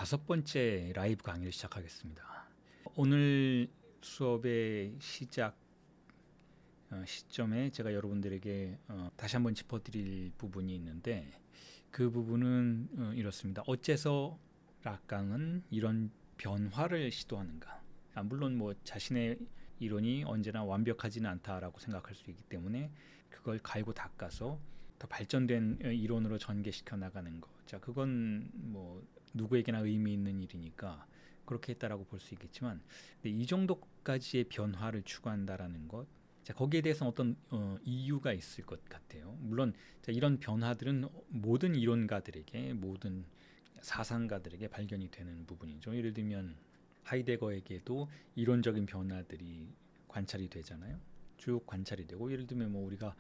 5번째 라이브 강의를 시작하겠습니다. 오늘 수업의 시작 시점에 제가 여러분들에게 다시 한번 짚어드릴 부분이 있는데, 그 부분은 이렇습니다. 어째서 락강은 이런 변화를 시도하는가? 물론 자신의 이론이 언제나 완벽하지는 않다라고 생각할 수 있기 때문에 그걸 갈고 닦아서 더 발전된 이론으로 전개시켜 나가는 거. 자, 그건 누구에게나 의미 있는 일이니까 그렇게 했다라고 볼 수 있겠지만, 근데 이 정도까지의 변화를 추구한다라는 것, 자, 거기에 대해서는 어떤 이유가 있을 것 같아요. 물론 이런 변화들은 모든 이론가들에게, 모든 사상가들에게 발견이 되는 부분이죠. 예를 들면 하이데거에게도 이론적인 변화들이 관찰이 되잖아요. 쭉 관찰이 되고, 예를 들면 우리가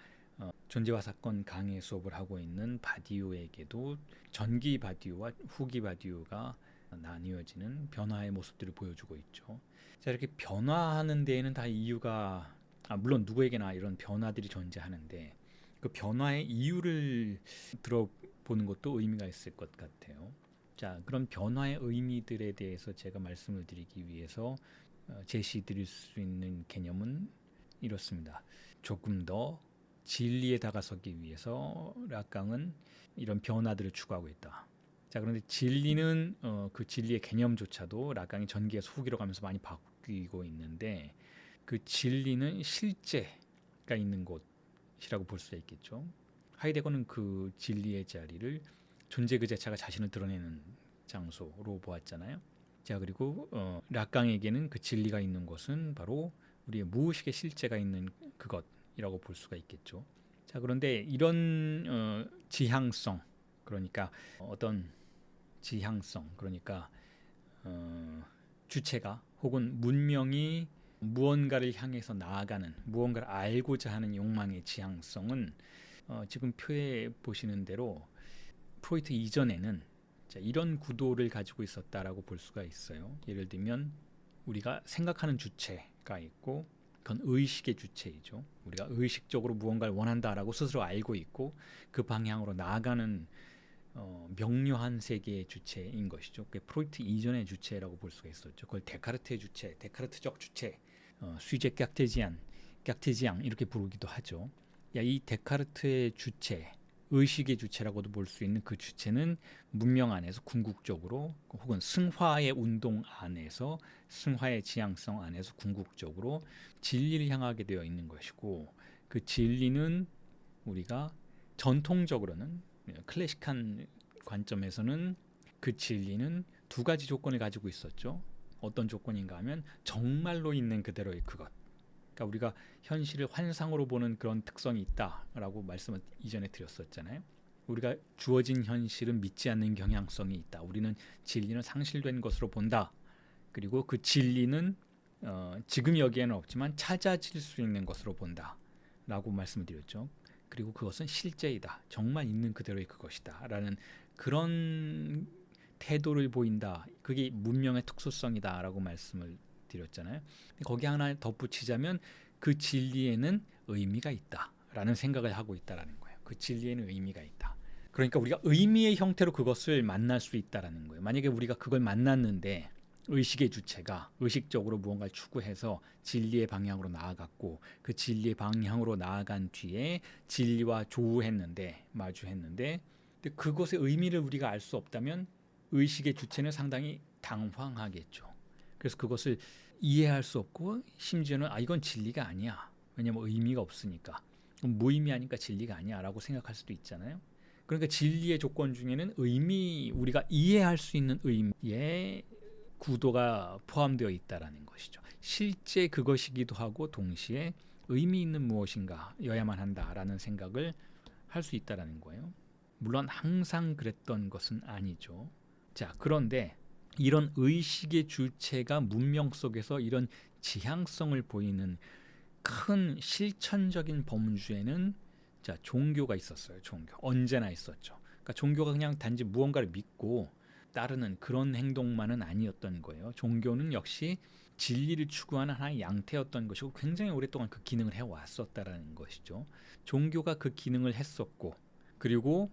존재와 사건 강의 수업을 하고 있는 바디우에게도 전기 바디우와 후기 바디우가 나뉘어지는 변화의 모습들을 보여주고 있죠. 자, 이렇게 변화하는 데에는 다 이유가, 물론 누구에게나 이런 변화들이 존재하는데, 그 변화의 이유를 들어보는 것도 의미가 있을 것 같아요. 자, 그런 변화의 의미들에 대해서 제가 말씀을 드리기 위해서 제시 드릴 수 있는 개념은 이렇습니다. 조금 더 진리에 다가서기 위해서 락강은 이런 변화들을 추구하고 있다. 자, 그런데 진리는 그 진리의 개념조차도 락강이 전기에서 후기로 가면서 많이 바뀌고 있는데, 그 진리는 실제가 있는 곳이라고 볼 수 있겠죠. 하이데거는 그 진리의 자리를 존재 그 자체가 자신을 드러내는 장소로 보았잖아요. 자, 그리고 락강에게는 그 진리가 있는 곳은 바로 우리의 무의식의 실제가 있는 그것이라고 볼 수가 있겠죠. 자, 그런데 이런 지향성, 그러니까 어떤 지향성, 그러니까 주체가 혹은 문명이 무언가를 향해서 나아가는, 무언가를 알고자 하는 욕망의 지향성은 지금 표에 보시는 대로 프로이트 이전에는 이런 구도를 가지고 있었다라고 볼 수가 있어요. 예를 들면 우리가 생각하는 주체가 있고, 그건 의식의 주체이죠. 우리가 의식적으로 무언가를 원한다라고 스스로 알고 있고, 그 방향으로 나아가는 명료한 세계의 주체인 것이죠. 그게 프로이트 이전의 주체라고 볼 수가 있었죠. 그걸 데카르트의 주체, 데카르트적 주체, 수제 깍테지앙 이렇게 부르기도 하죠. 이 데카르트의 주체, 의식의 주체라고도 볼 수 있는 그 주체는 문명 안에서 궁극적으로, 혹은 승화의 운동 안에서, 승화의 지향성 안에서 궁극적으로 진리를 향하게 되어 있는 것이고, 그 진리는 우리가 전통적으로는, 클래식한 관점에서는 그 진리는 두 가지 조건을 가지고 있었죠. 어떤 조건인가 하면 정말로 있는 그대로의 그것, 그러니까 우리가 현실을 환상으로 보는 그런 특성이 있다라고 말씀을 이전에 드렸었잖아요. 우리가 주어진 현실은 믿지 않는 경향성이 있다. 우리는 진리는 상실된 것으로 본다. 그리고 그 진리는 지금 여기에는 없지만 찾아질 수 있는 것으로 본다 라고 말씀을 드렸죠. 그리고 그것은 실제이다. 정말 있는 그대로의 그것이다 라는 그런 태도를 보인다. 그게 문명의 특수성이다 라고 말씀을 드렸잖아요. 거기 하나 덧붙이자면 그 진리에는 의미가 있다라는 생각을 하고 있다라는 거예요. 그 진리에는 의미가 있다. 그러니까 우리가 의미의 형태로 그것을 만날 수 있다라는 거예요. 만약에 우리가 그걸 만났는데 의식의 주체가 의식적으로 무언가를 추구해서 진리의 방향으로 나아갔고, 그 진리의 방향으로 나아간 뒤에 진리와 마주했는데 그것의 의미를 우리가 알 수 없다면 의식의 주체는 상당히 당황하겠죠. 그래서 그것을 이해할 수 없고, 심지어는 이건 진리가 아니야. 왜냐하면 의미가 없으니까. 무의미하니까 진리가 아니야 라고 생각할 수도 있잖아요. 그러니까 진리의 조건 중에는 우리가 이해할 수 있는 의미의 구도가 포함되어 있다라는 것이죠. 실제 그것이기도 하고 동시에 의미 있는 무엇인가여야만 한다라는 생각을 할 수 있다라는 거예요. 물론 항상 그랬던 것은 아니죠. 자, 그런데 이런 의식의 주체가 문명 속에서 이런 지향성을 보이는 큰 실천적인 범주에는 종교가 있었어요. 종교. 언제나 있었죠. 그러니까 종교가 그냥 단지 무언가를 믿고 따르는 그런 행동만은 아니었던 거예요. 종교는 역시 진리를 추구하는 하나의 양태였던 것이고, 굉장히 오랫동안 그 기능을 해왔었다라는 것이죠. 종교가 그 기능을 했었고, 그리고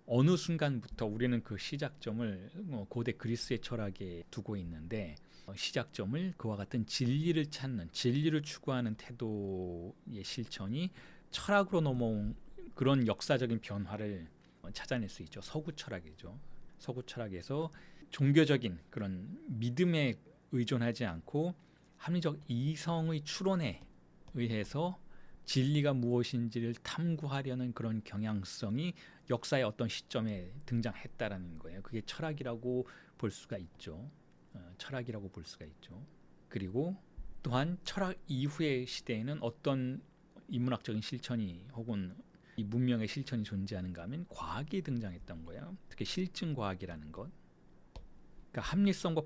어느 순간부터 우리는 그 시작점을 고대 그리스의 철학에 두고 있는데 시작점을 그와 같은 진리를 찾는 진리를 추구하는 태도의 실천이 철학으로 넘어온 그런 역사적인 변화를 찾아낼 수 있죠. 서구 철학이죠. 서구 철학에서 종교적인 그런 믿음에 의존하지 않고 합리적 이성의 추론에 의해서 진리가 무엇인지를 탐구하려는 그런 경향성이 역사의 어떤 시점에 등장했다라는 거예요. 그게 철학이라고 볼 수가 있죠. 철학이라고 볼 수가 있죠. 그리고 또한 철학 이후의 시대에는 어떤 인문학적인 실천이 혹은 이 문명의 실천이 존재하는가 하면 과학이 등장했던 거예요. 특히 실증 과학이라는 것. 그러니까 합리성과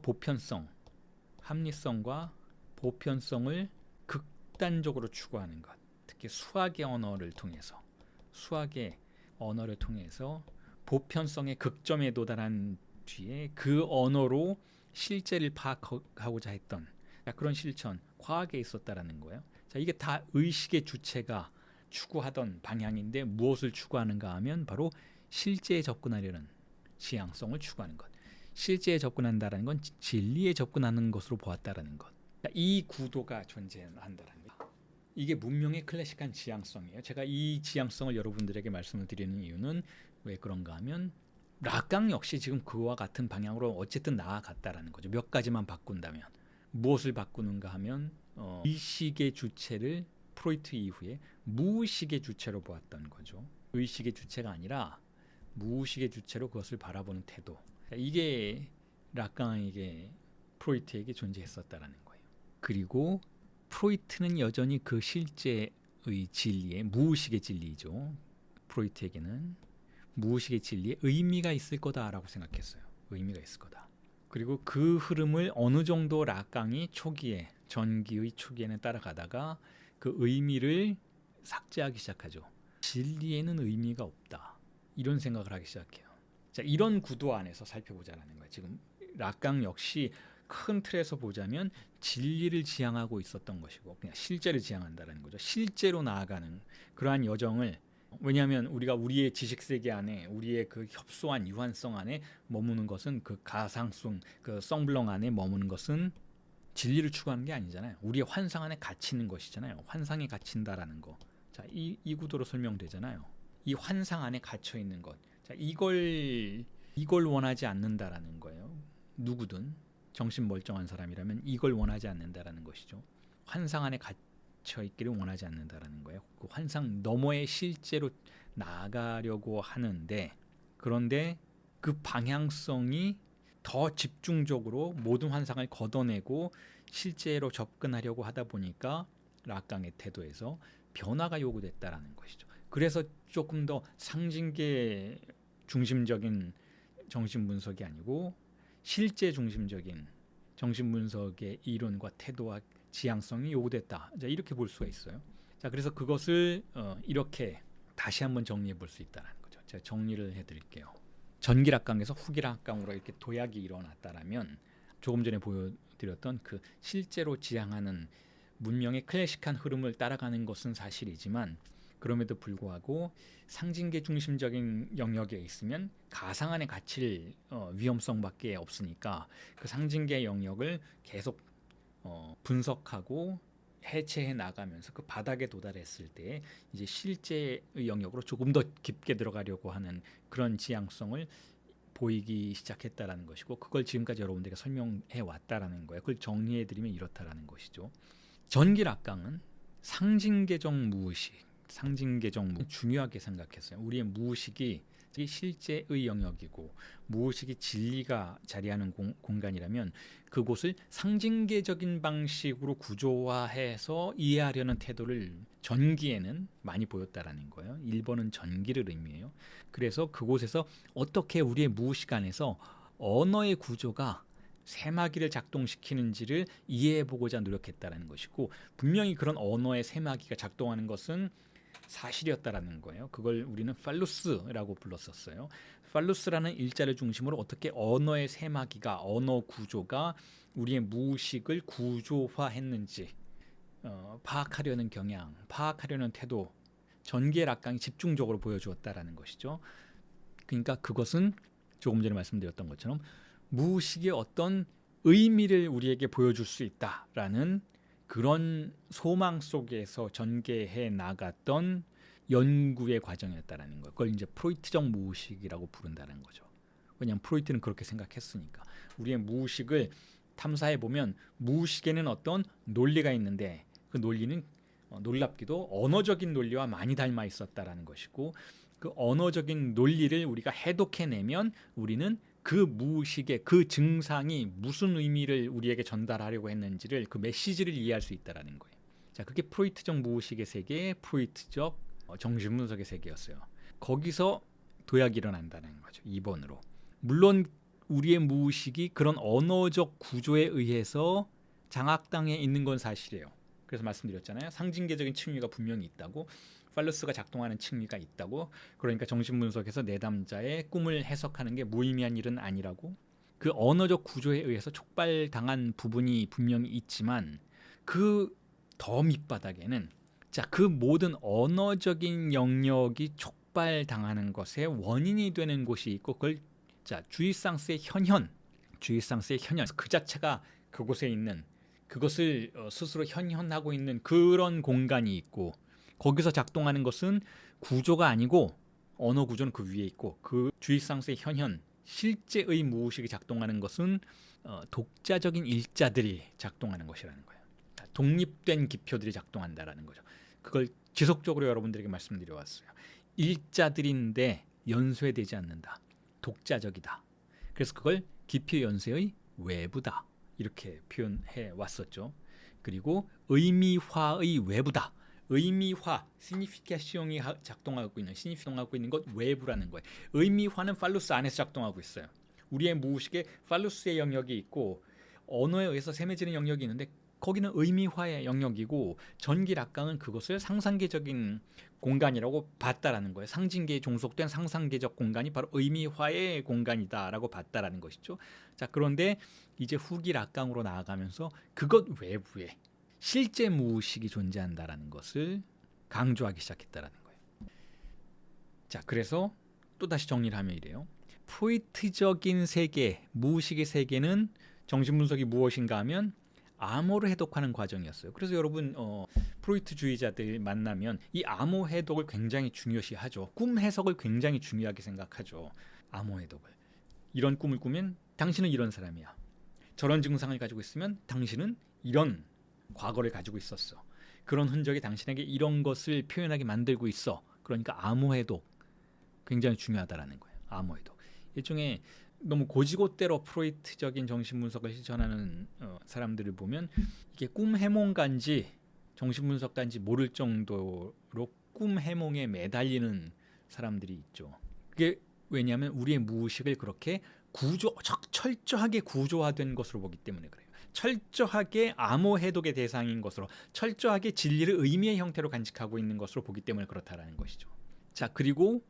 보편성을 극단적으로 추구하는 것. 특히 수학의 언어를 통해서 보편성의 극점에 도달한 뒤에 그 언어로 실제를 파악하고자 했던 그런 실천, 과학에 있었다라는 거예요. 자, 이게 다 의식의 주체가 추구하던 방향인데 무엇을 추구하는가 하면 바로 실제에 접근하려는 지향성을 추구하는 것. 실제에 접근한다라는 건 진리에 접근하는 것으로 보았다라는 것. 이 구도가 존재한다라는 것. 이게 문명의 클래식한 지향성이에요. 제가 이 지향성을 여러분들에게 말씀을 드리는 이유는 왜 그런가 하면 락강 역시 지금 그와 같은 방향으로 어쨌든 나아갔다라는 거죠. 몇 가지만 바꾼다면. 무엇을 바꾸는가 하면 의식의 주체를 프로이트 이후에 무의식의 주체로 보았던 거죠. 의식의 주체가 아니라 무의식의 주체로 그것을 바라보는 태도. 이게 락강에게 프로이트에게 존재했었다라는 거예요. 그리고 프로이트는 여전히 그 실제의 진리에 무의식의 진리죠. 프로이트에게는 무의식의 진리에 의미가 있을 거다라고 생각했어요. 의미가 있을 거다. 그리고 그 흐름을 어느 정도 락강이 전기의 초기에는 따라가다가 그 의미를 삭제하기 시작하죠. 진리에는 의미가 없다. 이런 생각을 하기 시작해요. 자, 이런 구도 안에서 살펴보자라는 거예요. 지금 락강 역시 큰 틀에서 보자면 진리를 지향하고 있었던 것이고 그냥 실제를 지향한다는 거죠. 실제로 나아가는 그러한 여정을 왜냐하면 우리가 우리의 지식 세계 안에 우리의 그 협소한 유한성 안에 머무는 것은 그 가상성 그 성블렁 안에 머무는 것은 진리를 추구하는 게 아니잖아요. 우리의 환상 안에 갇히는 것이잖아요. 환상에 갇힌다라는 거. 자, 이 구도로 설명되잖아요. 이 환상 안에 갇혀 있는 것. 자, 이걸 원하지 않는다라는 거예요. 누구든 정신 멀쩡한 사람이라면 이걸 원하지 않는다라는 것이죠. 환상 안에 갇혀 있기를 원하지 않는다라는 거예요. 그 환상 너머에 실제로 나아가려고 하는데 그런데 그 방향성이 더 집중적으로 모든 환상을 걷어내고 실제로 접근하려고 하다 보니까 락강의 태도에서 변화가 요구됐다라는 것이죠. 그래서 조금 더 상징계 중심적인 정신 분석이 아니고 실제 중심적인 정신 분석의 이론과 태도와 지향성이 요구됐다. 자, 이렇게 볼 수가 있어요. 자, 그래서 그것을 이렇게 다시 한번 정리해 볼 수 있다는 거죠. 제가 정리를 해드릴게요. 전기락강에서 후기락강으로 이렇게 도약이 일어났다라면 조금 전에 보여드렸던 그 실제로 지향하는 문명의 클래식한 흐름을 따라가는 것은 사실이지만 그럼에도 불구하고 상징계 중심적인 영역에 있으면 가상 안에 갇힐 위험성밖에 없으니까 그 상징계 영역을 계속 분석하고 해체해 나가면서 그 바닥에 도달했을 때 이제 실제의 영역으로 조금 더 깊게 들어가려고 하는 그런 지향성을 보이기 시작했다라는 것이고 그걸 지금까지 여러분들에게 설명해 왔다라는 거예요. 그걸 정리해 드리면 이렇다라는 것이죠. 전기락강은 상징계적 무의식 중요하게 생각했어요. 우리의 무의식이 실제의 영역이고 무의식이 진리가 자리하는 공간이라면 그곳을 상징계적인 방식으로 구조화해서 이해하려는 태도를 전기에는 많이 보였다라는 거예요. 1번은 전기를 의미해요. 그래서 그곳에서 어떻게 우리의 무의식 안에서 언어의 구조가 세마기를 작동시키는지를 이해해보고자 노력했다라는 것이고 분명히 그런 언어의 세마기가 작동하는 것은 사실이었다라는 거예요. 그걸 우리는 팔루스라고 불렀었어요. 팔루스라는 일자를 중심으로 어떻게 언어의 세마기가 언어 구조가 우리의 무의식을 구조화했는지 파악하려는 경향, 파악하려는 태도 전기의 락강이 집중적으로 보여주었다라는 것이죠. 그러니까 그것은 조금 전에 말씀드렸던 것처럼 무의식의 어떤 의미를 우리에게 보여줄 수 있다라는 그런 소망 속에서 전개해 나갔던 연구의 과정이었다라는 거. 그걸 이제 프로이트적 무의식이라고 부른다는 거죠. 왜냐하면 프로이트는 그렇게 생각했으니까. 우리의 무의식을 탐사해 보면 무의식에는 어떤 논리가 있는데 그 논리는 놀랍게도 언어적인 논리와 많이 닮아 있었다라는 것이고, 그 언어적인 논리를 우리가 해독해내면 우리는 그 무의식의 그 증상이 무슨 의미를 우리에게 전달하려고 했는지를, 그 메시지를 이해할 수 있다라는 거예요. 자, 그게 프로이트적 무의식의 세계, 프로이트적 정신분석의 세계였어요. 거기서 도약이 일어난다는 거죠. 2번으로. 물론 우리의 무의식이 그런 언어적 구조에 의해서 장악당해 있는 건 사실이에요. 그래서 말씀드렸잖아요. 상징계적인 층위가 분명히 있다고, 팔러스가 작동하는 층위가 있다고. 그러니까 정신분석에서 내담자의 꿈을 해석하는 게 무의미한 일은 아니라고. 그 언어적 구조에 의해서 촉발당한 부분이 분명히 있지만 그 더 밑바닥에는 그 모든 언어적인 영역이 촉발당하는 것의 원인이 되는 곳이 있고, 그걸 주이상스의 현현, 그 자체가 그곳에 있는, 그것을 스스로 현현하고 있는 그런 공간이 있고, 거기서 작동하는 것은 구조가 아니고 언어 구조는 그 위에 있고, 그 주이상스의 현현, 실제의 무의식이 작동하는 것은 독자적인 일자들이 작동하는 것이라는 거예요. 독립된 기표들이 작동한다라는 거죠. 그걸 지속적으로 여러분들에게 말씀드려 왔어요. 일자들인데 연쇄되지 않는다. 독자적이다. 그래서 그걸 기표 연쇄의 외부다. 이렇게 표현해 왔었죠. 그리고 의미화의 외부다. 의미화, 시니피케이션이 작동하고 있는 것 외부라는 거예요. 의미화는 팔루스 안에서 작동하고 있어요. 우리의 무의식에 팔루스의 영역이 있고 언어에 의해서 셈해지는 영역이 있는데 거기는 의미화의 영역이고, 전기락강은 그것을 상상계적인 공간이라고 봤다라는 거예요. 상징계에 종속된 상상계적 공간이 바로 의미화의 공간이다라고 봤다라는 것이죠. 자, 그런데 이제 후기락강으로 나아가면서 그것 외부에 실제 무의식이 존재한다라는 것을 강조하기 시작했다라는 거예요. 자, 그래서 또다시 정리를 하면 이래요. 프로이트적인 세계, 무의식의 세계는 정신분석이 무엇인가 하면 암호를 해독하는 과정이었어요. 그래서 여러분 프로이트주의자들 만나면 이 암호 해독을 굉장히 중요시하죠. 꿈 해석을 굉장히 중요하게 생각하죠. 암호 해독을. 이런 꿈을 꾸면 당신은 이런 사람이야. 저런 증상을 가지고 있으면 당신은 이런 과거를 가지고 있었어. 그런 흔적이 당신에게 이런 것을 표현하게 만들고 있어. 그러니까 암호 해독 굉장히 중요하다라는 거예요. 암호 해독. 일종의 너무 고지고대로 프로이트적인 정신분석을 실천하는 사람들을 보면 이게 꿈 해몽가인지 정신분석가인지 모를 정도로 꿈 해몽에 매달리는 사람들이 있죠. 그게 왜냐하면 우리의 무의식을 그렇게 철저하게 구조화된 것으로 보기 때문에 그래요. 철저하게 암호 해독의 대상인 것으로, 철저하게 진리를 의미의 형태로 간직하고 있는 것으로 보기 때문에 그렇다라는 것이죠. 자, 그리고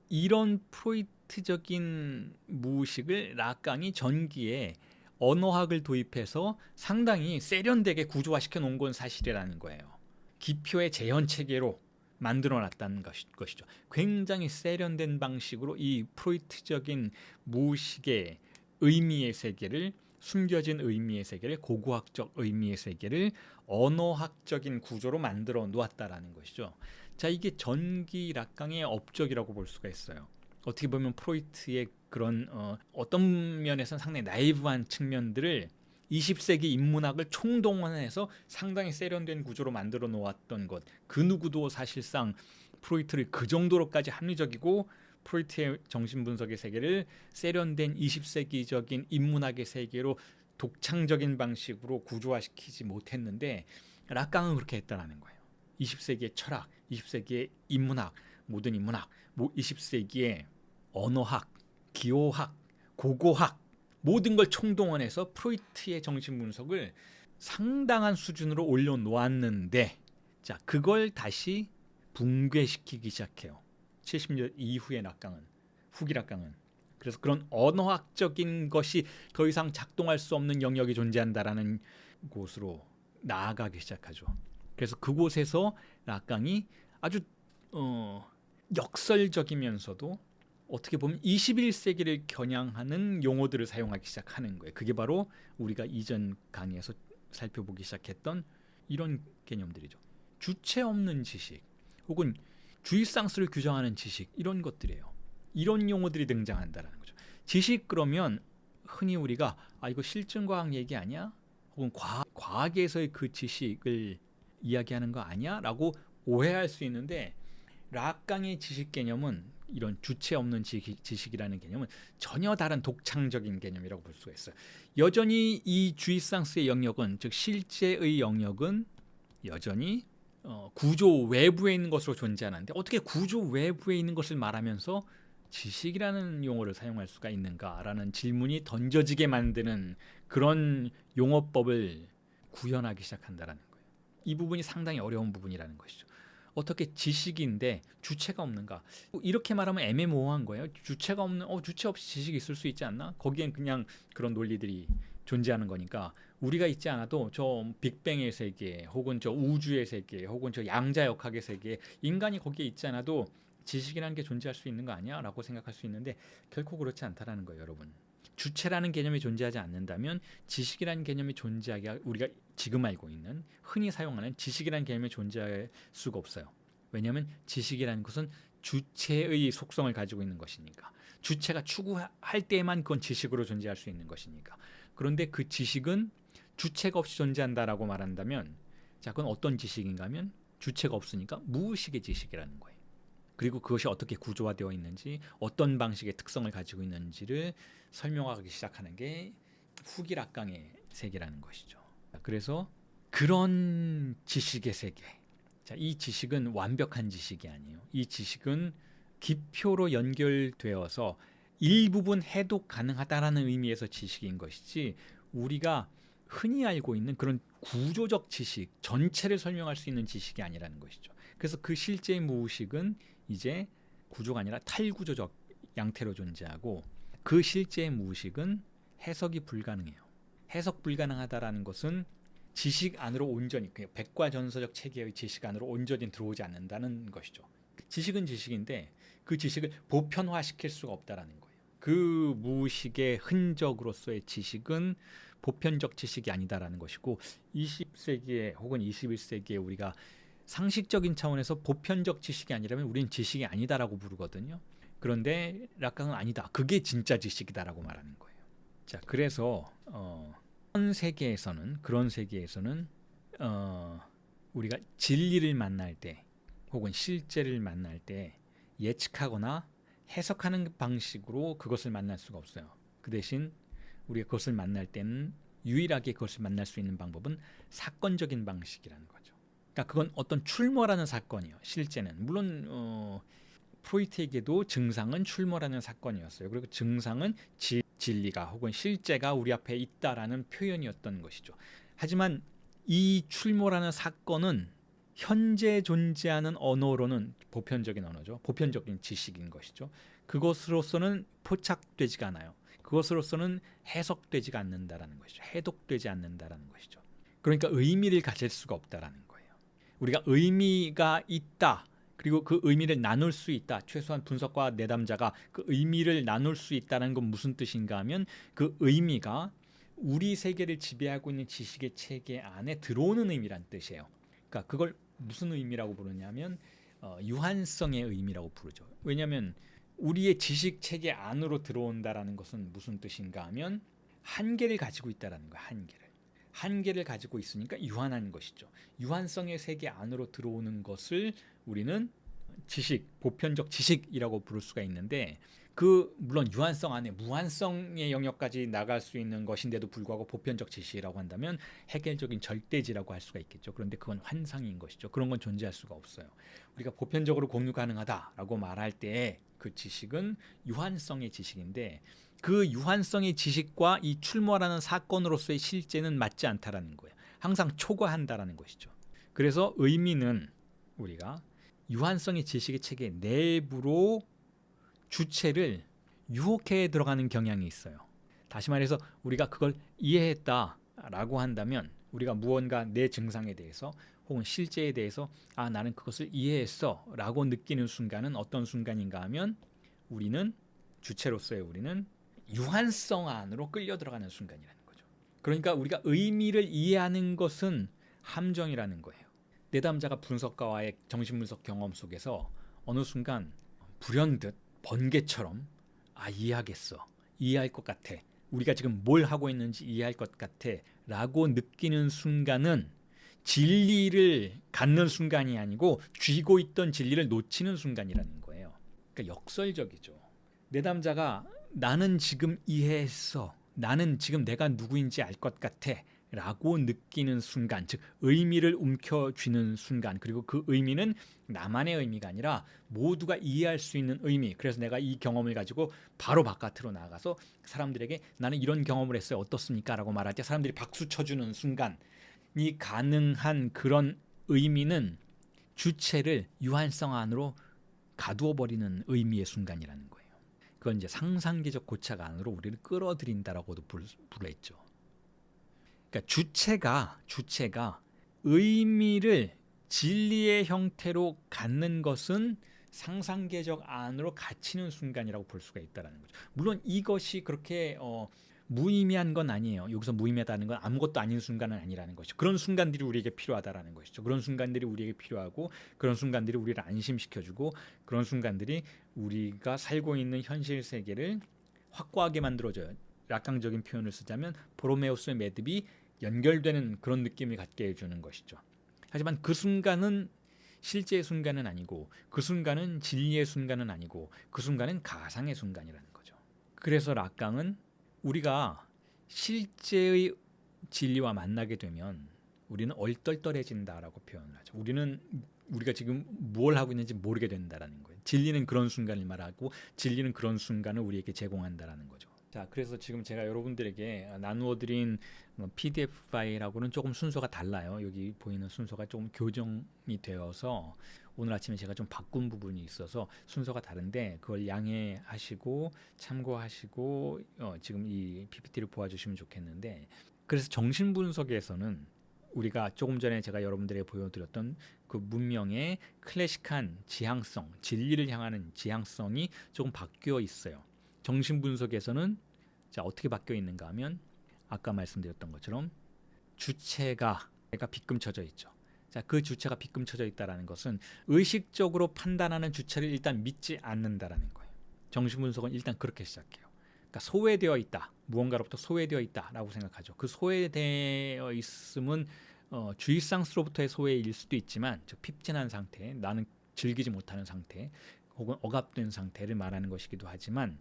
이런 프로이트적인 무의식을 라깡이 전기에 언어학을 도입해서 상당히 세련되게 구조화시켜 놓은 건 사실이라는 거예요. 기표의 재현 체계로 만들어 놨다는 것이죠. 굉장히 세련된 방식으로 이 프로이트적인 무의식의 의미의 세계를, 숨겨진 의미의 세계를, 고고학적 의미의 세계를 언어학적인 구조로 만들어 놓았다라는 것이죠. 자, 이게 전기 락강의 업적이라고 볼 수가 있어요. 어떻게 보면 프로이트의 그런 어떤 면에서는 상당히 나이브한 측면들을 20세기 인문학을 총동원해서 상당히 세련된 구조로 만들어 놓았던 것, 그 누구도 사실상 프로이트를 그 정도로까지 합리적이고 프로이트의 정신분석의 세계를 세련된 20세기적인 인문학의 세계로 독창적인 방식으로 구조화시키지 못했는데 락강은 그렇게 했다는 거예요. 20세기의 철학, 20세기의 인문학, 모든 인문학, 20세기의 언어학, 기호학, 고고학 모든 걸 총동원해서 프로이트의 정신분석을 상당한 수준으로 올려놓았는데, 자, 그걸 다시 붕괴시키기 시작해요. 70년 이후의 락강은, 후기 락강은. 그래서 그런 언어학적인 것이 더 이상 작동할 수 없는 영역이 존재한다라는 곳으로 나아가기 시작하죠. 그래서 그곳에서 락강이 아주 역설적이면서도 어떻게 보면 21세기를 겨냥하는 용어들을 사용하기 시작하는 거예요. 그게 바로 우리가 이전 강의에서 살펴보기 시작했던 이런 개념들이죠. 주체 없는 지식 혹은 주입상수를 규정하는 지식, 이런 것들이에요. 이런 용어들이 등장한다는 거죠. 지식 그러면 흔히 우리가 이거 실증과학 얘기 아니야? 혹은 과학에서의 그 지식을 이야기하는 거 아니야? 라고 오해할 수 있는데, 락강의 지식 개념은, 이런 주체 없는 지식이라는 개념은 전혀 다른 독창적인 개념이라고 볼 수가 있어요. 여전히 이 주입상수의 영역은, 즉 실제의 영역은 여전히 구조 외부에 있는 것으로 존재하는데, 어떻게 구조 외부에 있는 것을 말하면서 지식이라는 용어를 사용할 수가 있는가라는 질문이 던져지게 만드는 그런 용어법을 구현하기 시작한다라는 거예요. 이 부분이 상당히 어려운 부분이라는 것이죠. 어떻게 지식인데 주체가 없는가? 이렇게 말하면 애매모호한 거예요. 주체가 없는, 주체 없이 지식이 있을 수 있지 않나? 거기엔 그냥 그런 논리들이 존재하는 거니까, 우리가 있지 않아도 저 빅뱅의 세계 혹은 저 우주의 세계 혹은 저 양자역학의 세계, 인간이 거기에 있지 않아도 지식이라는 게 존재할 수 있는 거 아니야? 라고 생각할 수 있는데, 결코 그렇지 않다라는 거예요, 여러분. 주체라는 개념이 존재하지 않는다면 지식이라는 개념이 존재하기가, 우리가 지금 알고 있는 흔히 사용하는 지식이라는 개념이 존재할 수가 없어요. 왜냐하면 지식이라는 것은 주체의 속성을 가지고 있는 것이니까, 주체가 추구할 때에만 그건 지식으로 존재할 수 있는 것이니까. 그런데 그 지식은 주체가 없이 존재한다라고 말한다면, 자, 그건 어떤 지식인가 하면 주체가 없으니까 무의식의 지식이라는 거예요. 그리고 그것이 어떻게 구조화되어 있는지, 어떤 방식의 특성을 가지고 있는지를 설명하기 시작하는 게 후기락강의 세계라는 것이죠. 그래서 그런 지식의 세계, 자, 이 지식은 완벽한 지식이 아니에요. 이 지식은 기표로 연결되어서 일부분 해독 가능하다라는 의미에서 지식인 것이지, 우리가 흔히 알고 있는 그런 구조적 지식, 전체를 설명할 수 있는 지식이 아니라는 것이죠. 그래서 그 실제의 무의식은 이제 구조가 아니라 탈구조적 양태로 존재하고, 그 실제의 무의식은 해석이 불가능해요. 해석 불가능하다라는 것은 지식 안으로 온전히, 백과전서적 체계의 지식 안으로 온전히 들어오지 않는다는 것이죠. 지식은 지식인데 그 지식을 보편화시킬 수가 없다라는 거예요. 그 무의식의 흔적으로서의 지식은 보편적 지식이 아니다라는 것이고, 20세기에 혹은 21세기에 우리가 상식적인 차원에서 보편적 지식이 아니라면 우리는 지식이 아니다라고 부르거든요. 그런데 락강은 아니다, 그게 진짜 지식이다라고 말하는 거예요. 자, 그래서 그런 세계에서는 우리가 진리를 만날 때 혹은 실제를 만날 때 예측하거나 해석하는 방식으로 그것을 만날 수가 없어요. 그 대신 우리가 그것을 만날 때는 유일하게 그것을 만날 수 있는 방법은 사건적인 방식이라는 거죠. 그러니까 그건 어떤 출몰하는 사건이에요. 실제는 물론 프로이트에게도 증상은 출몰하는 사건이었어요. 그리고 증상은 진리가 혹은 실제가 우리 앞에 있다라는 표현이었던 것이죠. 하지만 이 출몰하는 사건은 현재 존재하는 언어로는 보편적인 언어죠. 보편적인 지식인 것이죠. 그것으로서는 포착되지가 않아요. 그것으로서는 해석되지가 않는다라는 것이죠. 해독되지 않는다라는 것이죠. 그러니까 의미를 가질 수가 없다라는 거예요. 우리가 의미가 있다, 그리고 그 의미를 나눌 수 있다, 최소한 분석과 내담자가 그 의미를 나눌 수 있다는 건 무슨 뜻인가 하면, 그 의미가 우리 세계를 지배하고 있는 지식의 체계 안에 들어오는 의미란 뜻이에요. 그러니까 그걸 무슨 의미라고 부르냐면 유한성의 의미라고 부르죠. 왜냐하면 우리의 지식 체계 안으로 들어온다라는 것은 무슨 뜻인가 하면 한계를 가지고 있다라는 거예요. 한계를 가지고 있으니까 유한한 것이죠. 유한성의 세계 안으로 들어오는 것을 우리는 지식, 보편적 지식이라고 부를 수가 있는데, 물론 유한성 안에 무한성의 영역까지 나갈 수 있는 것인데도 불구하고 보편적 지식이라고 한다면 해결적인 절대지라고 할 수가 있겠죠. 그런데 그건 환상인 것이죠. 그런 건 존재할 수가 없어요. 우리가 보편적으로 공유 가능하다라고 말할 때 그 지식은 유한성의 지식인데, 그 유한성의 지식과 이 출몰하는 사건으로서의 실제는 맞지 않다라는 거예요. 항상 초과한다라는 것이죠. 그래서 의미는 우리가 유한성의 지식의 체계 내부로 주체를 유혹해 들어가는 경향이 있어요. 다시 말해서 우리가 그걸 이해했다라고 한다면, 우리가 무언가 내 증상에 대해서 혹은 실제에 대해서 나는 그것을 이해했어 라고 느끼는 순간은 어떤 순간인가 하면, 우리는 주체로서의 우리는 유한성 안으로 끌려 들어가는 순간이라는 거죠. 그러니까 우리가 의미를 이해하는 것은 함정이라는 거예요. 내담자가 분석가와의 정신분석 경험 속에서 어느 순간 불현듯 번개처럼 이해하겠어. 이해할 것 같아. 우리가 지금 뭘 하고 있는지 이해할 것 같아 라고 느끼는 순간은 진리를 갖는 순간이 아니고 쥐고 있던 진리를 놓치는 순간이라는 거예요. 그러니까 역설적이죠. 내담자가 나는 지금 이해했어. 나는 지금 내가 누구인지 알 것 같아 라고 느끼는 순간, 즉 의미를 움켜쥐는 순간, 그리고 그 의미는 나만의 의미가 아니라 모두가 이해할 수 있는 의미. 그래서 내가 이 경험을 가지고 바로 바깥으로 나가서 사람들에게 나는 이런 경험을 했어요. 어떻습니까? 라고 말할 때 사람들이 박수 쳐주는 순간이 가능한 그런 의미는 주체를 유한성 안으로 가두어 버리는 의미의 순간이라는 거예요. 그건 이제 상상계적 고착 안으로 우리를 끌어들인다라고도 부르했죠. 그러니까 주체가 의미를 진리의 형태로 갖는 것은 상상계적 안으로 갇히는 순간이라고 볼 수가 있다는 거죠. 물론 이것이 그렇게 무의미한 건 아니에요. 여기서 무의미하다는 건 아무것도 아닌 순간은 아니라는 것이죠. 그런 순간들이 우리에게 필요하다라는 것이죠. 그런 순간들이 우리에게 필요하고 그런 순간들이 우리를 안심시켜주고 그런 순간들이 우리가 살고 있는 현실 세계를 확고하게 만들어줘요. 약강적인 표현을 쓰자면 보로메우스의 매듭이 연결되는 그런 느낌을 갖게 해주는 것이죠. 하지만 그 순간은 실제의 순간은 아니고 그 순간은 진리의 순간은 아니고 그 순간은 가상의 순간이라는 거죠. 그래서 락강은 우리가 실제의 진리와 만나게 되면 우리는 얼떨떨해진다라고 표현을 하죠. 우리가 지금 뭘 하고 있는지 모르게 된다라는 거예요. 진리는 그런 순간을 말하고 진리는 그런 순간을 우리에게 제공한다라는 거죠. 자, 그래서 지금 제가 여러분들에게 나누어드린 PDF 파일하고는 조금 순서가 달라요. 여기 보이는 순서가 조금 교정이 되어서 오늘 아침에 제가 좀 바꾼 부분이 있어서 순서가 다른데 그걸 양해하시고 참고하시고 지금 이 PPT를 보아주시면 좋겠는데, 그래서 정신분석에서는 우리가 조금 전에 제가 여러분들에게 보여드렸던 그 문명의 클래식한 지향성, 진리를 향하는 지향성이 조금 바뀌어 있어요. 정신분석에서는 자, 어떻게 바뀌어 있는가 하면 아까 말씀드렸던 것처럼 주체가 빗금쳐져 있죠. 자, 그 주체가 빗금쳐져 있다는 것은 의식적으로 판단하는 주체를 일단 믿지 않는다라는 거예요. 정신분석은 일단 그렇게 시작해요. 그러니까 소외되어 있다, 무언가로부터 소외되어 있다라고 생각하죠. 그 소외되어 있음은 주입상스로부터의 소외일 수도 있지만, 즉 핍진한 상태, 나는 즐기지 못하는 상태, 혹은 억압된 상태를 말하는 것이기도 하지만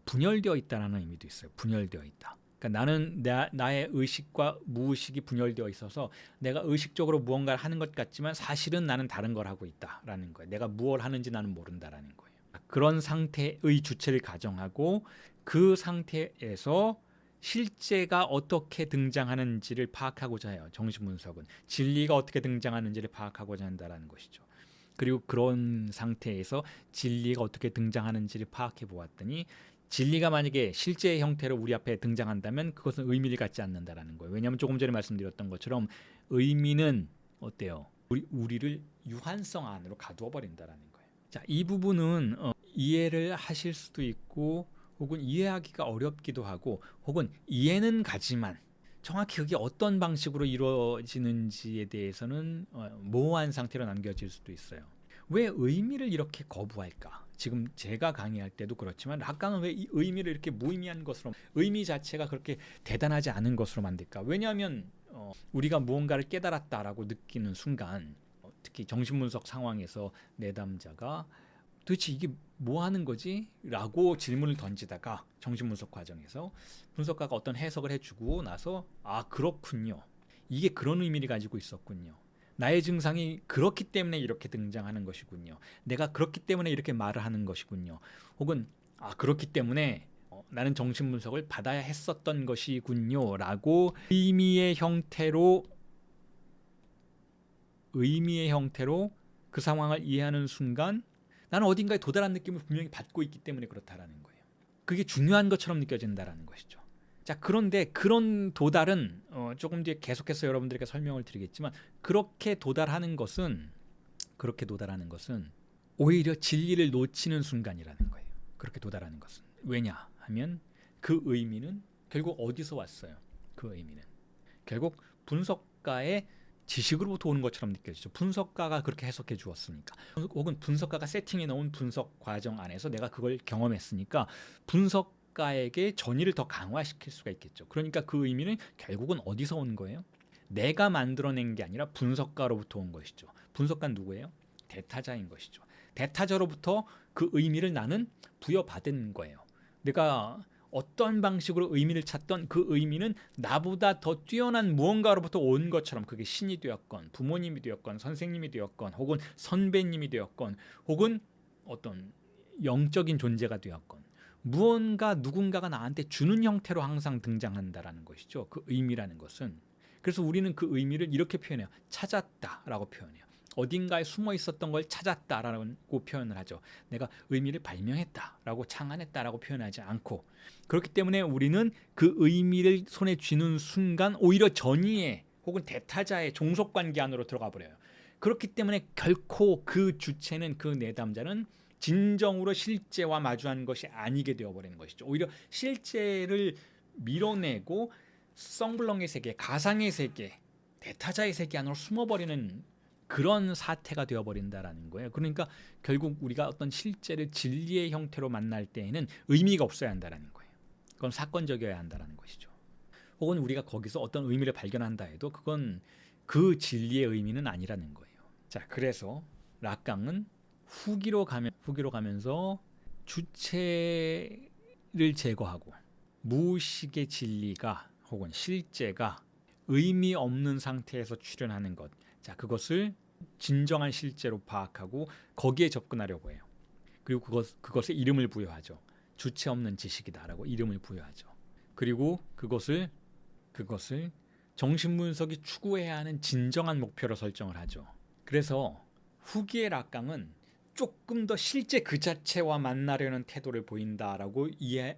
분열되어 있다라는 의미도 있어요. 분열되어 있다. 그러니까 나는 나의 의식과 무의식이 분열되어 있어서 내가 의식적으로 무언가를 하는 것 같지만 사실은 나는 다른 걸 하고 있다라는 거예요. 내가 무엇을 하는지 나는 모른다라는 거예요. 그런 상태의 주체를 가정하고 그 상태에서 실제가 어떻게 등장하는지를 파악하고자 해요. 정신분석은 진리가 어떻게 등장하는지를 파악하고자 한다라는 것이죠. 그리고 그런 상태에서 진리가 어떻게 등장하는지를 파악해 보았더니 진리가 만약에 실제의 형태로 우리 앞에 등장한다면 그것은 의미를 갖지 않는다라는 거예요. 왜냐하면 조금 전에 말씀드렸던 것처럼 의미는 어때요? 우리를 유한성 안으로 가두어 버린다라는 거예요. 자, 이 부분은 이해를 하실 수도 있고 혹은 이해하기가 어렵기도 하고 혹은 이해는 가지만 정확히 그게 어떤 방식으로 이루어지는지에 대해서는 모호한 상태로 남겨질 수도 있어요. 왜 의미를 이렇게 거부할까? 지금 제가 강의할 때도 그렇지만 락강은 왜 이 의미를 이렇게 무의미한 것으로, 의미 자체가 그렇게 대단하지 않은 것으로 만들까? 왜냐하면 우리가 무언가를 깨달았다라고 느끼는 순간, 특히 정신분석 상황에서 내담자가 도대체 이게 뭐 하는 거지? 라고 질문을 던지다가 정신분석 과정에서 분석가가 어떤 해석을 해주고 나서 그렇군요. 이게 그런 의미를 가지고 있었군요. 나의 증상이 그렇기 때문에 이렇게 등장하는 것이군요. 내가 그렇기 때문에 이렇게 말을 하는 것이군요. 혹은 그렇기 때문에 나는 정신분석을 받아야 했었던 것이군요. 라고 의미의 형태로 그 상황을 이해하는 순간 나는 어딘가에 도달한 느낌을 분명히 받고 있기 때문에 그렇다라는 거예요. 그게 중요한 것처럼 느껴진다라는 것이죠. 자, 그런데 그런 도달은 조금 뒤에 계속해서 여러분들에게 설명을 드리겠지만 그렇게 도달하는 것은 오히려 진리를 놓치는 순간이라는 거예요. 그렇게 도달하는 것은. 왜냐 하면 그 의미는 결국 어디서 왔어요? 그 의미는 결국 분석가의 지식으로부터 오는 것처럼 느껴지죠. 분석가가 그렇게 해석해 주었으니까, 혹은 분석가가 세팅해 놓은 분석 과정 안에서 내가 그걸 경험했으니까 분석가에게 전의를 더 강화시킬 수가 있겠죠. 그러니까 그 의미는 결국은 어디서 온 거예요? 내가 만들어낸 게 아니라 분석가로부터 온 것이죠. 분석가는 누구예요? 대타자인 것이죠. 대타자로부터 그 의미를 나는 부여받은 거예요. 내가 어떤 방식으로 의미를 찾던 그 의미는 나보다 더 뛰어난 무언가로부터 온 것처럼, 그게 신이 되었건 부모님이 되었건 선생님이 되었건 혹은 선배님이 되었건 혹은 어떤 영적인 존재가 되었건 무언가 누군가가 나한테 주는 형태로 항상 등장한다라는 것이죠. 그 의미라는 것은. 그래서 우리는 그 의미를 이렇게 표현해요. 찾았다라고 표현해요. 어딘가에 숨어 있었던 걸 찾았다라고 표현을 하죠. 내가 의미를 발명했다라고 창안했다라고 표현하지 않고, 그렇기 때문에 우리는 그 의미를 손에 쥐는 순간 오히려 전의의 혹은 대타자의 종속관계 안으로 들어가 버려요. 그렇기 때문에 결코 그 주체는, 그 내담자는 진정으로 실제와 마주한 것이 아니게 되어버리는 것이죠. 오히려 실제를 밀어내고 썽블렁의 세계, 가상의 세계, 대타자의 세계 안으로 숨어버리는 그런 사태가 되어버린다라는 거예요. 그러니까 결국 우리가 어떤 실제를 진리의 형태로 만날 때에는 의미가 없어야 한다라는 거예요. 그건 사건적이어야 한다라는 것이죠. 혹은 우리가 거기서 어떤 의미를 발견한다 해도 그건 그 진리의 의미는 아니라는 거예요. 자, 그래서 락강은 후기로 가면서 주체를 제거하고 무의식의 진리가 혹은 실제가 의미 없는 상태에서 출현하는 것, 자, 그것을 진정한 실제로 파악하고 거기에 접근하려고 해요. 그리고 그것에 이름을 부여하죠. 주체 없는 지식이다라고 이름을 부여하죠. 그리고 그것을 정신분석이 추구해야 하는 진정한 목표로 설정을 하죠. 그래서 후기의 락강은 조금 더 실제 그 자체와 만나려는 태도를 보인다라고 이해해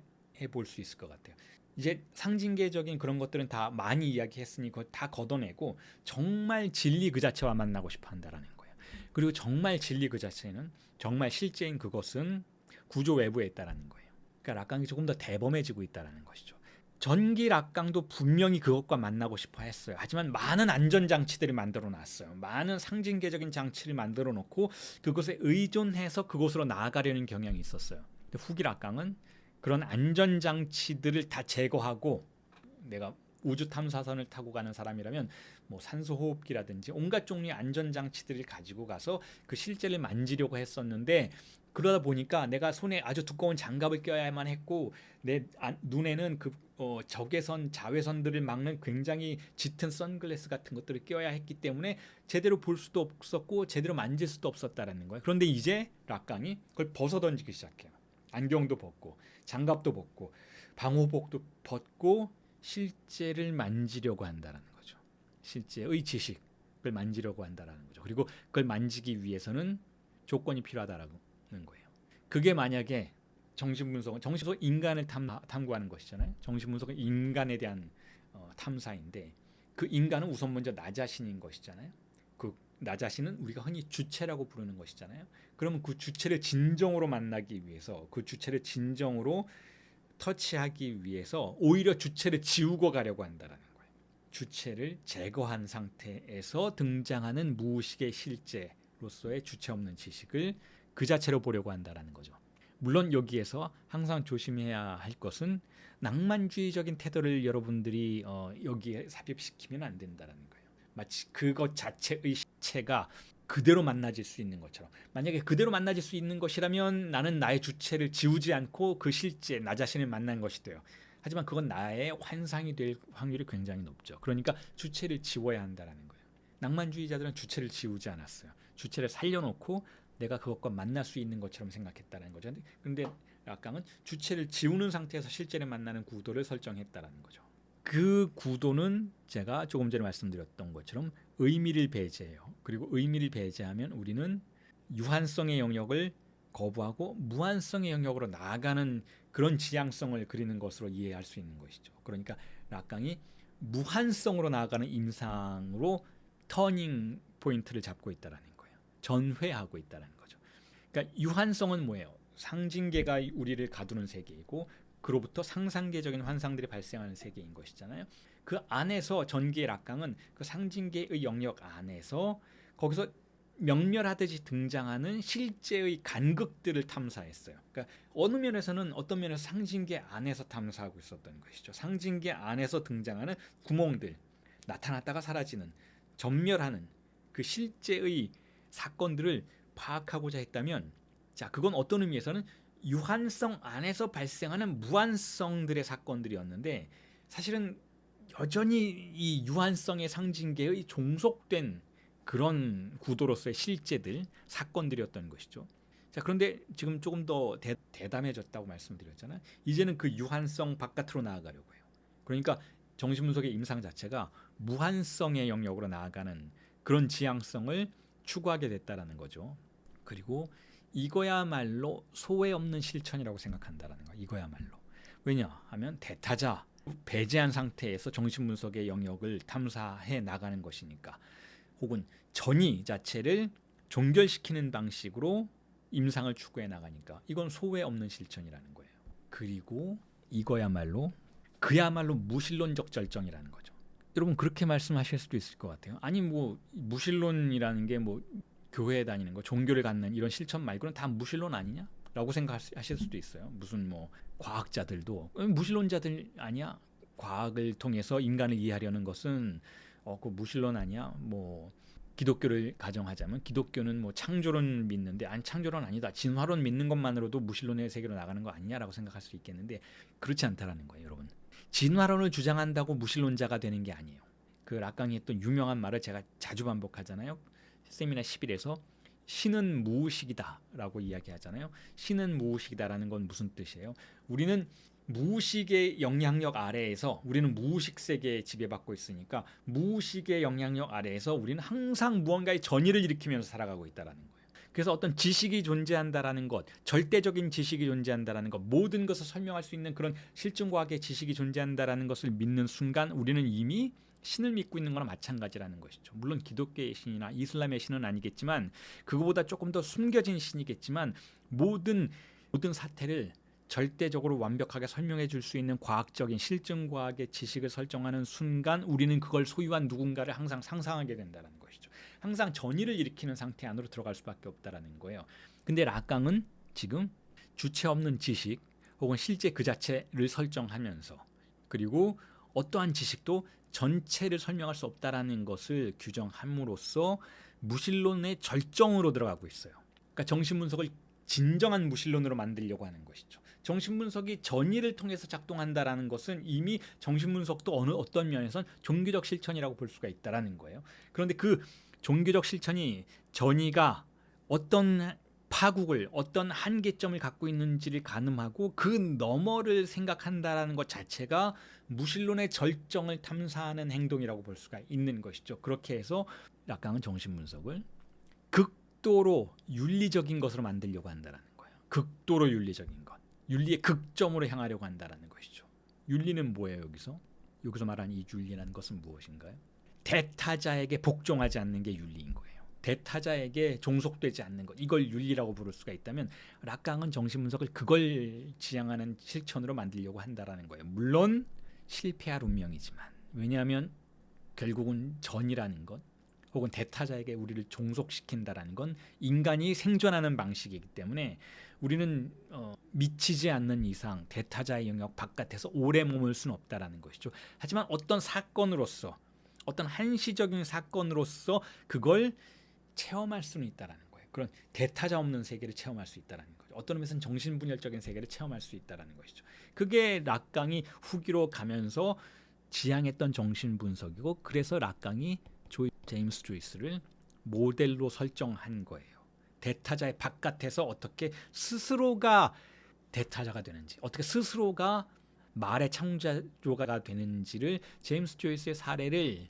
볼 수 있을 것 같아요. 이제 상징계적인 그런 것들은 다 많이 이야기했으니 그거 다 걷어내고 정말 진리 그 자체와 만나고 싶어 한다라는 거예요. 그리고 정말 진리 그 자체는, 정말 실제인 그것은 구조 외부에 있다라는 거예요. 그러니까 락강이 조금 더 대범해지고 있다라는 것이죠. 전기 락강도 분명히 그것과 만나고 싶어 했어요. 하지만 많은 안전장치들을 만들어 놨어요. 많은 상징계적인 장치를 만들어 놓고 그것에 의존해서 그곳으로 나아가려는 경향이 있었어요. 근데 후기 락강은 그런 안전장치들을 다 제거하고, 내가 우주 탐사선을 타고 가는 사람이라면 뭐 산소호흡기라든지 온갖 종류의 안전장치들을 가지고 가서 그 실제를 만지려고 했었는데, 그러다 보니까 내가 손에 아주 두꺼운 장갑을 껴야만 했고 내 눈에는 그 적외선, 자외선들을 막는 굉장히 짙은 선글라스 같은 것들을 껴야 했기 때문에 제대로 볼 수도 없었고 제대로 만질 수도 없었다라는 거예요. 그런데 이제 락강이 그걸 벗어던지기 시작해요. 안경도 벗고 장갑도 벗고 방호복도 벗고 실제를 만지려고 한다는 거죠. 실제의 지식을 만지려고 한다는 거죠. 그리고 그걸 만지기 위해서는 조건이 필요하다는 거예요. 그게 만약에 정신분석은 인간을 탐구하는 것이잖아요. 정신분석은 인간에 대한 탐사인데, 그 인간은 우선 먼저 나 자신인 것이잖아요. 그 나 자신은 우리가 흔히 주체라고 부르는 것이잖아요. 그러면 그 주체를 진정으로 만나기 위해서, 그 주체를 진정으로 터치하기 위해서 오히려 주체를 지우고 가려고 한다는 거예요. 주체를 제거한 상태에서 등장하는 무의식의 실제로서의 주체 없는 지식을 그 자체로 보려고 한다는 거죠. 물론 여기에서 항상 조심해야 할 것은 낭만주의적인 태도를 여러분들이 여기에 삽입시키면 안 된다는 거예요. 마치 그것 자체의 실체가 그대로 만나질 수 있는 것처럼. 만약에 그대로 만나질 수 있는 것이라면 나는 나의 주체를 지우지 않고 그 실제 나 자신을 만난 것이 돼요. 하지만 그건 나의 환상이 될 확률이 굉장히 높죠. 그러니까 주체를 지워야 한다는 거예요. 낭만주의자들은 주체를 지우지 않았어요. 주체를 살려놓고 내가 그것과 만날 수 있는 것처럼 생각했다는 거죠. 그런데 락강은 주체를 지우는 상태에서 실제를 만나는 구도를 설정했다는 거죠. 그 구도는 제가 조금 전에 말씀드렸던 것처럼 의미를 배제해요. 그리고 의미를 배제하면 우리는 유한성의 영역을 거부하고 무한성의 영역으로 나아가는 그런 지향성을 그리는 것으로 이해할 수 있는 것이죠. 그러니까 락강이 무한성으로 나아가는 임상으로 터닝 포인트를 잡고 있다는 거예요. 전회하고 있다는 거죠. 그러니까 유한성은 뭐예요? 상징계가 우리를 가두는 세계이고 그로부터 상상계적인 환상들이 발생하는 세계인 것이잖아요. 그 안에서 전기의 락강은 그 상징계의 영역 안에서 거기서 명렬하듯이 등장하는 실제의 간극들을 탐사했어요. 그러니까 어느 면에서는 어떤 면에서 상징계 안에서 탐사하고 있었던 것이죠. 상징계 안에서 등장하는 구멍들, 나타났다가 사라지는, 전멸하는 그 실제의 사건들을 파악하고자 했다면, 자, 그건 어떤 의미에서는 유한성 안에서 발생하는 무한성들의 사건들이었는데, 사실은 여전히 이 유한성의 상징계의 종속된 그런 구도로서의 실제들, 사건들이었던 것이죠. 자, 그런데 지금 조금 더 대담해졌다고 말씀드렸잖아요. 이제는 그 유한성 바깥으로 나아가려고 해요. 그러니까 정신분석의 임상 자체가 무한성의 영역으로 나아가는 그런 지향성을 추구하게 됐다라는 거죠. 그리고 이거야말로 소외 없는 실천이라고 생각한다라는 거예요. 이거야말로. 왜냐하면 대타자, 배제한 상태에서 정신분석의 영역을 탐사해 나가는 것이니까, 혹은 전이 자체를 종결시키는 방식으로 임상을 추구해 나가니까 이건 소외 없는 실천이라는 거예요. 그리고 이거야말로 그야말로 무신론적 절정이라는 거죠. 여러분 그렇게 말씀하실 수도 있을 것 같아요. 아니 뭐 무신론이라는 게 뭐 교회에 다니는 거, 종교를 갖는 이런 실천 말고는 다 무신론 아니냐? 라고 생각하실 수도 있어요. 무슨 뭐 과학자들도 무신론자들 아니야? 과학을 통해서 인간을 이해하려는 것은 그 무신론 아니야? 뭐 기독교를 가정하자면 기독교는 뭐 창조론 믿는데 아니 창조론 아니다. 진화론 믿는 것만으로도 무신론의 세계로 나가는 거 아니냐라고 생각할 수 있겠는데 그렇지 않다라는 거예요, 여러분. 진화론을 주장한다고 무신론자가 되는 게 아니에요. 그 락강이 했던 유명한 말을 제가 자주 반복하잖아요. 세미나 11에서 신은 무의식이다라고 이야기하잖아요. 신은 무의식이다라는 건 무슨 뜻이에요? 우리는 무의식의 영향력 아래에서 우리는 무의식 세계에 지배받고 있으니까 무의식의 영향력 아래에서 우리는 항상 무언가의 전이를 일으키면서 살아가고 있다라는 거예요. 그래서 어떤 지식이 존재한다라는 것, 절대적인 지식이 존재한다라는 것, 모든 것을 설명할 수 있는 그런 실증과학의 지식이 존재한다라는 것을 믿는 순간 우리는 이미 신을 믿고 있는 거나 마찬가지라는 것이죠. 물론 기독교의 신이나 이슬람의 신은 아니겠지만 그거보다 조금 더 숨겨진 신이겠지만 모든 사태를 절대적으로 완벽하게 설명해 줄 수 있는 과학적인 실증과학의 지식을 설정하는 순간 우리는 그걸 소유한 누군가를 항상 상상하게 된다는 것이죠. 항상 전이를 일으키는 상태 안으로 들어갈 수밖에 없다는 거예요. 근데 락강은 지금 주체 없는 지식 혹은 실제 그 자체를 설정하면서 그리고 어떠한 지식도 전체를 설명할 수 없다라는 것을 규정함으로써 무신론의 절정으로 들어가고 있어요. 그러니까 정신분석을 진정한 무신론으로 만들려고 하는 것이죠. 정신분석이 전이를 통해서 작동한다라는 것은 이미 정신분석도 어떤 면에선 종교적 실천이라고 볼 수가 있다라는 거예요. 그런데 그 종교적 실천이 전이가 어떤 파국을 어떤 한계점을 갖고 있는지를 가늠하고 그 너머를 생각한다라는 것 자체가 무신론의 절정을 탐사하는 행동이라고 볼 수가 있는 것이죠. 그렇게 해서 락강은 정신분석을 극도로 윤리적인 것으로 만들려고 한다는 거예요. 극도로 윤리적인 것, 윤리의 극점으로 향하려고 한다는 것이죠. 윤리는 뭐예요? 여기서 말하는 이 윤리라는 것은 무엇인가요? 대타자에게 복종하지 않는 게 윤리인 거예요. 대타자에게 종속되지 않는 것, 이걸 윤리라고 부를 수가 있다면 락강은 정신분석을 그걸 지향하는 실천으로 만들려고 한다는 거예요. 물론 실패할 운명이지만, 왜냐하면 결국은 전이라는 것 혹은 대타자에게 우리를 종속시킨다라는 건 인간이 생존하는 방식이기 때문에 우리는 미치지 않는 이상 대타자의 영역 바깥에서 오래 머물 수는 없다라는 것이죠. 하지만 어떤 사건으로서 어떤 한시적인 사건으로서 그걸 체험할 수는 있다라는 거예요. 그런 대타자 없는 세계를 체험할 수 있다라는 거죠. 어떤 의미에서는 정신분열적인 세계를 체험할 수 있다라는 것이죠. 그게 락강이 후기로 가면서 지향했던 정신분석이고, 그래서 락강이 제임스 조이스를 모델로 설정한 거예요. 대타자의 바깥에서 어떻게 스스로가 대타자가 되는지, 어떻게 스스로가 말의 창조자가 되는지를 제임스 조이스의 사례를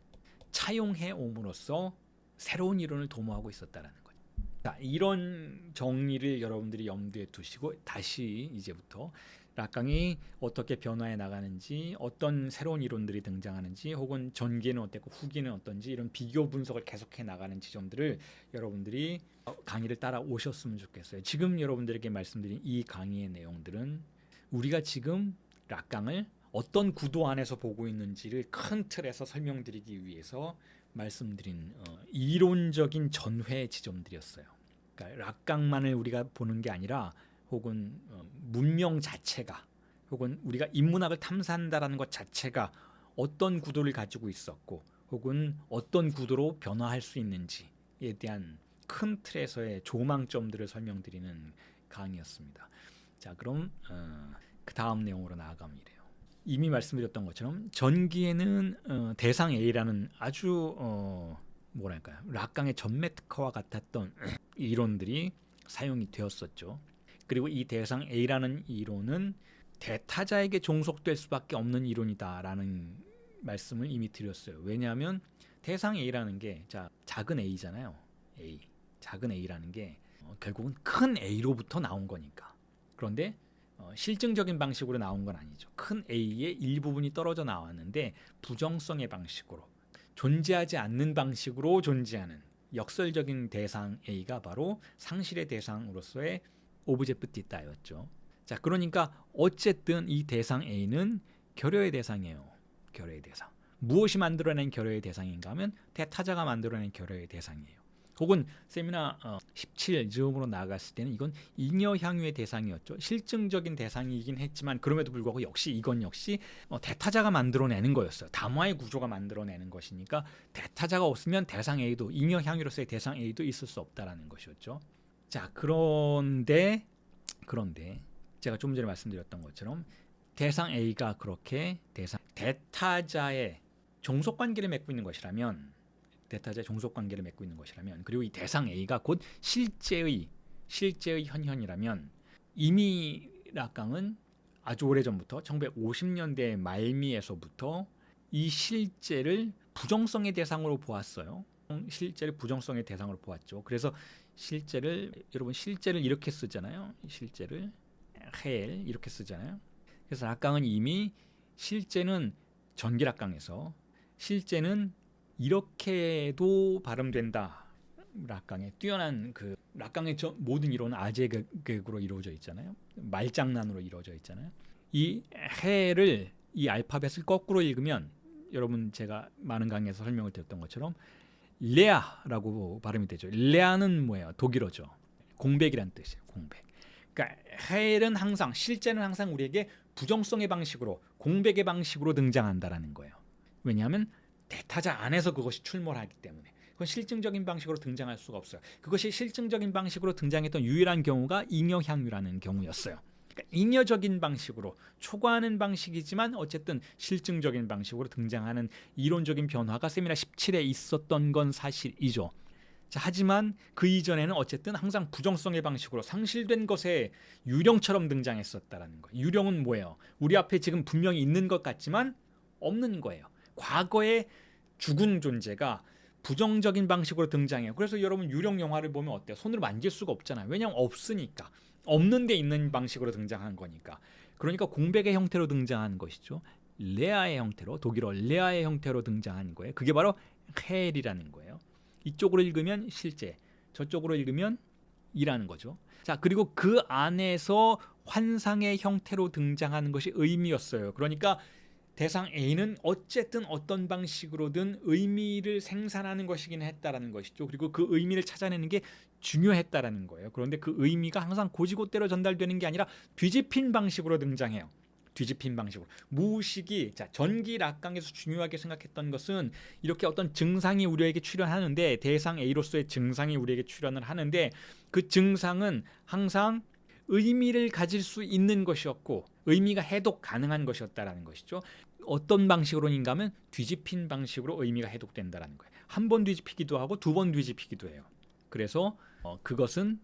차용해 옴으로써 새로운 이론을 도모하고 있었다라는 거죠. 자, 이런 정리를 여러분들이 염두에 두시고 다시 이제부터 락강이 어떻게 변화해 나가는지, 어떤 새로운 이론들이 등장하는지, 혹은 전기는 어땠고 후기는 어떤지 이런 비교 분석을 계속해 나가는 지점들을 여러분들이 강의를 따라 오셨으면 좋겠어요. 지금 여러분들에게 말씀드린 이 강의의 내용들은 우리가 지금 락강을 어떤 구도 안에서 보고 있는지를 큰 틀에서 설명드리기 위해서 말씀드린 이론적인 전회 지점들이었어요. 그러니까 락강만을 우리가 보는 게 아니라 혹은 문명 자체가 혹은 우리가 인문학을 탐사한다라는 것 자체가 어떤 구도를 가지고 있었고 혹은 어떤 구도로 변화할 수 있는지에 대한 큰 틀에서의 조망점들을 설명드리는 강의였습니다. 자, 그럼 그 다음 내용으로 나아가면 이래요. 이미 말씀드렸던 것처럼 전기에는 대상 A라는 아주 뭐랄까요, 락강의 전매 특허와 같았던 이론들이 사용이 되었었죠. 그리고 이 대상 A라는 이론은 대타자에게 종속될 수밖에 없는 이론이다라는 말씀을 이미 드렸어요. 왜냐하면 대상 A라는 게 작은 A잖아요. A. 작은 A라는 게 결국은 큰 A로부터 나온 거니까. 그런데 실증적인 방식으로 나온 건 아니죠. 큰 A의 일부분이 떨어져 나왔는데 부정성의 방식으로, 존재하지 않는 방식으로 존재하는 역설적인 대상 A가 바로 상실의 대상으로서의 오브젝티다였죠. 자, 그러니까 어쨌든 이 대상 A는 결여의 대상이에요. 결여의 대상. 무엇이 만들어낸 결여의 대상인가 하면 대타자가 만들어낸 결여의 대상이에요. 혹은 세미나 17 즈음으로 나아갔을 때는 이건 잉여향유의 대상이었죠. 실증적인 대상이긴 했지만 그럼에도 불구하고 이건 역시 대타자가 만들어내는 거였어요. 담화의 구조가 만들어내는 것이니까 대타자가 없으면 대상 A도, 잉여향유로서의 대상 A도 있을 수 없다라는 것이었죠. 자, 그런데 제가 좀 전에 말씀드렸던 것처럼 대상 A가 그렇게 대타자의 종속관계를 맺고 있는 것이라면, 그리고 이 대상 A가 곧 실제의 현현이라면, 이미 락강은 아주 오래전부터 1950년대 말미에서부터 이 실제를 부정성의 대상으로 보았어요. 실제를 부정성의 대상으로 보았죠. 그래서 여러분 실제를 이렇게 쓰잖아요. 실제를 헬 이렇게 쓰잖아요. 그래서 락강은 이미 실제는 전기락강에서 실제는 이렇게도 발음된다. 락강의 뛰어난 락강의 모든 이론은 아재객으로 이루어져 있잖아요. 말장난으로 이루어져 있잖아요. 이 해를, 이 알파벳을 거꾸로 읽으면 여러분 제가 많은 강의에서 설명을 드렸던 것처럼 레아라고 발음이 되죠. 레아는 뭐예요? 독일어죠. 공백이란 뜻이에요. 공백. 그러니까 헬은 항상, 실제는 항상 우리에게 부정성의 방식으로, 공백의 방식으로 등장한다라는 거예요. 왜냐하면 대타자 안에서 그것이 출몰하기 때문에. 그건 실증적인 방식으로 등장할 수가 없어요. 그것이 실증적인 방식으로 등장했던 유일한 경우가 잉여향유라는 경우였어요. 그러니까 잉여적인 방식으로, 초과하는 방식이지만 어쨌든 실증적인 방식으로 등장하는 이론적인 변화가 세미나 17에 있었던 건 사실이죠. 자, 하지만 그 이전에는 어쨌든 항상 부정성의 방식으로 상실된 것의 유령처럼 등장했었다라는 거예요. 유령은 뭐예요? 우리 앞에 지금 분명히 있는 것 같지만 없는 거예요. 과거의 죽은 존재가 부정적인 방식으로 등장해요. 그래서 여러분 유령 영화를 보면 어때요? 손으로 만질 수가 없잖아요. 왜냐하면 없으니까. 없는 데 있는 방식으로 등장한 거니까. 그러니까 공백의 형태로 등장한 것이죠. 레아의 형태로, 독일어 레아의 형태로 등장한 거예요. 그게 바로 헬이라는 거예요. 이쪽으로 읽으면 실제, 저쪽으로 읽으면 이라는 거죠. 자, 그리고 그 안에서 환상의 형태로 등장하는 것이 의미였어요. 그러니까 대상 A는 어쨌든 어떤 방식으로든 의미를 생산하는 것이긴 했다라는 것이죠. 그리고 그 의미를 찾아내는 게 중요했다라는 거예요. 그런데 그 의미가 항상 곧이곧대로 전달되는 게 아니라 뒤집힌 방식으로 등장해요. 뒤집힌 방식으로. 무의식이, 전기 락강에서 중요하게 생각했던 것은 이렇게 어떤 증상이 우리에게 출현하는데, 대상 A로서의 증상이 우리에게 출현을 하는데 그 증상은 항상 의미를 가질 수 있는 것이었고 의미가 해독 가능한 것이었다라는 것이죠. 어떤 방식으로인가 하면 뒤집힌 방식으로 의미가 해독된다라는 거예요. 한 번 뒤집히기도 하고 두 번 뒤집히기도 해요. 그래서 그것은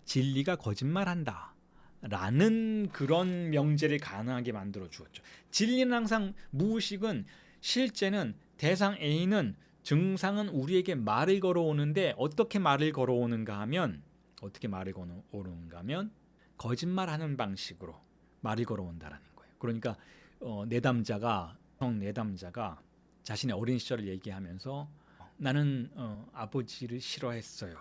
진리가 거짓말한다 라는 그런 명제를 가능하게 만들어 주었죠. 진리는 항상, 무의식은, 실제는, 대상 A는, 증상은 우리에게 말을 걸어오는데 어떻게 말을 걸어오는가 하면 거짓말하는 방식으로, 말을 걸어온다라는 거예요. 그러니까 내담자가 자신의 어린 시절을 얘기하면서 나는 아버지를 싫어했어요,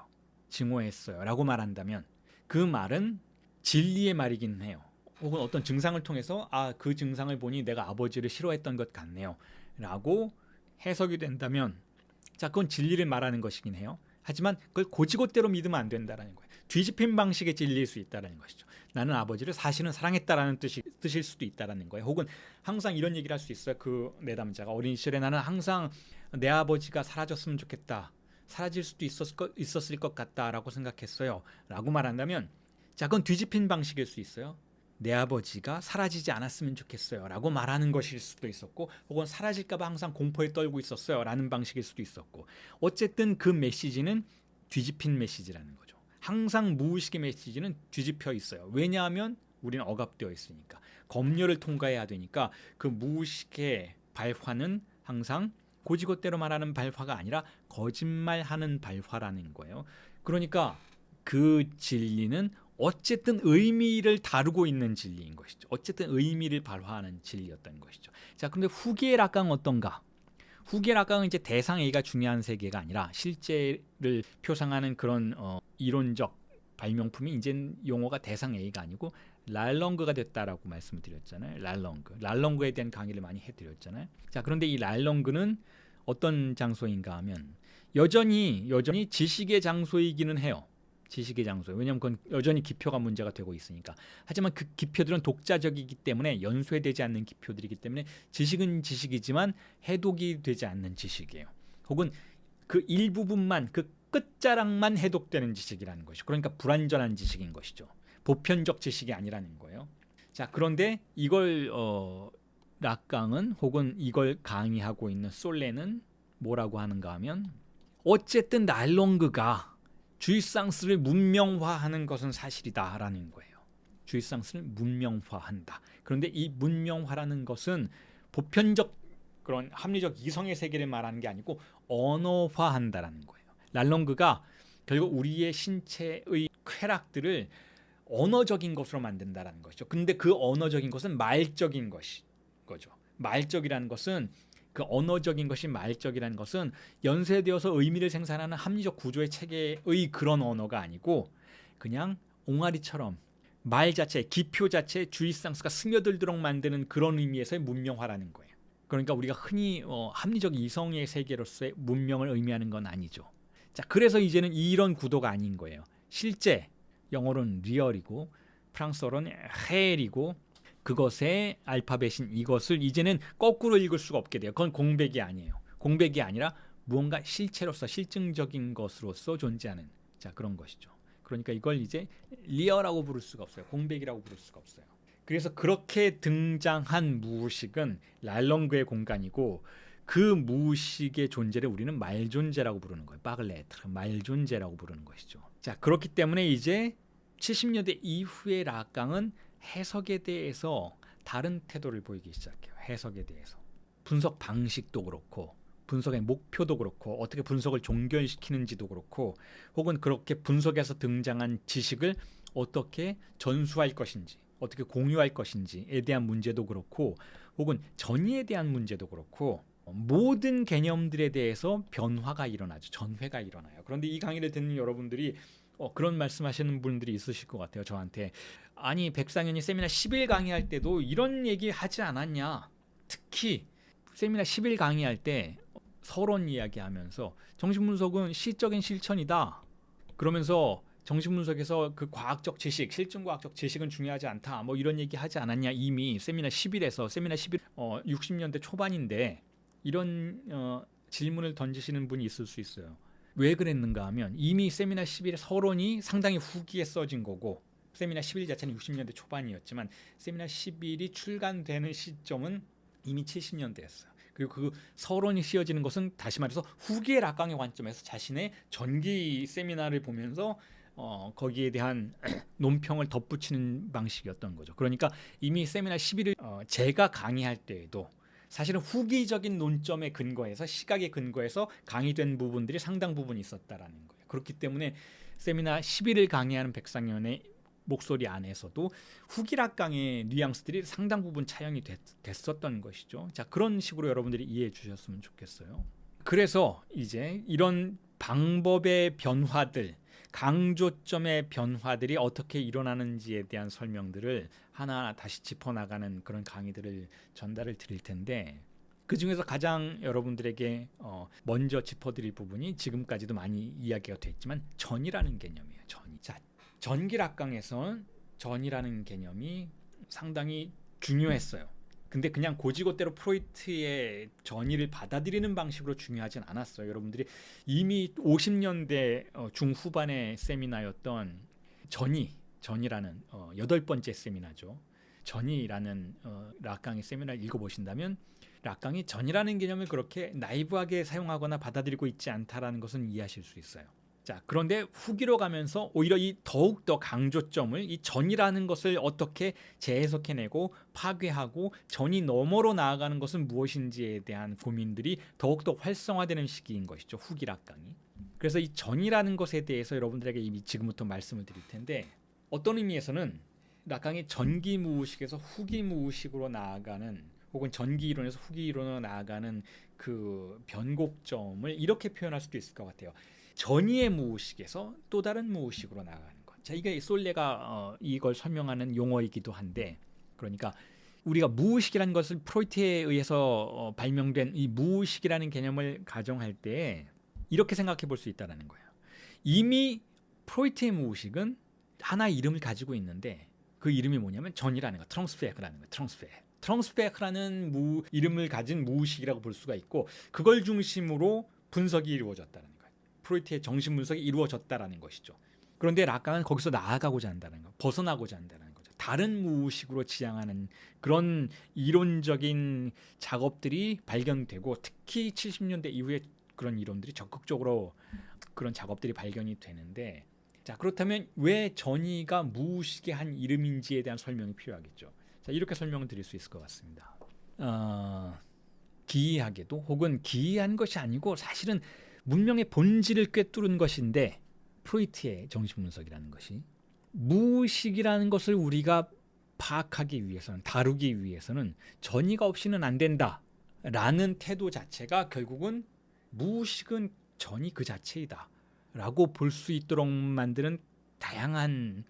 증오했어요 라고 말한다면 그 말은 진리의 말이긴 해요. 혹은 어떤 증상을 통해서 그 증상을 보니 내가 아버지를 싫어했던 것 같네요 라고 해석이 된다면 자, 그건 진리를 말하는 것이긴 해요. 하지만 그걸 고지고대로 믿으면 안 된다는 거예요. 뒤집힌 방식의 진리일 수 있다는 것이죠. 나는 아버지를 사실은 사랑했다라는 뜻일 수도 있다는 거예요. 혹은 항상 이런 얘기를 할 수 있어요. 그 내담자가 어린 시절에 나는 항상 내 아버지가 사라졌으면 좋겠다, 사라질 수도 있었을 것 같다라고 생각했어요 라고 말한다면 자, 그건 뒤집힌 방식일 수 있어요. 내 아버지가 사라지지 않았으면 좋겠어요 라고 말하는 것일 수도 있었고, 혹은 사라질까 봐 항상 공포에 떨고 있었어요 라는 방식일 수도 있었고, 어쨌든 그 메시지는 뒤집힌 메시지라는 거죠. 항상 무의식의 메시지는 뒤집혀 있어요. 왜냐하면 우리는 억압되어 있으니까, 검열을 통과해야 되니까. 그 무의식의 발화는 항상 고지고대로 말하는 발화가 아니라 거짓말하는 발화라는 거예요. 그러니까 그 진리는 어쨌든 의미를 다루고 있는 진리인 것이죠. 어쨌든 의미를 발화하는 진리였던 것이죠. 자, 그런데 후기의 락강은 어떤가? 후기의 락강은 이제 대상 A가 중요한 세계가 아니라 실제를 표상하는 그런 이론적 발명품이 이제 용어가 대상 A가 아니고 랄렁그가 됐다라고 말씀을 드렸잖아요. 랄렁그에 대한 강의를 많이 해드렸잖아요. 자, 그런데 이 랄렁그는 어떤 장소인가 하면 여전히 지식의 장소이기는 해요. 지식의 장소. 왜냐하면 그건 여전히 기표가 문제가 되고 있으니까. 하지만 그 기표들은 독자적이기 때문에, 연쇄되지 않는 기표들이기 때문에 지식은 지식이지만 해독이 되지 않는 지식이에요. 혹은 그 일부분만, 그 끝자락만 해독되는 지식이라는 것이죠. 그러니까 불완전한 지식인 것이죠. 보편적 지식이 아니라는 거예요. 자, 그런데 이걸 락강은, 혹은 이걸 강의하고 있는 솔레는 뭐라고 하는가 하면, 어쨌든 랄렁그가 주이상스를 문명화하는 것은 사실이다라는 거예요. 주이상스를 문명화한다. 그런데 이 문명화라는 것은 보편적 그런 합리적 이성의 세계를 말하는 게 아니고 언어화한다라는 거예요. 랄렁그가 결국 우리의 신체의 쾌락들을 언어적인 것으로 만든다라는 것이죠. 근데 그 언어적인 것은 말적인 거죠. 말적이라는 것은, 그 언어적인 것이 말적이라는 것은 연쇄되어서 의미를 생산하는 합리적 구조의 체계의 그런 언어가 아니고 그냥 옹알이처럼 말 자체, 기표 자체에 주이상스가 스며들도록 만드는 그런 의미에서의 문명화라는 거예요. 그러니까 우리가 흔히 합리적 이성의 세계로서의 문명을 의미하는 건 아니죠. 자, 그래서 이제는 이런 구도가 아닌 거예요. 실제 영어로는 리얼이고 프랑스어로는 헤엘이고 그것의 알파벳인 이것을 이제는 거꾸로 읽을 수가 없게 돼요. 그건 공백이 아니에요. 공백이 아니라 무언가 실체로서, 실증적인 것으로서 존재하는, 자, 그런 것이죠. 그러니까 이걸 이제 리어라고 부를 수가 없어요. 공백이라고 부를 수가 없어요. 그래서 그렇게 등장한 무의식은 랄렁그의 공간이고, 그 무의식의 존재를 우리는 말존재라고 부르는 거예요. 빠글레트르, 말존재라고 부르는 것이죠. 자, 그렇기 때문에 이제 70년대 이후의 락강은 해석에 대해서 다른 태도를 보이기 시작해요. 해석에 대해서. 분석 방식도 그렇고, 분석의 목표도 그렇고, 어떻게 분석을 종결시키는지도 그렇고, 혹은 그렇게 분석에서 등장한 지식을 어떻게 전수할 것인지, 어떻게 공유할 것인지에 대한 문제도 그렇고, 혹은 전이에 대한 문제도 그렇고, 모든 개념들에 대해서 변화가 일어나죠. 전회가 일어나요. 그런데 이 강의를 듣는 여러분들이 그런 말씀하시는 분들이 있으실 것 같아요. 저한테. 아니, 백상현이 세미나 10일 강의할 때도 이런 얘기 하지 않았냐. 특히 세미나 10일 강의할 때 서론 이야기하면서 정신분석은 시적인 실천이다. 그러면서 정신분석에서 그 과학적 지식, 실증과학적 지식은 중요하지 않다. 뭐 이런 얘기 하지 않았냐. 이미 세미나 10일에서, 세미나 10일 60년대 초반인데 이런 질문을 던지시는 분이 있을 수 있어요. 왜 그랬는가 하면 이미 세미나 10일의 서론이 상당히 후기에 써진 거고, 세미나 10일 자체는 60년대 초반이었지만 세미나 10일이 출간되는 시점은 이미 70년대였어요. 그리고 그 서론이 씌워지는 것은 다시 말해서 후기의 락강의 관점에서 자신의 전기 세미나를 보면서 거기에 대한 논평을 덧붙이는 방식이었던 거죠. 그러니까 이미 세미나 10일을 제가 강의할 때에도 사실은 후기적인 논점에 근거해서, 시각에 근거해서 강의된 부분들이 상당 부분 있었다라는 거예요. 그렇기 때문에 세미나 11을 강의하는 백상현의 목소리 안에서도 후기락강의 뉘앙스들이 상당 부분 차용이 됐었던 것이죠. 자, 그런 식으로 여러분들이 이해해 주셨으면 좋겠어요. 그래서 이제 이런 방법의 변화들, 강조점의 변화들이 어떻게 일어나는지에 대한 설명들을 하나하나 다시 짚어나가는 그런 강의들을 전달을 드릴 텐데, 그 중에서 가장 여러분들에게 먼저 짚어드릴 부분이 지금까지도 많이 이야기가 됐지만 전이라는 개념이에요. 자, 전기락강에서는 전이라는 개념이 상당히 중요했어요. 근데 그냥 고지고대로 프로이트의 전이를 받아들이는 방식으로 중요하진 않았어요. 여러분들이 이미 50년대 중후반의 세미나였던 전이라는 8번째 세미나죠. 전이라는 락강의 세미나를 읽어보신다면 락강이 전이라는 개념을 그렇게 나이브하게 사용하거나 받아들이고 있지 않다라는 것은 이해하실 수 있어요. 자, 그런데 후기로 가면서 오히려 이 더욱더 강조점을 이 전이라는 것을 어떻게 재해석해내고 파괴하고 전이 너머로 나아가는 것은 무엇인지에 대한 고민들이 더욱더 활성화되는 시기인 것이죠. 후기 락강이. 그래서 이 전이라는 것에 대해서 여러분들에게 이미 지금부터 말씀을 드릴 텐데, 어떤 의미에서는 락강이 전기무의식에서 후기무의식으로 나아가는, 혹은 전기이론에서 후기이론으로 나아가는 그 변곡점을 이렇게 표현할 수도 있을 것 같아요. 전이의 무의식에서 또 다른 무의식으로 나아가는 것. 자, 이게 솔레가 이걸 설명하는 용어이기도 한데, 그러니까 우리가 무의식이라는 것을 프로이트에 의해서 발명된 이 무의식이라는 개념을 가정할 때 이렇게 생각해 볼 수 있다는 거예요. 이미 프로이트의 무의식은 하나의 이름을 가지고 있는데, 그 이름이 뭐냐면 전이라는 거, 트랑스페크라는 거, 트랑스페크라는 이름을 가진 무의식이라고 볼 수가 있고, 그걸 중심으로 분석이 이루어졌다는 거예요. 프로이트의 정신 분석이 이루어졌다라는 것이죠. 그런데 락강은 거기서 나아가고자 한다는 거, 벗어나고자 한다는 거죠. 다른 무의식으로 지향하는 그런 이론적인 작업들이 발견되고, 특히 70년대 이후에 그런 이론들이 적극적으로 그런 작업들이 발견이 되는데, 자, 그렇다면 왜 전이가 무의식의 한 이름인지에 대한 설명이 필요하겠죠. 자, 이렇게 설명을 드릴 수 있을 것 같습니다. 기이하게도, 혹은 기이한 것이 아니고 사실은 문명의 본질을 꿰뚫은 것인데, 프로이트의 정신분석이라는 것이 무의식이라는 것을 우리가 파악하기 위해서는, 다루기 위해서는 전이가 없이는 안 된다라는 태도 자체가 결국은 무의식은 전이 그 자체이다 라고 볼 수 있도록 만드는 다양한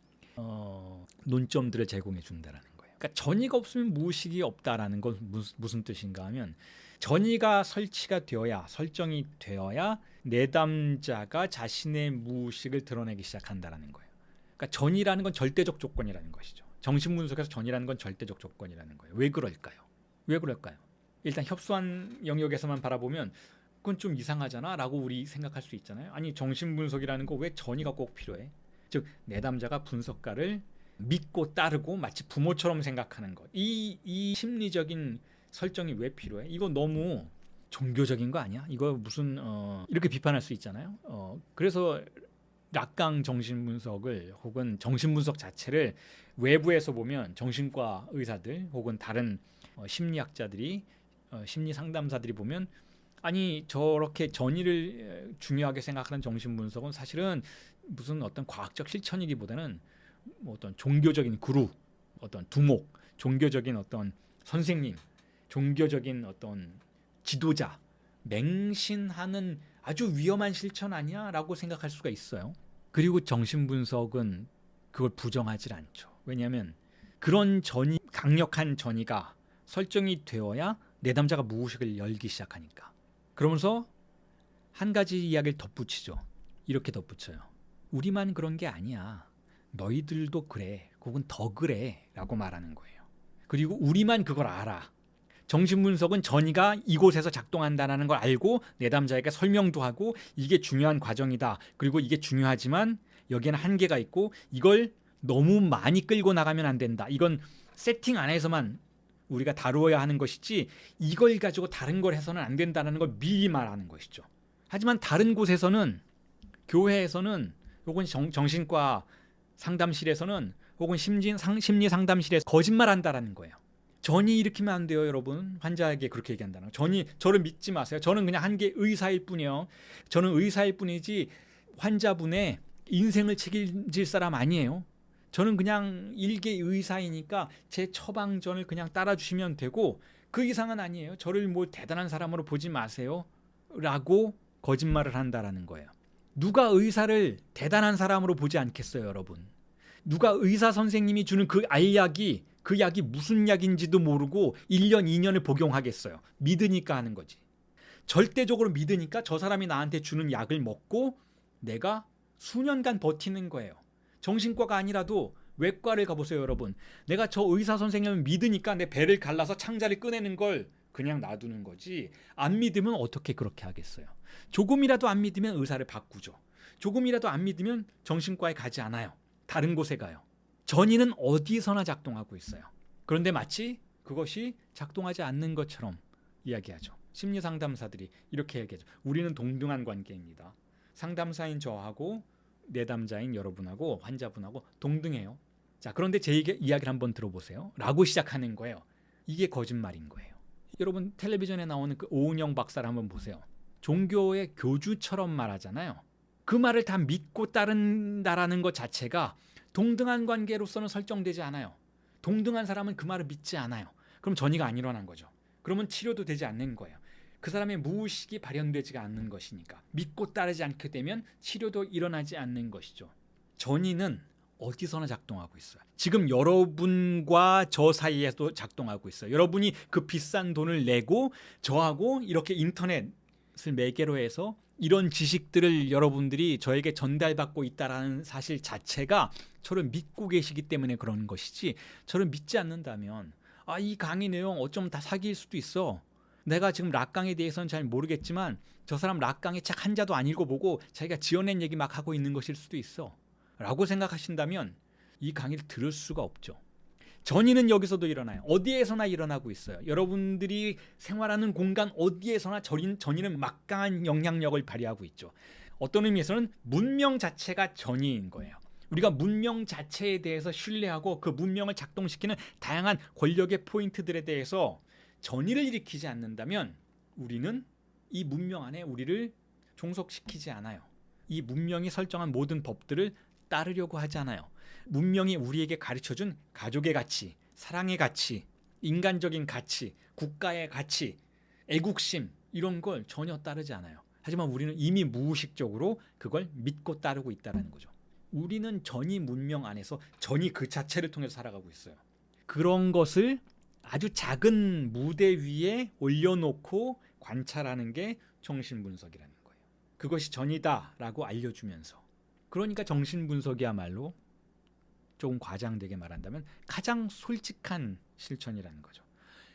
논점들을 제공해 준다라는 거예요. 그러니까 전이가 없으면 무의식이 없다라는 건 무슨 뜻인가 하면, 전이가 설정이 되어야 내담자가 자신의 무의식을 드러내기 시작한다라는 거예요. 그러니까 전이라는 건 절대적 조건이라는 것이죠. 정신분석에서 전이라는 건 절대적 조건이라는 거예요. 왜 그럴까요? 일단 협소한 영역에서만 바라보면 그건 좀 이상하잖아 라고 우리 생각할 수 있잖아요. 아니, 정신분석이라는 거 왜 전이가 꼭 필요해? 즉, 내담자가 분석가를 믿고 따르고 마치 부모처럼 생각하는 것, 이 심리적인 설정이 왜 필요해? 이거 너무 종교적인 거 아니야? 이거 무슨 이렇게 비판할 수 있잖아요. 그래서 락강 정신분석을, 혹은 정신분석 자체를 외부에서 보면 정신과 의사들 혹은 다른 심리학자들이, 심리 상담사들이 보면, 아니, 저렇게 전이를 중요하게 생각하는 정신분석은 사실은 무슨 어떤 과학적 실천이기보다는 뭐 어떤 종교적인 구루, 어떤 두목, 종교적인 어떤 선생님, 종교적인 어떤 지도자, 맹신하는 아주 위험한 실천 아니야? 라고 생각할 수가 있어요. 그리고 정신분석은 그걸 부정하지 않죠. 왜냐하면 그런 강력한 전이가 설정이 되어야 내담자가 무의식을 열기 시작하니까. 그러면서 한 가지 이야기를 덧붙이죠. 이렇게 덧붙여요. 우리만 그런 게 아니야. 너희들도 그래. 혹은 더 그래. 라고 말하는 거예요. 그리고 우리만 그걸 알아. 정신분석은 전이가 이곳에서 작동한다는 걸 알고 내담자에게 설명도 하고, 이게 중요한 과정이다. 그리고 이게 중요하지만 여기에는 한계가 있고 이걸 너무 많이 끌고 나가면 안 된다. 이건 세팅 안에서만 우리가 다루어야 하는 것이지 이걸 가지고 다른 걸 해서는 안 된다는 걸 미리 말하는 것이죠. 하지만 다른 곳에서는, 교회에서는, 혹은 정신과 상담실에서는, 혹은 심리 상담실에서 거짓말한다라는 거예요. 전이 일으키면 안 돼요, 여러분. 환자에게 그렇게 얘기한다는 거예요. 저를 믿지 마세요. 저는 그냥 한 개 의사일 뿐이에요. 저는 의사일 뿐이지 환자분의 인생을 책임질 사람 아니에요. 저는 그냥 일개 의사이니까 제 처방전을 그냥 따라주시면 되고 그 이상은 아니에요. 저를 뭐 대단한 사람으로 보지 마세요. 라고 거짓말을 한다라는 거예요. 누가 의사를 대단한 사람으로 보지 않겠어요, 여러분? 누가 의사 선생님이 주는 그 알약이 그 약이 무슨 약인지도 모르고 1년, 2년을 복용하겠어요. 믿으니까 하는 거지. 절대적으로 믿으니까 저 사람이 나한테 주는 약을 먹고 내가 수년간 버티는 거예요. 정신과가 아니라도 외과를 가보세요, 여러분. 내가 저 의사 선생님을 믿으니까 내 배를 갈라서 창자를 꺼내는 걸 그냥 놔두는 거지. 안 믿으면 어떻게 그렇게 하겠어요? 조금이라도 안 믿으면 의사를 바꾸죠. 조금이라도 안 믿으면 정신과에 가지 않아요. 다른 곳에 가요. 전이는 어디서나 작동하고 있어요. 그런데 마치 그것이 작동하지 않는 것처럼 이야기하죠. 심리상담사들이 이렇게 얘기하죠. 우리는 동등한 관계입니다. 상담사인 저하고 내담자인 여러분하고 환자분하고 동등해요. 자, 그런데 제 이야기를 한번 들어보세요. 라고 시작하는 거예요. 이게 거짓말인 거예요. 여러분 텔레비전에 나오는 그 오은영 박사를 한번 보세요. 종교의 교주처럼 말하잖아요. 그 말을 다 믿고 따른다라는 것 자체가 동등한 관계로서는 설정되지 않아요. 동등한 사람은 그 말을 믿지 않아요. 그럼 전이가 안 일어난 거죠. 그러면 치료도 되지 않는 거예요. 그 사람의 무의식이 발현되지가 않는 것이니까 믿고 따르지 않게 되면 치료도 일어나지 않는 것이죠. 전이는 어디서나 작동하고 있어요. 지금 여러분과 저 사이에도 작동하고 있어요. 여러분이 그 비싼 돈을 내고 저하고 이렇게 인터넷을 매개로 해서 이런 지식들을 여러분들이 저에게 전달받고 있다는 사실 자체가 저를 믿고 계시기 때문에 그런 것이지, 저를 믿지 않는다면 이 강의 내용 어쩌면 다 사기일 수도 있어. 내가 지금 락강에 대해서는 잘 모르겠지만 저 사람 락강의 책 한 자도 안 읽어보고 자기가 지어낸 얘기 막 하고 있는 것일 수도 있어 라고 생각하신다면 이 강의를 들을 수가 없죠. 전이는 여기서도 일어나요. 어디에서나 일어나고 있어요. 여러분들이 생활하는 공간 어디에서나 전이는 막강한 영향력을 발휘하고 있죠. 어떤 의미에서는 문명 자체가 전이인 거예요. 우리가 문명 자체에 대해서 신뢰하고 그 문명을 작동시키는 다양한 권력의 포인트들에 대해서 전이를 일으키지 않는다면 우리는 이 문명 안에 우리를 종속시키지 않아요. 이 문명이 설정한 모든 법들을 따르려고 하지 않아요. 문명이 우리에게 가르쳐준 가족의 가치, 사랑의 가치, 인간적인 가치, 국가의 가치, 애국심 이런 걸 전혀 따르지 않아요. 하지만 우리는 이미 무의식적으로 그걸 믿고 따르고 있다는 거죠. 우리는 전이 문명 안에서 전이 그 자체를 통해서 살아가고 있어요. 그런 것을 아주 작은 무대 위에 올려놓고 관찰하는 게 정신분석이라는 거예요. 그것이 전이다라고 알려주면서, 그러니까 정신분석이야말로 조금 과장되게 말한다면 가장 솔직한 실천이라는 거죠.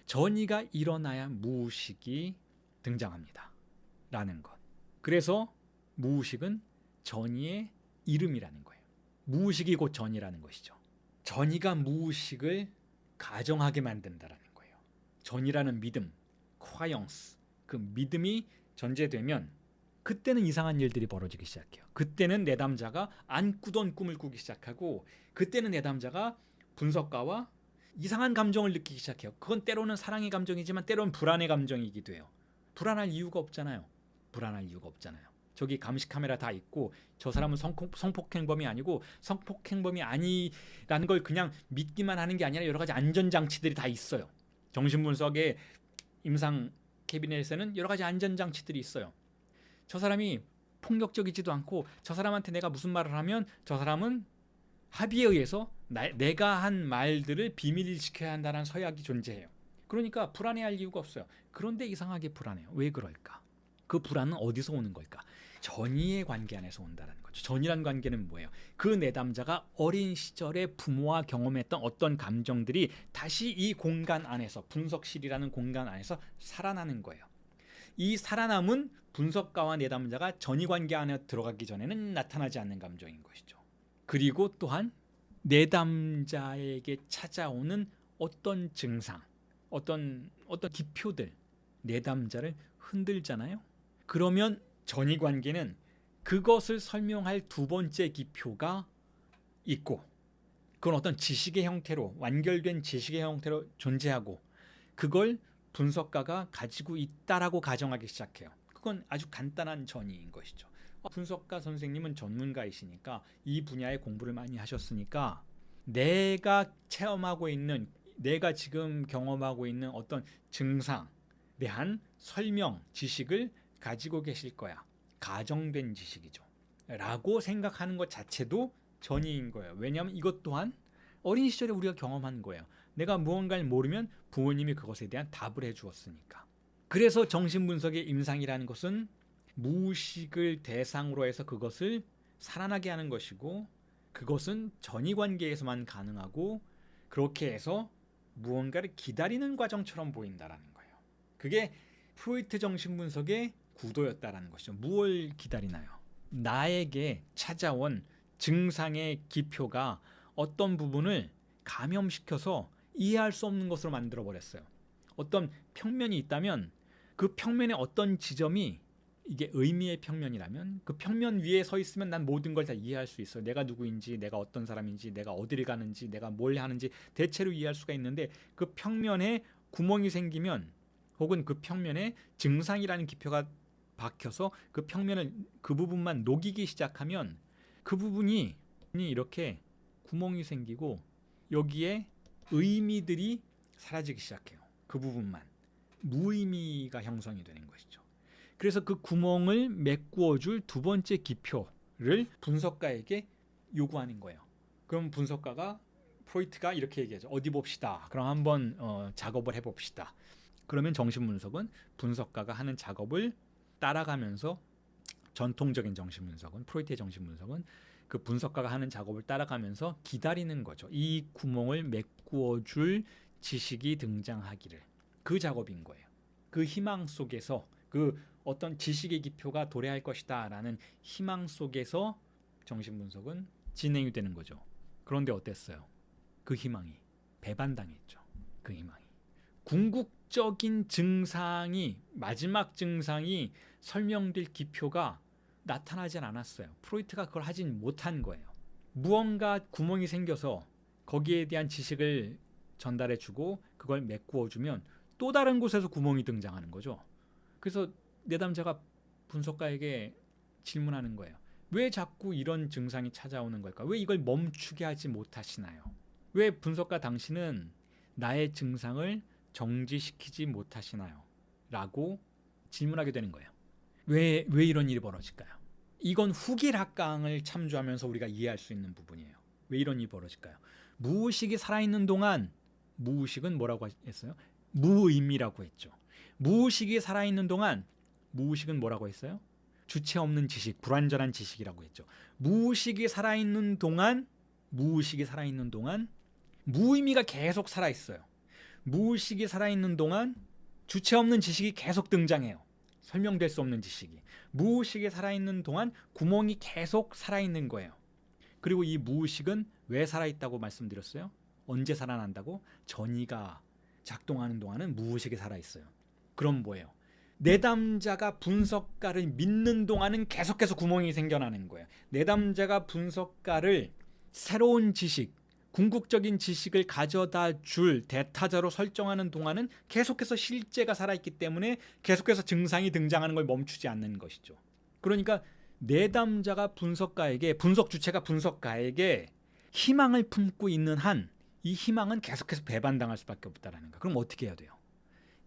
전이가 일어나야 무의식이 등장합니다 라는 것. 그래서 무의식은 전이의 이름이라는 거예요. 무의식이 곧 전이라는 것이죠. 전이가 무의식을 가정하게 만든다라는 거예요. 전이라는 믿음, 크와영스, 그 믿음이 전제되면 그때는 이상한 일들이 벌어지기 시작해요. 그때는 내담자가 안 꾸던 꿈을 꾸기 시작하고, 그때는 내담자가 분석가와 이상한 감정을 느끼기 시작해요. 그건 때로는 사랑의 감정이지만 때로는 불안의 감정이기도 해요. 불안할 이유가 없잖아요. 불안할 이유가 없잖아요. 저기 감시 카메라 다 있고 저 사람은 성폭행범이 아니고 성폭행범이 아니라는 걸 그냥 믿기만 하는 게 아니라 여러 가지 안전장치들이 다 있어요. 정신분석의 임상 캐비넷에는 여러 가지 안전장치들이 있어요. 저 사람이 폭력적이지도 않고 저 사람한테 내가 무슨 말을 하면 저 사람은 합의에 의해서 내가 한 말들을 비밀 지켜야 한다는 서약이 존재해요. 그러니까 불안해할 이유가 없어요. 그런데 이상하게 불안해요. 왜 그럴까? 그 불안은 어디서 오는 걸까? 전이의 관계 안에서 온다는 거죠. 전이란 관계는 뭐예요? 그 내담자가 어린 시절에 부모와 경험했던 어떤 감정들이 다시 이 공간 안에서, 분석실이라는 공간 안에서 살아나는 거예요. 이 살아남은 분석가와 내담자가 전이 관계 안에 들어가기 전에는 나타나지 않는 감정인 것이죠. 그리고 또한 내담자에게 찾아오는 어떤 증상, 어떤 기표들, 내담자를 흔들잖아요. 그러면 전이 관계는 그것을 설명할 두 번째 기표가 있고, 그건 어떤 지식의 형태로, 완결된 지식의 형태로 존재하고, 그걸 분석가가 가지고 있다라고 가정하기 시작해요. 그건 아주 간단한 전이인 것이죠. 분석가 선생님은 전문가이시니까 이 분야의 공부를 많이 하셨으니까 내가 체험하고 있는, 내가 지금 경험하고 있는 어떤 증상에 대한 설명, 지식을 가지고 계실 거야. 가정된 지식이죠. 라고 생각하는 것 자체도 전이인 거예요. 왜냐하면 이것 또한 어린 시절에 우리가 경험한 거예요. 내가 무언가를 모르면 부모님이 그것에 대한 답을 해주었으니까. 그래서 정신분석의 임상이라는 것은 무의식을 대상으로 해서 그것을 살아나게 하는 것이고, 그것은 전이관계에서만 가능하고, 그렇게 해서 무언가를 기다리는 과정처럼 보인다라는 거예요. 그게 프로이트 정신분석의 구도였다라는 것이죠. 무엇을 기다리나요? 나에게 찾아온 증상의 기표가 어떤 부분을 감염시켜서 이해할 수 없는 것으로 만들어 버렸어요. 어떤 평면이 있다면 그 평면의 어떤 지점이, 이게 의미의 평면이라면 그 평면 위에 서 있으면 난 모든 걸 다 이해할 수 있어요. 내가 누구인지, 내가 어떤 사람인지, 내가 어디를 가는지, 내가 뭘 하는지 대체로 이해할 수가 있는데, 그 평면에 구멍이 생기면, 혹은 그 평면에 증상이라는 기표가 박혀서 그 평면을, 그 부분만 녹이기 시작하면 그 부분이 이렇게 구멍이 생기고 여기에 의미들이 사라지기 시작해요. 그 부분만 무의미가 형성이 되는 것이죠. 그래서 그 구멍을 메꾸어줄 두 번째 기표를 분석가에게 요구하는 거예요. 그럼 분석가가, 프로이트가 이렇게 얘기하죠. 어디 봅시다. 그럼 한번 작업을 해봅시다. 그러면 정신분석은 분석가가 하는 작업을 따라가면서, 전통적인 정신분석은, 프로이트의 정신분석은 그 분석가가 하는 작업을 따라가면서 기다리는 거죠. 이 구멍을 메꾸어줄 지식이 등장하기를. 그 작업인 거예요. 그 희망 속에서, 그 어떤 지식의 기표가 도래할 것이다 라는 희망 속에서 정신분석은 진행이 되는 거죠. 그런데 어땠어요? 그 희망이 배반당했죠. 그 희망이. 궁극적인 증상이, 마지막 증상이 설명될 기표가 나타나진 않았어요. 프로이트가 그걸 하진 못한 거예요. 무언가 구멍이 생겨서 거기에 대한 지식을 전달해주고 그걸 메꾸어주면 또 다른 곳에서 구멍이 등장하는 거죠. 그래서 내담자가 분석가에게 질문하는 거예요. 왜 자꾸 이런 증상이 찾아오는 걸까? 왜 이걸 멈추게 하지 못하시나요? 왜 분석가 당신은 나의 증상을 정지시키지 못하시나요? 라고 질문하게 되는 거예요. 왜 이런 일이 벌어질까요? 이건 후길학강을 참조하면서 우리가 이해할 수 있는 부분이에요. 왜 이런 일이 벌어질까요? 무의식이 살아있는 동안, 무의식은 뭐라고 했어요? 무의미라고 했죠. 무의식이 살아있는 동안, 무의식은 뭐라고 했어요? 주체 없는 지식, 불완전한 지식이라고 했죠. 무의식이 살아있는 동안, 무의식이 살아있는 동안 무의미가 계속 살아있어요. 무의식이 살아있는 동안 주체 없는 지식이 계속 등장해요. 설명될 수 없는 지식이. 무의식이 살아있는 동안 구멍이 계속 살아있는 거예요. 그리고 이 무의식은 왜 살아있다고 말씀드렸어요? 언제 살아난다고? 전이가 작동하는 동안은 무의식이 살아있어요. 그럼 뭐예요? 내담자가 분석가를 믿는 동안은 계속해서 구멍이 생겨나는 거예요. 내담자가 분석가를 새로운 지식, 궁극적인 지식을 가져다 줄 대타자로 설정하는 동안은 계속해서 실제가 살아있기 때문에 계속해서 증상이 등장하는 걸 멈추지 않는 것이죠. 그러니까 내담자가 분석가에게, 분석 주체가 분석가에게 희망을 품고 있는 한 이 희망은 계속해서 배반당할 수밖에 없다라는 거. 그럼 어떻게 해야 돼요?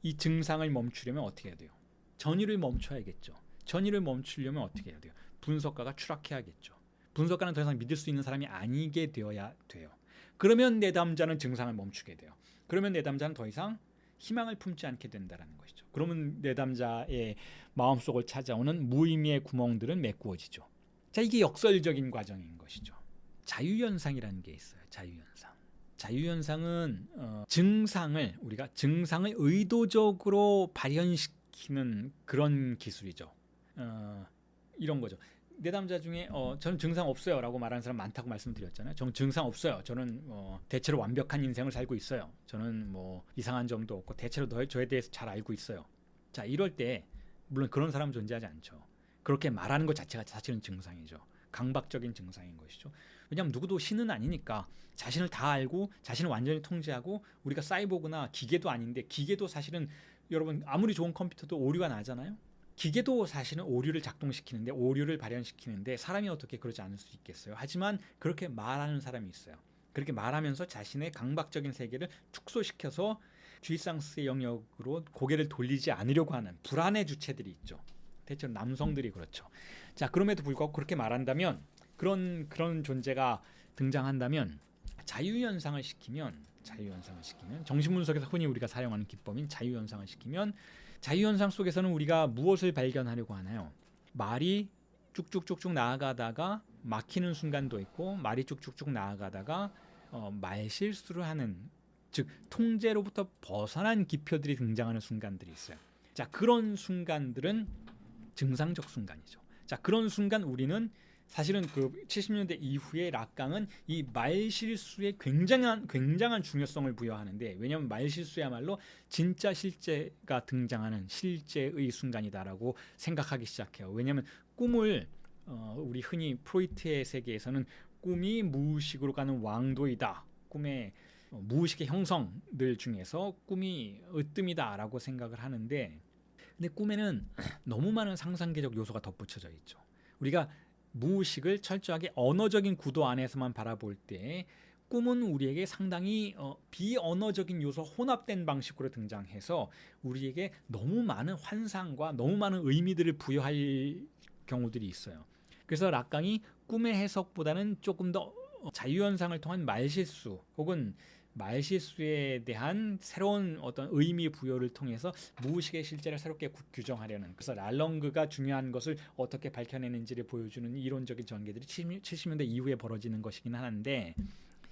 이 증상을 멈추려면 어떻게 해야 돼요? 전이를 멈춰야겠죠. 전이를 멈추려면 어떻게 해야 돼요? 분석가가 추락해야겠죠. 분석가는 더 이상 믿을 수 있는 사람이 아니게 되어야 돼요. 그러면 내담자는 증상을 멈추게 돼요. 그러면 내담자는 더 이상 희망을 품지 않게 된다는 것이죠. 그러면 내담자의 마음속을 찾아오는 무의미의 구멍들은 메꾸어지죠. 자, 이게 역설적인 과정인 것이죠. 자유현상이라는 게 있어요. 자유현상. 자유현상은 우리가 증상을 의도적으로 발현시키는 그런 기술이죠. 이런 거죠. 내담자 중에 저는 증상 없어요 라고 말하는 사람 많다고 말씀드렸잖아요. 저는 증상 없어요. 저는 대체로 완벽한 인생을 살고 있어요. 저는 뭐 이상한 점도 없고 대체로 저에 대해서 잘 알고 있어요. 자, 이럴 때 물론 그런 사람은 존재하지 않죠. 그렇게 말하는 것 자체가 사실은 증상이죠. 강박적인 증상인 것이죠. 왜냐하면 누구도 신은 아니니까 자신을 다 알고 자신을 완전히 통제하고, 우리가 사이보그나 기계도 아닌데, 기계도 사실은 여러분 아무리 좋은 컴퓨터도 오류가 나잖아요. 기계도 사실은 오류를 작동시키는데, 오류를 발현시키는데 사람이 어떻게 그러지 않을 수 있겠어요. 하지만 그렇게 말하는 사람이 있어요. 그렇게 말하면서 자신의 강박적인 세계를 축소시켜서 쥐상스의 영역으로 고개를 돌리지 않으려고 하는 불안의 주체들이 있죠. 대체로 남성들이 그렇죠. 자, 그럼에도 불구하고 그렇게 말한다면 그런 존재가 등장한다면 자유현상을 시키면 정신분석에서 흔히 우리가 사용하는 기법인 자유현상을 시키면 자유현상 속에서는 우리가 무엇을 발견하려고 하나요? 말이 쭉쭉쭉쭉 나아가다가 막히는 순간도 있고 말이 쭉쭉쭉 나아가다가 말실수를 하는 즉 통제로부터 벗어난 기표들이 등장하는 순간들이 있어요. 자, 그런 순간들은 증상적 순간이죠. 자, 그런 순간 우리는 사실은 그 70년대 이후에 락강은 이 말실수에 굉장한 중요성을 부여하는데, 왜냐하면 말실수야말로 진짜 실제가 등장하는 실제의 순간이다라고 생각하기 시작해요. 왜냐하면 꿈을 우리 흔히 프로이트의 세계에서는 꿈이 무의식으로 가는 왕도이다. 꿈의 무의식의 형성들 중에서 꿈이 으뜸이다라고 생각을 하는데, 근데 꿈에는 너무 많은 상상계적 요소가 덧붙여져 있죠. 우리가 무의식을 철저하게 언어적인 구도 안에서만 바라볼 때 꿈은 우리에게 상당히 비언어적인 요소 혼합된 방식으로 등장해서 우리에게 너무 많은 환상과 너무 많은 의미들을 부여할 경우들이 있어요. 그래서 락강이 꿈의 해석보다는 조금 더 자유현상을 통한 말실수 혹은 말실수에 대한 새로운 어떤 의미 부여를 통해서 무의식의 실제를 새롭게 규정하려는, 그래서 랄렁그가 중요한 것을 어떻게 밝혀내는지를 보여주는 이론적인 전개들이 70년대 이후에 벌어지는 것이긴 하는데,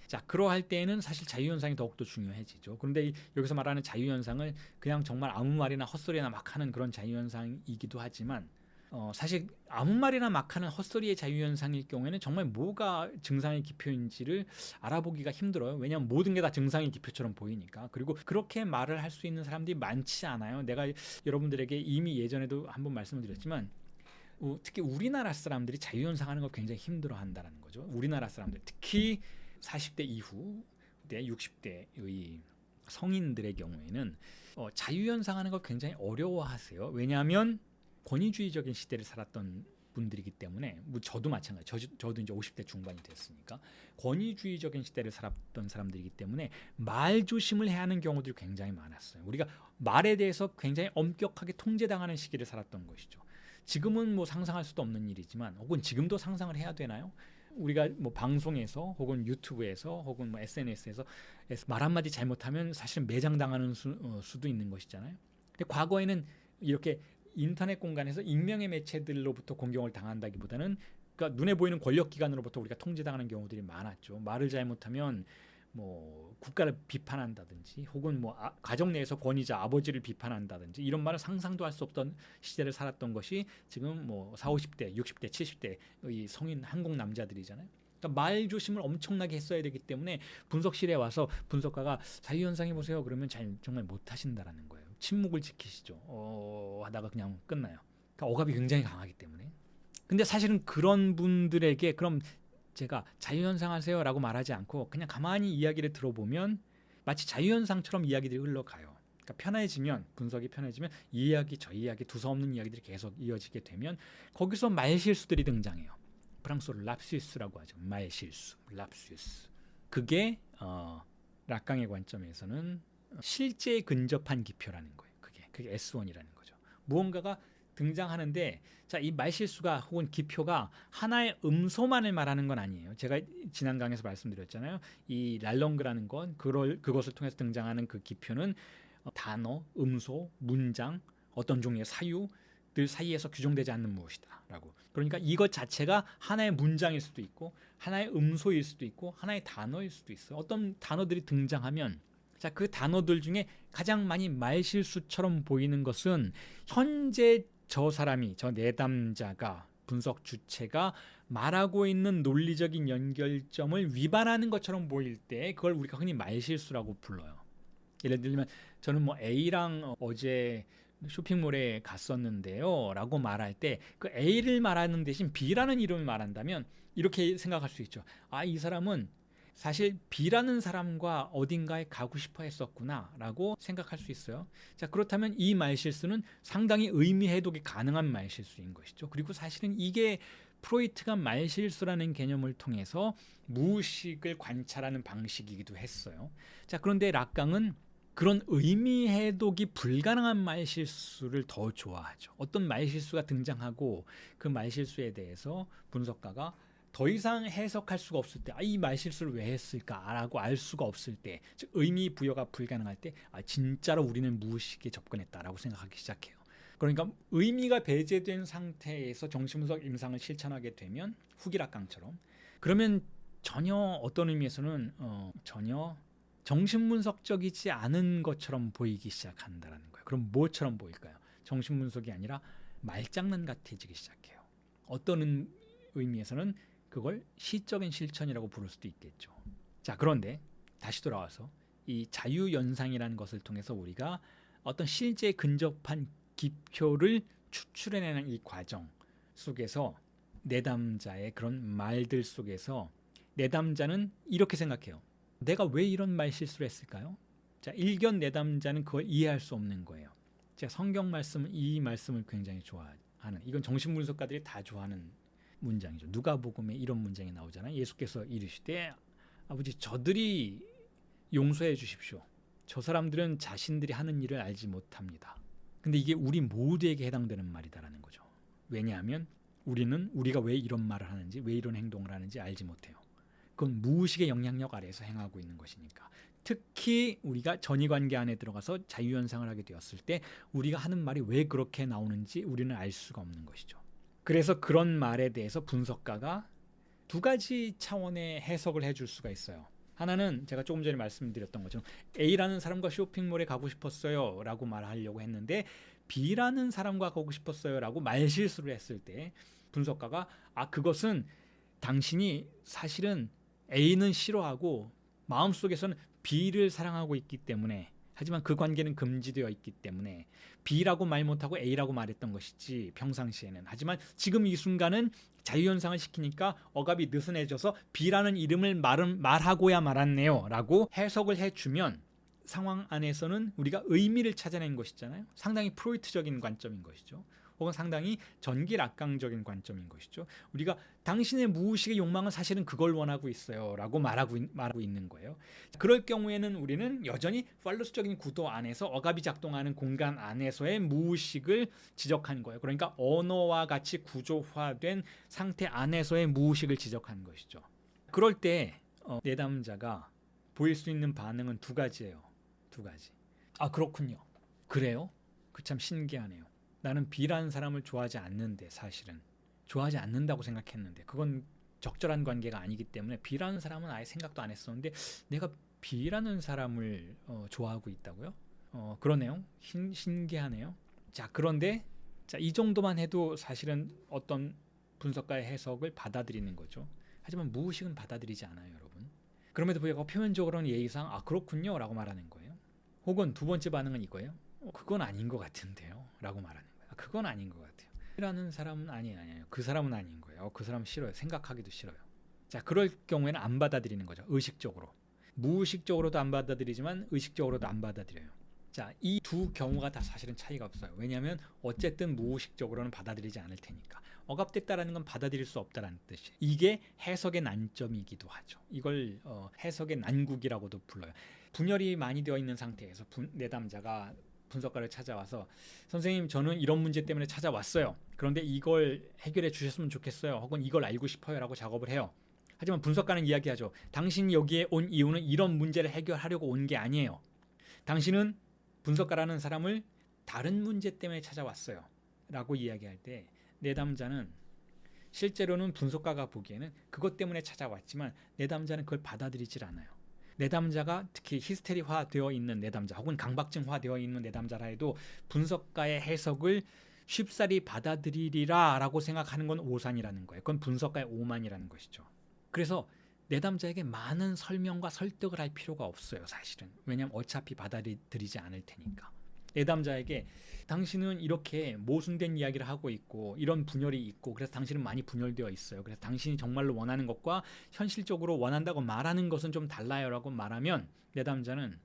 자, 그러할 때에는 사실 자유현상이 더욱더 중요해지죠. 그런데 여기서 말하는 자유현상을 그냥 정말 아무 말이나 헛소리나 막 하는 그런 자유현상이기도 하지만 사실 아무 말이나 막 하는 헛소리의 자유현상일 경우에는 정말 뭐가 증상의 기표인지를 알아보기가 힘들어요. 왜냐하면 모든 게 다 증상의 기표처럼 보이니까. 그리고 그렇게 말을 할 수 있는 사람들이 많지 않아요. 내가 여러분들에게 이미 예전에도 한번 말씀을 드렸지만 특히 우리나라 사람들이 자유현상 하는 걸 굉장히 힘들어한다는 거죠. 우리나라 사람들, 특히 40대 이후 60대의 성인들의 경우에는 자유현상 하는 걸 굉장히 어려워하세요. 왜냐하면 권위주의적인 시대를 살았던 분들이기 때문에, 뭐 저도 마찬가지. 저도 이제 50대 중반이 됐으니까 권위주의적인 시대를 살았던 사람들이기 때문에 말 조심을 해야 하는 경우들이 굉장히 많았어요. 우리가 말에 대해서 굉장히 엄격하게 통제당하는 시기를 살았던 것이죠. 지금은 뭐 상상할 수도 없는 일이지만, 혹은 지금도 상상을 해야 되나요? 우리가 뭐 방송에서 혹은 유튜브에서 혹은 뭐 SNS에서 말 한마디 잘못하면 사실 매장당하는 수도 있는 것이잖아요. 근데 과거에는 이렇게 인터넷 공간에서 익명의 매체들로부터 공격을 당한다기보다는, 그러니까 눈에 보이는 권력기관으로부터 우리가 통제당하는 경우들이 많았죠. 말을 잘못하면 뭐 국가를 비판한다든지 혹은 뭐 가정 내에서 권위자 아버지를 비판한다든지 이런 말을 상상도 할 수 없던 시대를 살았던 것이 지금 뭐 40, 50대, 60대, 70대의 성인 한국 남자들이잖아요. 그러니까 말 조심을 엄청나게 했어야 되기 때문에 분석실에 와서 분석가가 자유현상해 보세요 그러면 정말 못하신다라는 거예요. 침묵을 지키시죠. 하다가 그냥 끝나요. 그러니까 억압이 굉장히 강하기 때문에. 근데 사실은 그런 분들에게 그럼 제가 자유현상 하세요 라고 말하지 않고 그냥 가만히 이야기를 들어보면 마치 자유현상처럼 이야기들이 흘러가요. 그러니까 편해지면, 분석이 편해지면 이 이야기 저 이야기 두서없는 이야기들이 계속 이어지게 되면 거기서 말실수들이 등장해요. 프랑스어로 랍시스라고 하죠. 말실수, 랍시스. 그게 락강의 관점에서는 실제에 근접한 기표라는 거예요. 그게 S1이라는 거죠. 무언가가 등장하는데, 자, 이 말실수가 혹은 기표가 하나의 음소만을 말하는 건 아니에요. 제가 지난 강에서 말씀드렸잖아요. 이 랄렁그라는 건 그것을 통해서 등장하는 그 기표는 단어, 음소, 문장, 어떤 종류의 사유들 사이에서 규정되지 않는 무엇이다라고. 그러니까 이것 자체가 하나의 문장일 수도 있고 하나의 음소일 수도 있고 하나의 단어일 수도 있어요. 어떤 단어들이 등장하면, 자, 그 단어들 중에 가장 많이 말실수처럼 보이는 것은 현재 저 내담자가, 분석 주체가 말하고 있는 논리적인 연결점을 위반하는 것처럼 보일 때 그걸 우리가 흔히 말실수라고 불러요. 예를 들면 저는 뭐 A랑 어제 쇼핑몰에 갔었는데요 라고 말할 때 그 A를 말하는 대신 B라는 이름을 말한다면 이렇게 생각할 수 있죠. 이 사람은 사실 B라는 사람과 어딘가에 가고 싶어 했었구나라고 생각할 수 있어요. 자, 그렇다면 이 말실수는 상당히 의미 해독이 가능한 말실수인 것이죠. 그리고 사실은 이게 프로이트가 말실수라는 개념을 통해서 무의식을 관찰하는 방식이기도 했어요. 자, 그런데 락강은 그런 의미 해독이 불가능한 말실수를 더 좋아하죠. 어떤 말실수가 등장하고 그 말실수에 대해서 분석가가 더 이상 해석할 수가 없을 때, 이 말실수를 왜 했을까라고 알 수가 없을 때, 즉 의미 부여가 불가능할 때, 진짜로 우리는 무의식에 접근했다라고 생각하기 시작해요. 그러니까 의미가 배제된 상태에서 정신분석 임상을 실천하게 되면 후기락강처럼, 그러면 전혀 어떤 의미에서는 전혀 정신분석적이지 않은 것처럼 보이기 시작한다는 거예요. 그럼 뭐처럼 보일까요? 정신분석이 아니라 말장난 같아지기 시작해요. 어떤 의미에서는 그걸 시적인 실천이라고 부를 수도 있겠죠. 자, 그런데 다시 돌아와서 이 자유연상이라는 것을 통해서 우리가 어떤 실제 근접한 기표를 추출해내는 이 과정 속에서 내담자의 그런 말들 속에서 내담자는 이렇게 생각해요. 내가 왜 이런 말 실수를 했을까요? 자, 일견 내담자는 그걸 이해할 수 없는 거예요. 제가 성경 말씀, 이 말씀을 굉장히 좋아하는, 이건 정신분석가들이 다 좋아하는 문장이죠. 누가복음에 이런 문장이 나오잖아요. 예수께서 이르시되 아버지 저들이 용서해 주십시오. 저 사람들은 자신들이 하는 일을 알지 못합니다. 근데 이게 우리 모두에게 해당되는 말이다라는 거죠. 왜냐하면 우리는 우리가 왜 이런 말을 하는지, 왜 이런 행동을 하는지 알지 못해요. 그건 무의식의 영향력 아래에서 행하고 있는 것이니까. 특히 우리가 전이관계 안에 들어가서 자유연상을 하게 되었을 때 우리가 하는 말이 왜 그렇게 나오는지 우리는 알 수가 없는 것이죠. 그래서 그런 말에 대해서 분석가가 두 가지 차원의 해석을 해줄 수가 있어요. 하나는 제가 조금 전에 말씀드렸던 것처럼 A라는 사람과 쇼핑몰에 가고 싶었어요 라고 말하려고 했는데 B라는 사람과 가고 싶었어요 라고 말실수를 했을 때 분석가가 그것은 당신이 사실은 A는 싫어하고 마음속에서는 B를 사랑하고 있기 때문에, 하지만 그 관계는 금지되어 있기 때문에 B라고 말 못하고 A라고 말했던 것이지 평상시에는. 하지만 지금 이 순간은 자유연상을 시키니까 억압이 느슨해져서 B라는 이름을 말하고야 말았네요 라고 해석을 해주면 상황 안에서는 우리가 의미를 찾아낸 것이잖아요. 상당히 프로이트적인 관점인 것이죠. 혹은 상당히 전기락강적인 관점인 것이죠. 우리가 당신의 무의식의 욕망은 사실은 그걸 원하고 있어요 라고 말하고 있는 거예요. 그럴 경우에는 우리는 여전히 팔로스적인 구도 안에서 억압이 작동하는 공간 안에서의 무의식을 지적한 거예요. 그러니까 언어와 같이 구조화된 상태 안에서의 무의식을 지적한 것이죠. 그럴 때 내담자가 보일 수 있는 반응은 두 가지예요. 두 가지. 그렇군요. 그래요? 그 참 신기하네요. 나는 B라는 사람을 좋아하지 않는데, 사실은 좋아하지 않는다고 생각했는데 그건 적절한 관계가 아니기 때문에 B라는 사람은 아예 생각도 안 했었는데 내가 B라는 사람을 좋아하고 있다고요? 그러네요. 신기하네요. 자, 그런데 이 정도만 해도 사실은 어떤 분석가의 해석을 받아들이는 거죠. 하지만 무의식은 받아들이지 않아요, 여러분. 그럼에도 불구하고 표면적으로는 예의상 그렇군요 라고 말하는 거예요. 혹은 두 번째 반응은 이거예요. 그건 아닌 것 같은데요 라고 말하는 거예요. 그건 아닌 것 같아요. 라는 사람은 아니에요. 그 사람은 아닌 거예요. 그 사람 싫어요. 생각하기도 싫어요. 자, 그럴 경우에는 안 받아들이는 거죠. 의식적으로. 무의식적으로도 안 받아들이지만 의식적으로도 안 받아들여요. 자, 이 두 경우가 다 사실은 차이가 없어요. 왜냐하면 어쨌든 무의식적으로는 받아들이지 않을 테니까. 억압됐다라는 건 받아들일 수 없다라는 뜻이에요. 이게 해석의 난점이기도 하죠. 이걸 해석의 난국이라고도 불러요. 분열이 많이 되어 있는 상태에서 내담자가 분석가를 찾아와서 선생님 저는 이런 문제 때문에 찾아왔어요. 그런데 이걸 해결해 주셨으면 좋겠어요. 혹은 이걸 알고 싶어요 라고 작업을 해요. 하지만 분석가는 이야기하죠. 당신이 여기에 온 이유는 이런 문제를 해결하려고 온 게 아니에요. 당신은 분석가라는 사람을 다른 문제 때문에 찾아왔어요 라고 이야기할 때 내담자는 실제로는 분석가가 보기에는 그것 때문에 찾아왔지만 내담자는 그걸 받아들이질 않아요. 내담자가 특히 히스테리화 되어 있는 내담자 혹은 강박증화 되어 있는 내담자라 해도 분석가의 해석을 쉽사리 받아들이리라 라고 생각하는 건 오산이라는 거예요. 그건 분석가의 오만이라는 것이죠. 그래서 내담자에게 많은 설명과 설득을 할 필요가 없어요, 사실은. 왜냐하면 어차피 받아들이지 않을 테니까. 내담자에게 당신은 이렇게 모순된 이야기를 하고 있고 이런 분열이 있고 그래서 당신은 많이 분열되어 있어요. 그래서 당신이 정말로 원하는 것과 현실적으로 원한다고 말하는 것은 좀 달라요 라고 말하면 내담자는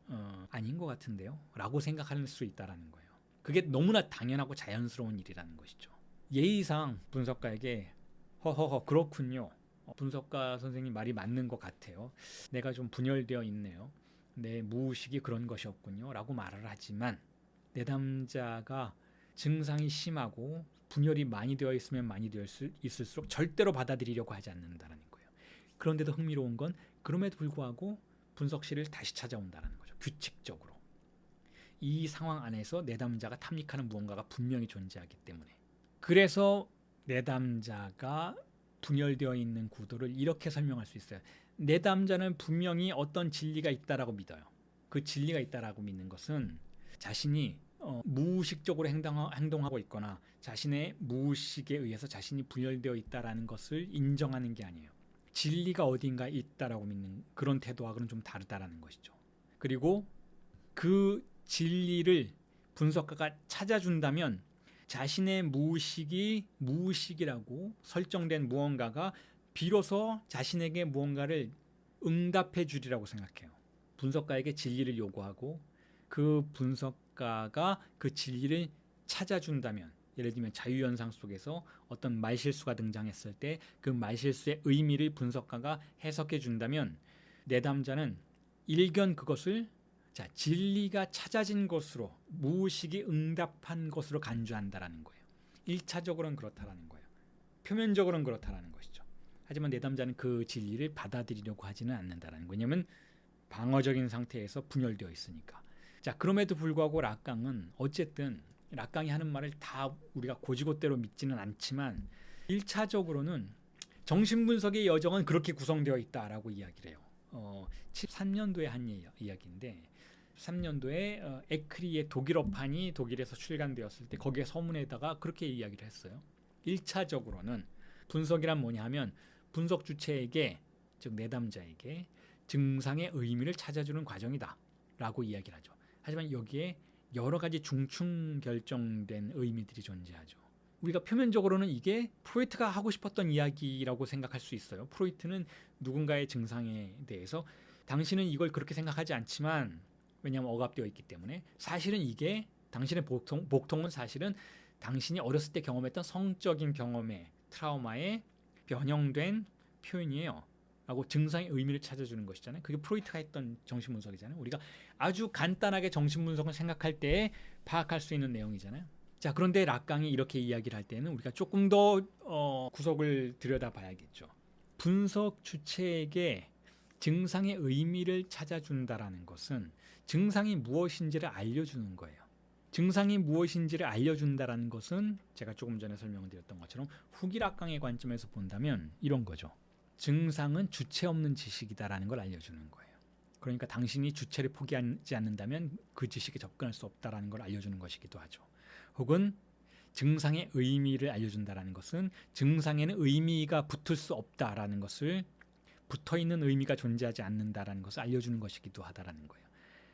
아닌 것 같은데요 라고 생각할 수 있다는 거예요. 그게 너무나 당연하고 자연스러운 일이라는 것이죠. 예의상 분석가에게 허허허 그렇군요. 분석가 선생님 말이 맞는 것 같아요. 내가 좀 분열되어 있네요. 내 무의식이 그런 것이었군요 라고 말을 하지만 내담자가 증상이 심하고 분열이 많이 되어 있으면 많이 되어 있을수록 절대로 받아들이려고 하지 않는다는 거예요. 그런데도 흥미로운 건 그럼에도 불구하고 분석실을 다시 찾아온다는 거죠. 규칙적으로. 이 상황 안에서 내담자가 탐닉하는 무언가가 분명히 존재하기 때문에. 그래서 내담자가 분열되어 있는 구도를 이렇게 설명할 수 있어요. 내담자는 분명히 어떤 진리가 있다라고 믿어요. 그 진리가 있다라고 믿는 것은 자신이 무의식적으로 행동하고 있거나 자신의 무의식에 의해서 자신이 분열되어 있다라는 것을 인정하는 게 아니에요. 진리가 어딘가 있다라고 믿는 그런 태도하고는 좀 다르다라는 것이죠. 그리고 그 진리를 분석가가 찾아준다면 자신의 무의식이 무의식이라고 설정된 무언가가 비로소 자신에게 무언가를 응답해 주리라고 생각해요. 분석가에게 진리를 요구하고 그 분석가가 그 진리를 찾아준다면 예를 들면 자유현상 속에서 어떤 말실수가 등장했을 때 그 말실수의 의미를 분석가가 해석해 준다면 내담자는 일견 그것을 진리가 찾아진 것으로 무의식이 응답한 것으로 간주한다라는 거예요. 1차적으로는 그렇다라는 거예요. 표면적으로는 그렇다라는 것이죠. 하지만 내담자는 그 진리를 받아들이려고 하지는 않는다라는 거예요. 왜냐하면 방어적인 상태에서 분열되어 있으니까. 자, 그럼에도 불구하고 락강은 어쨌든 락강이 하는 말을 다 우리가 고지고대로 믿지는 않지만 1차적으로는 정신분석의 여정은 그렇게 구성되어 있다라고 이야기를 해요. 13년도에 한 이야기인데 13년도에 에크리의 독일어판이 독일에서 출간되었을 때 거기에 서문에다가 그렇게 이야기를 했어요. 1차적으로는 분석이란 뭐냐 하면 분석 주체에게 즉 내담자에게 증상의 의미를 찾아주는 과정이다 라고 이야기를 하죠. 하지만 여기에 여러 가지 중충 결정된 의미들이 존재하죠. 우리가 표면적으로는 이게 프로이트가 하고 싶었던 이야기라고 생각할 수 있어요. 프로이트는 누군가의 증상에 대해서 당신은 이걸 그렇게 생각하지 않지만 왜냐하면 억압되어 있기 때문에 사실은 이게 당신의 복통은 사실은 당신이 어렸을 때 경험했던 성적인 경험의 트라우마에 변형된 표현이에요. 라고 증상의 의미를 찾아주는 것이잖아요. 그게 프로이트가 했던 정신분석이잖아요. 우리가 아주 간단하게 정신분석을 생각할 때 파악할 수 있는 내용이잖아요. 자, 그런데 락강이 이렇게 이야기를 할 때는 우리가 조금 더 구석을 들여다봐야겠죠. 분석 주체에게 증상의 의미를 찾아준다라는 것은 증상이 무엇인지를 알려주는 거예요. 증상이 무엇인지를 알려준다라는 것은 제가 조금 전에 설명을 드렸던 것처럼 후기 락강의 관점에서 본다면 이런 거죠. 증상은 주체 없는 지식이다라는 걸 알려주는 거예요. 그러니까 당신이 주체를 포기하지 않는다면 그 지식에 접근할 수 없다라는 걸 알려주는 것이기도 하죠. 혹은 증상의 의미를 알려준다라는 것은 증상에는 의미가 붙을 수 없다라는 것을 붙어있는 의미가 존재하지 않는다라는 것을 알려주는 것이기도 하다라는 거예요.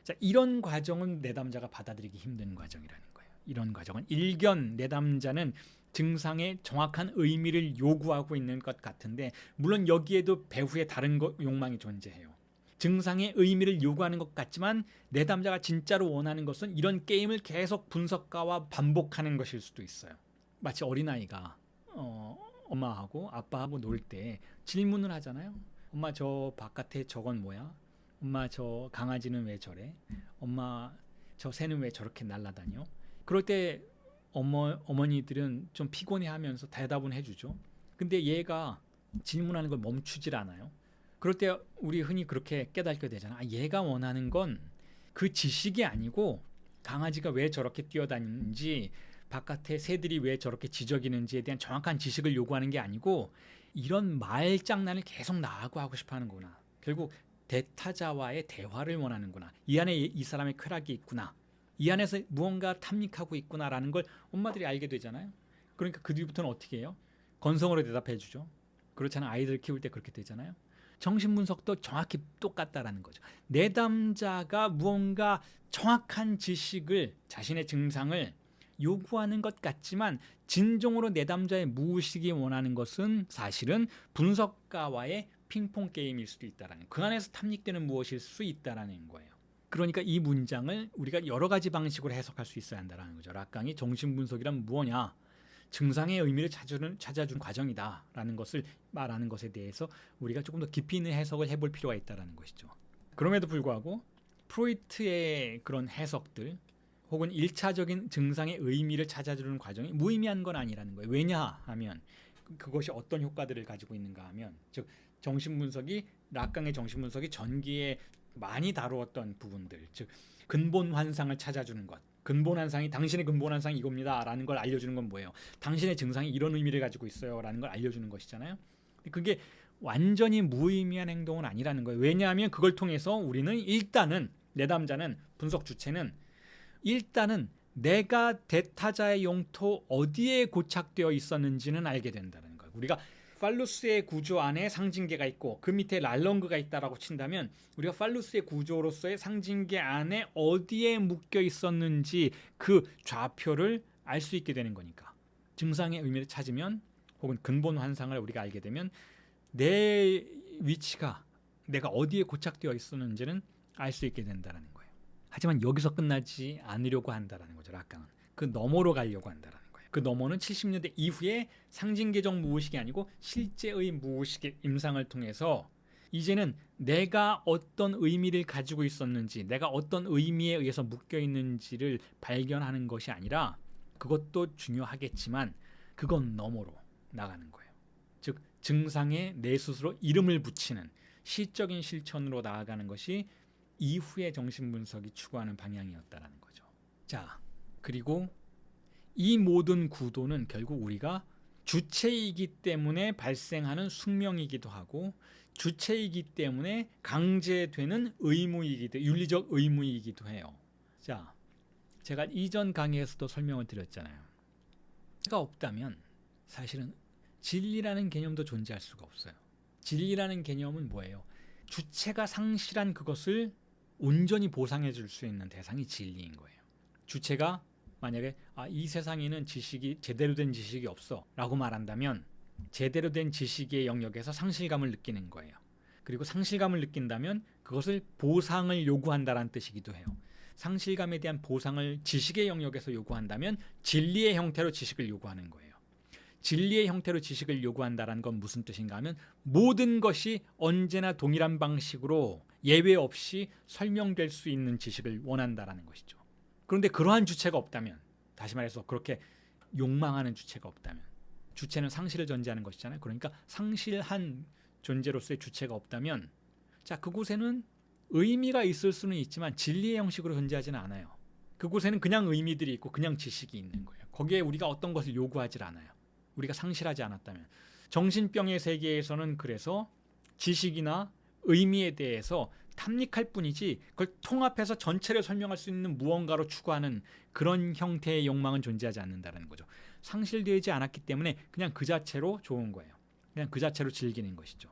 자, 이런 과정은 내담자가 받아들이기 힘든 과정이라는 거예요. 이런 과정은 일견 내담자는 증상의 정확한 의미를 요구하고 있는 것 같은데 물론 여기에도 배후에 다른 욕망이 존재해요. 증상의 의미를 요구하는 것 같지만 내담자가 진짜로 원하는 것은 이런 게임을 계속 분석가와 반복하는 것일 수도 있어요. 마치 어린아이가 엄마하고 아빠하고 놀 때 질문을 하잖아요. 엄마 저 바깥에 저건 뭐야? 엄마 저 강아지는 왜 저래? 엄마 저 새는 왜 저렇게 날아다녀? 그럴 때 어머니들은 좀 피곤해하면서 대답은 해주죠. 근데 얘가 질문하는 걸 멈추질 않아요. 그럴 때 우리 흔히 그렇게 깨닫게 되잖아. 얘가 원하는 건 그 지식이 아니고 강아지가 왜 저렇게 뛰어다니는지 바깥에 새들이 왜 저렇게 지저귀는지에 대한 정확한 지식을 요구하는 게 아니고 이런 말장난을 계속 나하고 하고 싶어 하는구나. 결국 대타자와의 대화를 원하는구나. 이 안에 이 사람의 쾌락이 있구나. 이 안에서 무언가 탐닉하고 있구나라는 걸 엄마들이 알게 되잖아요. 그러니까 그 뒤부터는 어떻게 해요? 건성으로 대답해 주죠. 그렇잖아요. 아이들 키울 때 그렇게 되잖아요. 정신분석도 정확히 똑같다라는 거죠. 내담자가 무언가 정확한 지식을, 자신의 증상을 요구하는 것 같지만 진정으로 내담자의 무의식이 원하는 것은 사실은 분석가와의 핑퐁 게임일 수도 있다라는, 그 안에서 탐닉되는 무엇일 수 있다라는 거예요. 그러니까 이 문장을 우리가 여러 가지 방식으로 해석할 수 있어야 한다는 거죠. 락강이 정신분석이란 무엇냐, 증상의 의미를 찾아준 과정이다라는 것을 말하는 것에 대해서 우리가 조금 더 깊이 있는 해석을 해볼 필요가 있다는 것이죠. 그럼에도 불구하고 프로이트의 그런 해석들 혹은 1차적인 증상의 의미를 찾아주는 과정이 무의미한 건 아니라는 거예요. 왜냐하면 그것이 어떤 효과들을 가지고 있는가 하면, 즉 정신분석이, 락강의 정신분석이 전기에 많이 다루었던 부분들, 즉 근본 환상을 찾아주는 것, 근본 환상이, 당신의 근본 환상이 이겁니다 라는 걸 알려주는 건 뭐예요? 당신의 증상이 이런 의미를 가지고 있어요 라는 걸 알려주는 것이잖아요. 그게 완전히 무의미한 행동은 아니라는 거예요. 왜냐하면 그걸 통해서 우리는 일단은, 내담자는, 분석 주체는 일단은 내가 대타자의 영토 어디에 고착되어 있었는지는 알게 된다는 거예요. 우리가 팔루스의 구조 안에 상징계가 있고 그 밑에 랄렁그가 있다라고 친다면, 우리가 팔루스의 구조로서의 상징계 안에 어디에 묶여 있었는지 그 좌표를 알 수 있게 되는 거니까, 증상의 의미를 찾으면 혹은 근본 환상을 우리가 알게 되면 내 위치가, 내가 어디에 고착되어 있었는지는 알 수 있게 된다는 거예요. 하지만 여기서 끝나지 않으려고 한다는 거죠. 락강은 그 너머로 가려고 한다는 거예요. 그 너머는 70년대 이후에 상징계적 무의식이 아니고 실제의 무의식의 임상을 통해서 이제는 내가 어떤 의미를 가지고 있었는지, 내가 어떤 의미에 의해서 묶여 있는지를 발견하는 것이 아니라, 그것도 중요하겠지만 그건 너머로 나가는 거예요. 즉 증상에 내 스스로 이름을 붙이는 시적인 실천으로 나아가는 것이 이후의 정신분석이 추구하는 방향이었다는 거죠. 자, 그리고 이 모든 구도는 결국 우리가 주체이기 때문에 발생하는 숙명이기도 하고, 주체이기 때문에 강제되는 의무이기도, 윤리적 의무이기도 해요. 자, 제가 이전 강의에서도 설명을 드렸잖아요. 주체가 없다면 사실은 진리라는 개념도 존재할 수가 없어요. 진리라는 개념은 뭐예요? 주체가 상실한 그것을 온전히 보상해 줄 수 있는 대상이 진리인 거예요. 주체가 만약에 이 세상에는 지식이, 제대로 된 지식이 없어 라고 말한다면 제대로 된 지식의 영역에서 상실감을 느끼는 거예요. 그리고 상실감을 느낀다면 그것을 보상을 요구한다라는 뜻이기도 해요. 상실감에 대한 보상을 지식의 영역에서 요구한다면 진리의 형태로 지식을 요구하는 거예요. 진리의 형태로 지식을 요구한다는 건 무슨 뜻인가 하면, 모든 것이 언제나 동일한 방식으로 예외 없이 설명될 수 있는 지식을 원한다라는 것이죠. 그런데 그러한 주체가 없다면, 다시 말해서 그렇게 욕망하는 주체가 없다면, 주체는 상실을 전제하는 것이잖아요. 그러니까 상실한 존재로서의 주체가 없다면, 자, 그곳에는 의미가 있을 수는 있지만 진리의 형식으로 존재하지는 않아요. 그곳에는 그냥 의미들이 있고 그냥 지식이 있는 거예요. 거기에 우리가 어떤 것을 요구하지 않아요. 우리가 상실하지 않았다면. 정신병의 세계에서는 그래서 지식이나 의미에 대해서 탐닉할 뿐이지 그걸 통합해서 전체를 설명할 수 있는 무언가로 추구하는 그런 형태의 욕망은 존재하지 않는다는 거죠. 상실되지 않았기 때문에 그냥 그 자체로 좋은 거예요. 그냥 그 자체로 즐기는 것이죠.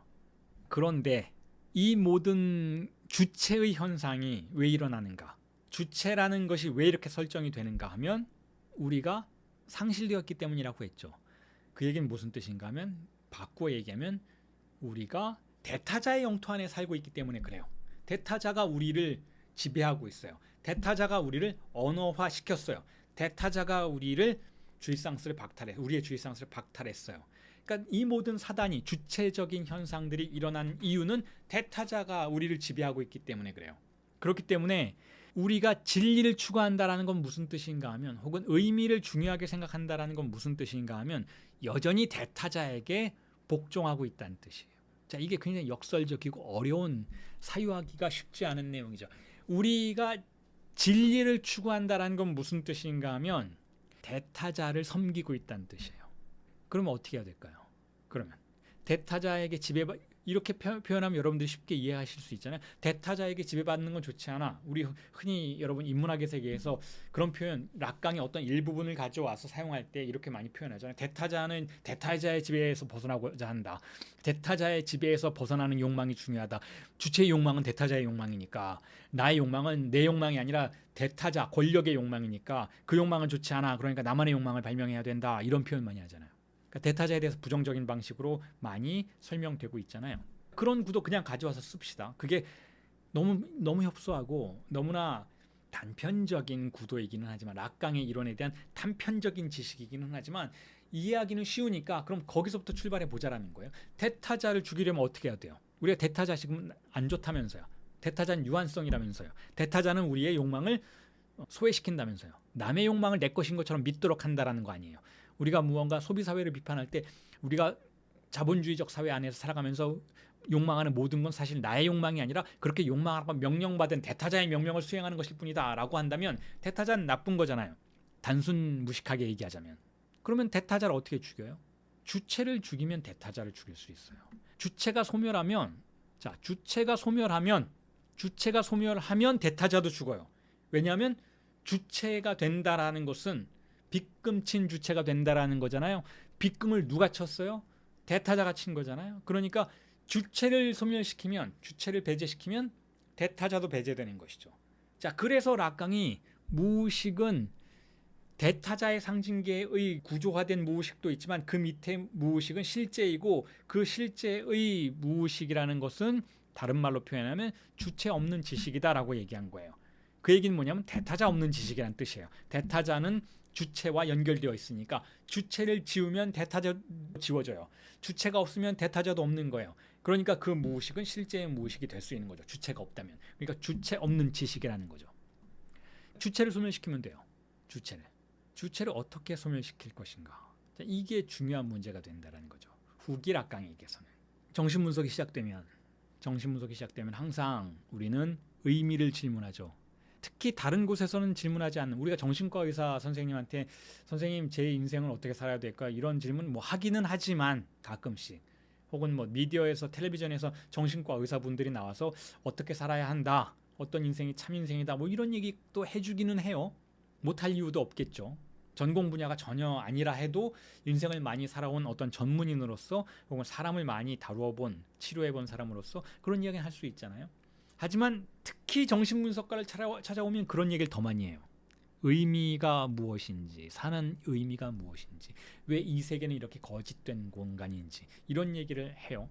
그런데 이 모든 주체의 현상이 왜 일어나는가? 주체라는 것이 왜 이렇게 설정이 되는가 하면 우리가 상실되었기 때문이라고 했죠. 그 얘기는 무슨 뜻인가 하면, 바꾸어 얘기하면 우리가 대타자의 영토 안에 살고 있기 때문에 그래요. 대타자가 우리를 지배하고 있어요. 대타자가 우리를 언어화시켰어요. 대타자가 우리의 주의상스를 박탈했어요. 그러니까 이 모든 사단이, 주체적인 현상들이 일어난 이유는 대타자가 우리를 지배하고 있기 때문에 그래요. 그렇기 때문에 우리가 진리를 추구한다라는 건 무슨 뜻인가 하면, 혹은 의미를 중요하게 생각한다라는 건 무슨 뜻인가 하면, 여전히 대타자에게 복종하고 있다는 뜻이에요. 자, 이게 굉장히 역설적이고 어려운, 사유하기가 쉽지 않은 내용이죠. 우리가 진리를 추구한다라는 건 무슨 뜻인가 하면 대타자를 섬기고 있다는 뜻이에요. 그러면 어떻게 해야 될까요? 그러면 대타자에게 이렇게 표현하면 여러분들이 쉽게 이해하실 수 있잖아요. 대타자에게 지배받는 건 좋지 않아. 우리 흔히 여러분 인문학의 세계에서 그런 표현, 락강의 어떤 일부분을 가져와서 사용할 때 이렇게 많이 표현하잖아요. 대타자는 대타자의 지배에서 벗어나고자 한다. 대타자의 지배에서 벗어나는 욕망이 중요하다. 주체의 욕망은 대타자의 욕망이니까, 나의 욕망은 내 욕망이 아니라 대타자, 권력의 욕망이니까 그 욕망은 좋지 않아. 그러니까 나만의 욕망을 발명해야 된다. 이런 표현 많이 하잖아요. 그러니까 대타자에 대해서 부정적인 방식으로 많이 설명되고 있잖아요. 그런 구도 그냥 가져와서 씁시다. 그게 너무 협소하고 너무나 단편적인 구도이기는 하지만, 락강의 이론에 대한 단편적인 지식이기는 하지만 이해하기는 쉬우니까 그럼 거기서부터 출발해 보자라는 거예요. 대타자를 죽이려면 어떻게 해야 돼요? 우리가 대타자 지금 안 좋다면서요. 대타자는 유한성이라면서요. 대타자는 우리의 욕망을 소외시킨다면서요. 남의 욕망을 내 것인 것처럼 믿도록 한다라는 거 아니에요. 우리가 무언가 소비사회를 비판할 때 우리가 자본주의적 사회 안에서 살아가면서 욕망하는 모든 건 사실 나의 욕망이 아니라 그렇게 욕망하고 명령받은 대타자의 명령을 수행하는 것일 뿐이다 라고 한다면 대타자는 나쁜 거잖아요. 단순 무식하게 얘기하자면. 그러면 대타자를 어떻게 죽여요? 주체를 죽이면 대타자를 죽일 수 있어요. 주체가 소멸하면 대타자도 죽어요. 왜냐하면 주체가 된다라는 것은 빗금친 주체가 된다라는 거잖아요. 빗금을 누가 쳤어요? 대타자가 친 거잖아요. 그러니까 주체를 소멸시키면, 주체를 배제시키면 대타자도 배제되는 것이죠. 자, 그래서 락강이 무의식은 대타자의 상징계의 구조화된 무의식도 있지만 그 밑에 무의식은 실제이고, 그 실제의 무의식이라는 것은 다른 말로 표현하면 주체 없는 지식이다라고 얘기한 거예요. 그 얘기는 뭐냐면 대타자 없는 지식이라는 뜻이에요. 대타자는 주체와 연결되어 있으니까 주체를 지우면 대타자 지워져요. 주체가 없으면 대타자도 없는 거예요. 그러니까 그 무의식은 실제의 무의식이 될 수 있는 거죠. 주체가 없다면. 그러니까 주체 없는 지식이라는 거죠. 주체를 소멸시키면 돼요. 주체를 어떻게 소멸시킬 것인가. 이게 중요한 문제가 된다는 거죠. 후기 락강에게서는. 정신분석이 시작되면 항상 우리는 의미를 질문하죠. 특히 다른 곳에서는 질문하지 않는, 우리가 정신과 의사 선생님한테 선생님 제 인생을 어떻게 살아야 될까 이런 질문 뭐 하기는 하지만 가끔씩, 혹은 뭐 미디어에서 텔레비전에서 정신과 의사분들이 나와서 어떻게 살아야 한다, 어떤 인생이 참 인생이다 뭐 이런 얘기 또 해주기는 해요. 못할 이유도 없겠죠. 전공 분야가 전혀 아니라 해도 인생을 많이 살아온 어떤 전문인으로서, 혹은 사람을 많이 다루어본, 치료해본 사람으로서 그런 이야기는 할 수 있잖아요. 하지만 특히 정신분석가를 찾아오면 그런 얘기를 더 많이 해요. 의미가 무엇인지, 사는 의미가 무엇인지, 왜 이 세계는 이렇게 거짓된 공간인지 이런 얘기를 해요.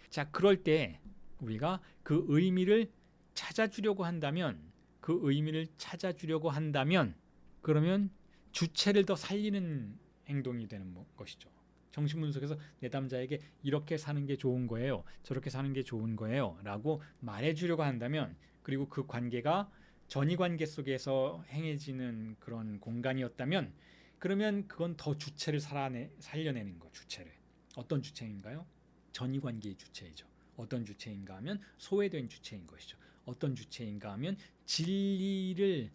자, 그럴 때 우리가 그 의미를 찾아주려고 한다면 그러면 주체를 더 살리는 행동이 되는 것이죠. 정신분석에서 내담자에게 이렇게 사는 게 좋은 거예요, 저렇게 사는 게 좋은 거예요 라고 말해주려고 한다면, 그리고 그 관계가 전이관계 속에서 행해지는 그런 공간이었다면, 그러면 그건 더 주체를 살려내는 거. 주체를. 어떤 주체인가요? 전이관계의 주체이죠. 어떤 주체인가 하면 소외된 주체인 것이죠. 어떤 주체인가 하면 진리를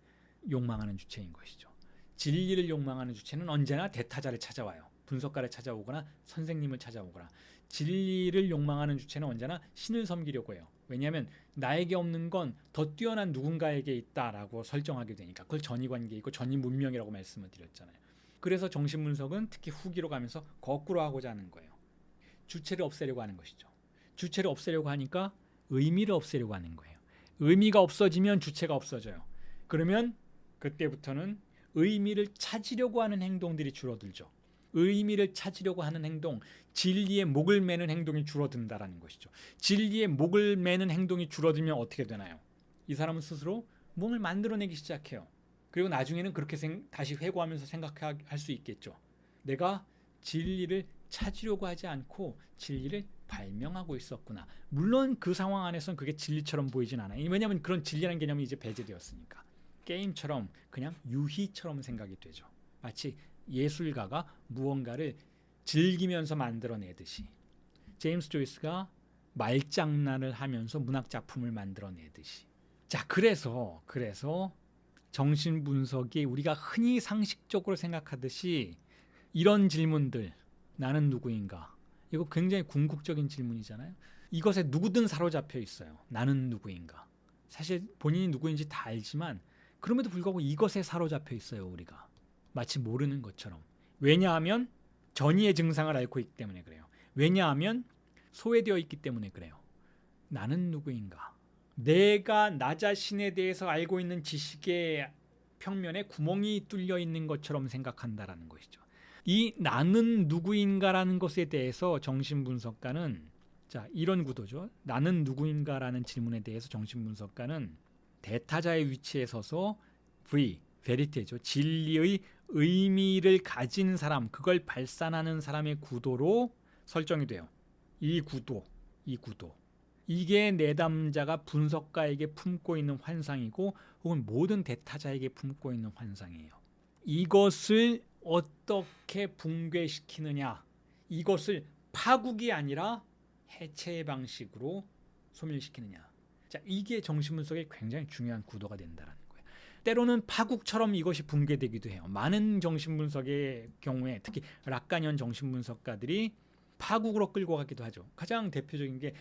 욕망하는 주체인 것이죠. 진리를 욕망하는 주체는 언제나 대타자를 찾아와요. 분석가를 찾아오거나 선생님을 찾아오거나. 진리를 욕망하는 주체는 언제나 신을 섬기려고 해요. 왜냐하면 나에게 없는 건 더 뛰어난 누군가에게 있다라고 설정하게 되니까. 그걸 전이관계이고 전이문명이라고 말씀을 드렸잖아요. 그래서 정신분석은 특히 후기로 가면서 거꾸로 하고자 하는 거예요. 주체를 없애려고 하는 것이죠. 주체를 없애려고 하니까 의미를 없애려고 하는 거예요. 의미가 없어지면 주체가 없어져요. 그러면 그때부터는 의미를 찾으려고 하는 행동들이 줄어들죠. 의미를 찾으려고 하는 행동, 진리에 목을 매는 행동이 줄어든다라는 것이죠. 진리에 목을 매는 행동이 줄어들면 어떻게 되나요? 이 사람은 스스로 몸을 만들어내기 시작해요. 그리고 나중에는 그렇게 다시 회고하면서 생각할 수 있겠죠. 내가 진리를 찾으려고 하지 않고 진리를 발명하고 있었구나. 물론 그 상황 안에서는 그게 진리처럼 보이진 않아요. 왜냐하면 그런 진리라는 개념이 이제 배제되었으니까. 게임처럼 그냥 유희처럼 생각이 되죠. 마치 예술가가 무언가를 즐기면서 만들어내듯이, 제임스 조이스가 말장난을 하면서 문학작품을 만들어내듯이. 자, 그래서 정신분석이 우리가 흔히 상식적으로 생각하듯이 이런 질문들, 나는 누구인가, 이거 굉장히 궁극적인 질문이잖아요. 이것에 누구든 사로잡혀 있어요. 나는 누구인가. 사실 본인이 누구인지 다 알지만 그럼에도 불구하고 이것에 사로잡혀 있어요. 우리가 마치 모르는 것처럼. 왜냐하면 전이의 증상을 앓고 있기 때문에 그래요. 왜냐하면 소외되어 있기 때문에 그래요. 나는 누구인가. 내가 나 자신에 대해서 알고 있는 지식의 평면에 구멍이 뚫려 있는 것처럼 생각한다라는 것이죠. 이 나는 누구인가라는 것에 대해서 정신분석가는 자, 이런 구도죠. 나는 누구인가라는 질문에 대해서 정신분석가는 대타자의 위치에 서서 베리테죠. 진리의 의미를 가진 사람, 그걸 발산하는 사람의 구도로 설정이 돼요. 이 구도. 이게 내담자가 분석가에게 품고 있는 환상이고 혹은 모든 대타자에게 품고 있는 환상이에요. 이것을 어떻게 붕괴시키느냐. 이것을 파국이 아니라 해체의 방식으로 소멸시키느냐. 자, 이게 정신분석의 굉장히 중요한 구도가 된다는 거예요. 때로는 파국처럼 이것이 붕괴되기도 해요. 많은 정신분석의 경우에 특히 락카니언 정신분석가들이 파국으로 끌고 가기도 하죠. 가장 대표적인 게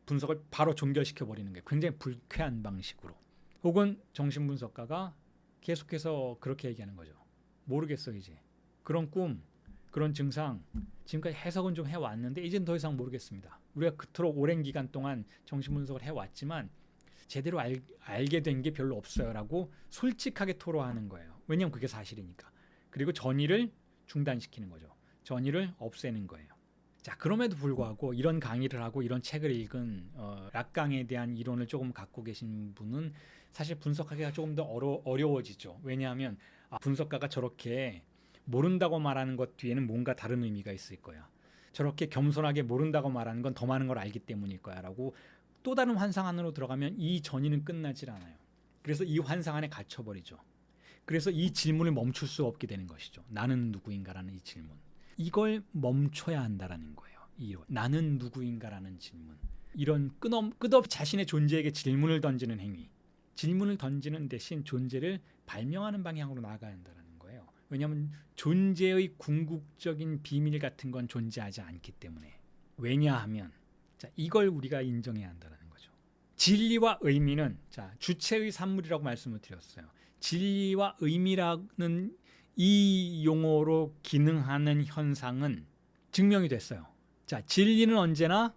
분석을 바로 종결시켜 버리는 게 굉장히 불쾌한 방식으로. 혹은 정신분석가가 계속해서 그렇게 얘기하는 거죠. 모르겠어 이제. 그런 꿈, 그런 증상 지금까지 해석은 좀 해왔는데 이젠 더 이상 모르겠습니다. 우리가 그토록 오랜 기간 동안 정신분석을 해왔지만 제대로 알게 된 게 별로 없어요 라고 솔직하게 토로하는 거예요. 왜냐하면 그게 사실이니까. 그리고 전이를 중단시키는 거죠. 전이를 없애는 거예요. 자, 그럼에도 불구하고 이런 강의를 하고 이런 책을 읽은 락강에 대한 이론을 조금 갖고 계신 분은 사실 분석하기가 조금 더 어려워지죠. 왜냐하면 분석가가 저렇게 모른다고 말하는 것 뒤에는 뭔가 다른 의미가 있을 거야. 저렇게 겸손하게 모른다고 말하는 건 더 많은 걸 알기 때문일 거야 라고 또 다른 환상 안으로 들어가면 이 전이는 끝나질 않아요. 그래서 이 환상 안에 갇혀버리죠. 그래서 이 질문을 멈출 수 없게 되는 것이죠. 나는 누구인가라는 이 질문. 이걸 멈춰야 한다라는 거예요. 나는 누구인가라는 질문. 이런 끝없이 자신의 존재에게 질문을 던지는 행위. 질문을 던지는 대신 존재를 발명하는 방향으로 나아가야 한다는 거예요. 왜냐하면 존재의 궁극적인 비밀 같은 건 존재하지 않기 때문에. 왜냐하면 자, 이걸 우리가 인정해야 한다는 거죠. 진리와 의미는 자, 주체의 산물이라고 말씀을 드렸어요. 진리와 의미라는 이 용어로 기능하는 현상은 증명이 됐어요. 자, 진리는 언제나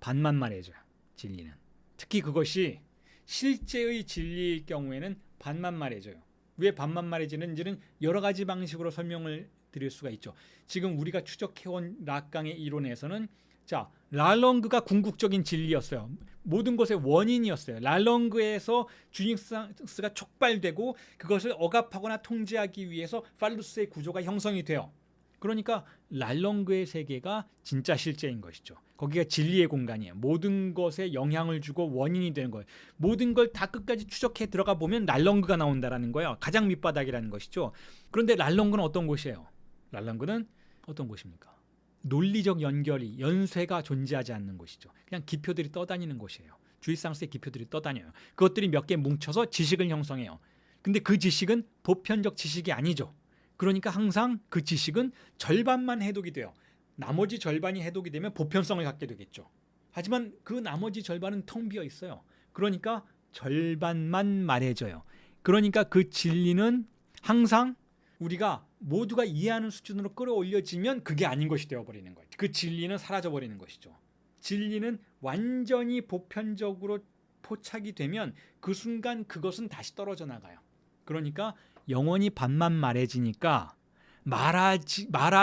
반만 말해줘요. 진리는. 특히 그것이 실제의 진리일 경우에는 반만 말해줘요. 왜 반만 말해지는지는 여러 가지 방식으로 설명을 드릴 수가 있죠. 지금 우리가 추적해온 락강의 이론에서는 자, 랄렁그가 궁극적인 진리였어요. 모든 것의 원인이었어요. 랄렁그에서 주닉스가 촉발되고 그것을 억압하거나 통제하기 위해서 팔루스의 구조가 형성이 돼요. 그러니까 랄렁그의 세계가 진짜 실제인 것이죠. 거기가 진리의 공간이에요. 모든 것에 영향을 주고 원인이 되는 거예요. 모든 걸 다 끝까지 추적해 들어가 보면 랄렁그가 나온다는 거예요. 가장 밑바닥이라는 것이죠. 그런데 랄렁그는 어떤 곳이에요? 랄렁그는 어떤 곳입니까? 논리적 연쇄가 존재하지 않는 곳이죠. 그냥 기표들이 떠다니는 곳이에요. 주입상수의 기표들이 떠다녀요. 그것들이 몇 개 뭉쳐서 지식을 형성해요. 근데 그 지식은 보편적 지식이 아니죠. 그러니까 항상 그 지식은 절반만 해독이 돼요. 나머지 절반이 해독이 되면 보편성을 갖게 되겠죠. 하지만 그 나머지 절반은 텅 비어 있어요. 그러니까 절반만 말해져요. 그러니까 그 진리는 항상 우리가 모두가 이해하는 수준으로 끌어올려지면 그게 아닌 것이 되어버리는 거예요. 그 진리는 사라져버리는 것이죠. 진리는 완전히 보편적으로 포착이 되면 그 순간 그것은 다시 떨어져 나가요. 그러니까 영원히 반만 말해지니까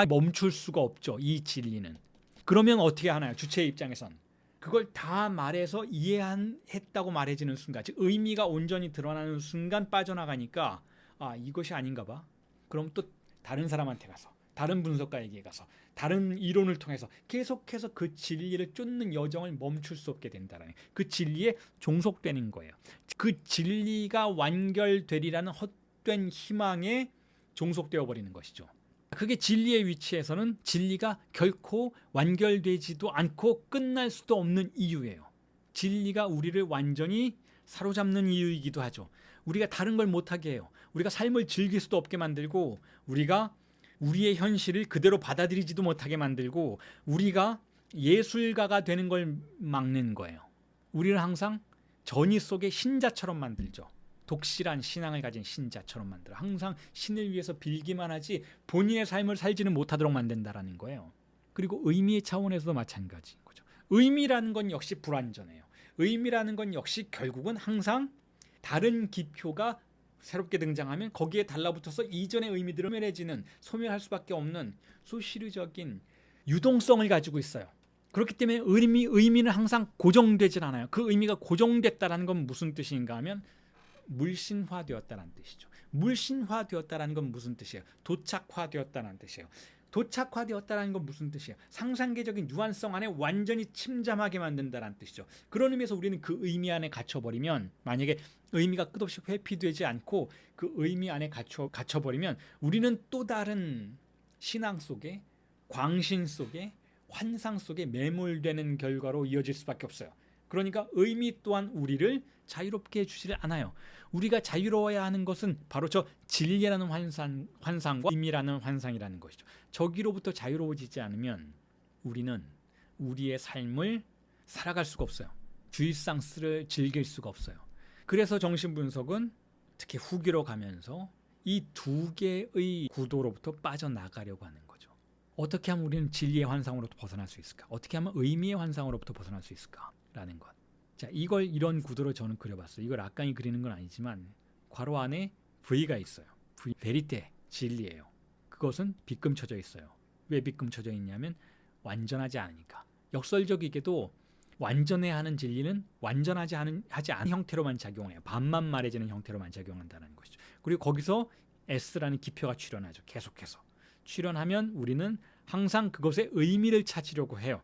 멈출 수가 없죠. 이 진리는. 그러면 어떻게 하나요? 주체의 입장에선. 그걸 다 말해서 이해했다고 말해지는 순간, 즉 의미가 온전히 드러나는 순간 빠져나가니까 이것이 아닌가 봐. 그럼 또 다른 사람한테 가서 다른 분석가에게 가서 다른 이론을 통해서 계속해서 그 진리를 쫓는 여정을 멈출 수 없게 된다는 그 진리에 종속되는 거예요. 그 진리가 완결되리라는 헛된 희망에 종속되어 버리는 것이죠. 그게 진리의 위치에서는 진리가 결코 완결되지도 않고 끝날 수도 없는 이유예요. 진리가 우리를 완전히 사로잡는 이유이기도 하죠. 우리가 다른 걸 못하게 해요. 우리가 삶을 즐길 수도 없게 만들고 우리가 우리의 현실을 그대로 받아들이지도 못하게 만들고 우리가 예술가가 되는 걸 막는 거예요. 우리는 항상 전의 속에 신자처럼 만들죠. 독실한 신앙을 가진 신자처럼 만들어. 항상 신을 위해서 빌기만 하지 본인의 삶을 살지는 못하도록 만든다라는 거예요. 그리고 의미의 차원에서도 마찬가지인 거죠. 의미라는 건 역시 불완전해요. 의미라는 건 역시 결국은 항상 다른 기표가 새롭게 등장하면 거기에 달라붙어서 이전의 의미들을 소멸할 수밖에 없는 소시르적인 유동성을 가지고 있어요. 그렇기 때문에 의미는 항상 고정되질 않아요. 그 의미가 고정됐다는 건 무슨 뜻인가 하면 물신화되었다는 뜻이죠. 물신화되었다는 건 무슨 뜻이에요? 도착화되었다는 뜻이에요. 도착화되었다는 건 무슨 뜻이에요? 상상계적인 유한성 안에 완전히 침잠하게 만든다는 뜻이죠. 그런 의미에서 우리는 그 의미 안에 갇혀버리면, 만약에 의미가 끝없이 회피되지 않고 그 의미 안에 갇혀버리면 우리는 또 다른 신앙 속에, 광신 속에, 환상 속에 매몰되는 결과로 이어질 수밖에 없어요. 그러니까 의미 또한 우리를 자유롭게 해주지를 않아요. 우리가 자유로워야 하는 것은 바로 저 진리라는 환상과 의미라는 환상이라는 것이죠. 저기로부터 자유로워지지 않으면 우리는 우리의 삶을 살아갈 수가 없어요. 주일상스를 즐길 수가 없어요. 그래서 정신분석은 특히 후기로 가면서 이 두 개의 구도로부터 빠져나가려고 하는 거죠. 어떻게 하면 우리는 진리의 환상으로부터 벗어날 수 있을까? 어떻게 하면 의미의 환상으로부터 벗어날 수 있을까라는 것. 자, 이걸 이런 구도로 저는 그려봤어요. 이걸 악강이 그리는 건 아니지만 괄호 안에 V가 있어요. V, 베리테, 진리예요. 그것은 빗금쳐져 있어요. 왜 빗금쳐져 있냐면 완전하지 않으니까. 역설적이게도 완전해야 하는 진리는 완전하지 않은 형태로만 작용해요. 반만 말해지는 형태로만 작용한다는 것이죠. 그리고 거기서 S라는 기표가 출현하죠. 계속해서. 출현하면 우리는 항상 그것의 의미를 찾으려고 해요.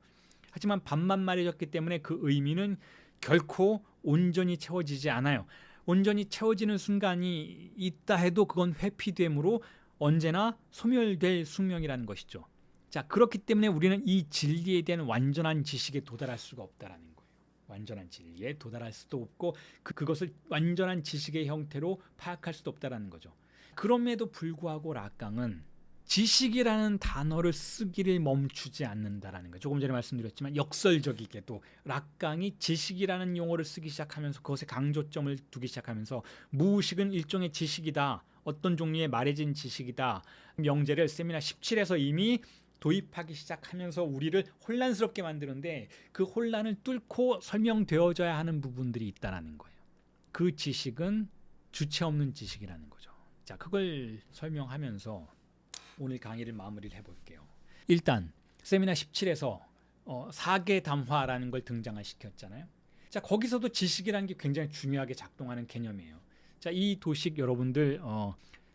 하지만 반만 말해졌기 때문에 그 의미는 결코 온전히 채워지지 않아요. 온전히 채워지는 순간이 있다 해도 그건 회피됨으로 언제나 소멸될 숙명이라는 것이죠. 자, 그렇기 때문에 우리는 이 진리에 대한 완전한 지식에 도달할 수가 없다라는 거예요. 완전한 진리에 도달할 수도 없고 그것을 완전한 지식의 형태로 파악할 수도 없다라는 거죠. 그럼에도 불구하고 락강은 지식이라는 단어를 쓰기를 멈추지 않는다라는 거예요. 조금 전에 말씀드렸지만 역설적이게도 락강이 지식이라는 용어를 쓰기 시작하면서 그것에 강조점을 두기 시작하면서 무의식은 일종의 지식이다. 어떤 종류의 말해진 지식이다. 명제를 세미나 17에서 이미 도입하기 시작하면서 우리를 혼란스럽게 만드는데 그 혼란을 뚫고 설명되어져야 하는 부분들이 있다는 거예요. 그 지식은 주체 없는 지식이라는 거죠. 자, 그걸 설명하면서 오늘 강의를 마무리를 해볼게요. 일단 세미나 17에서 사계 담화라는 걸 등장을 시켰잖아요. 자, 거기서도 지식이라는 게 굉장히 중요하게 작동하는 개념이에요. 자, 이 도식 여러분들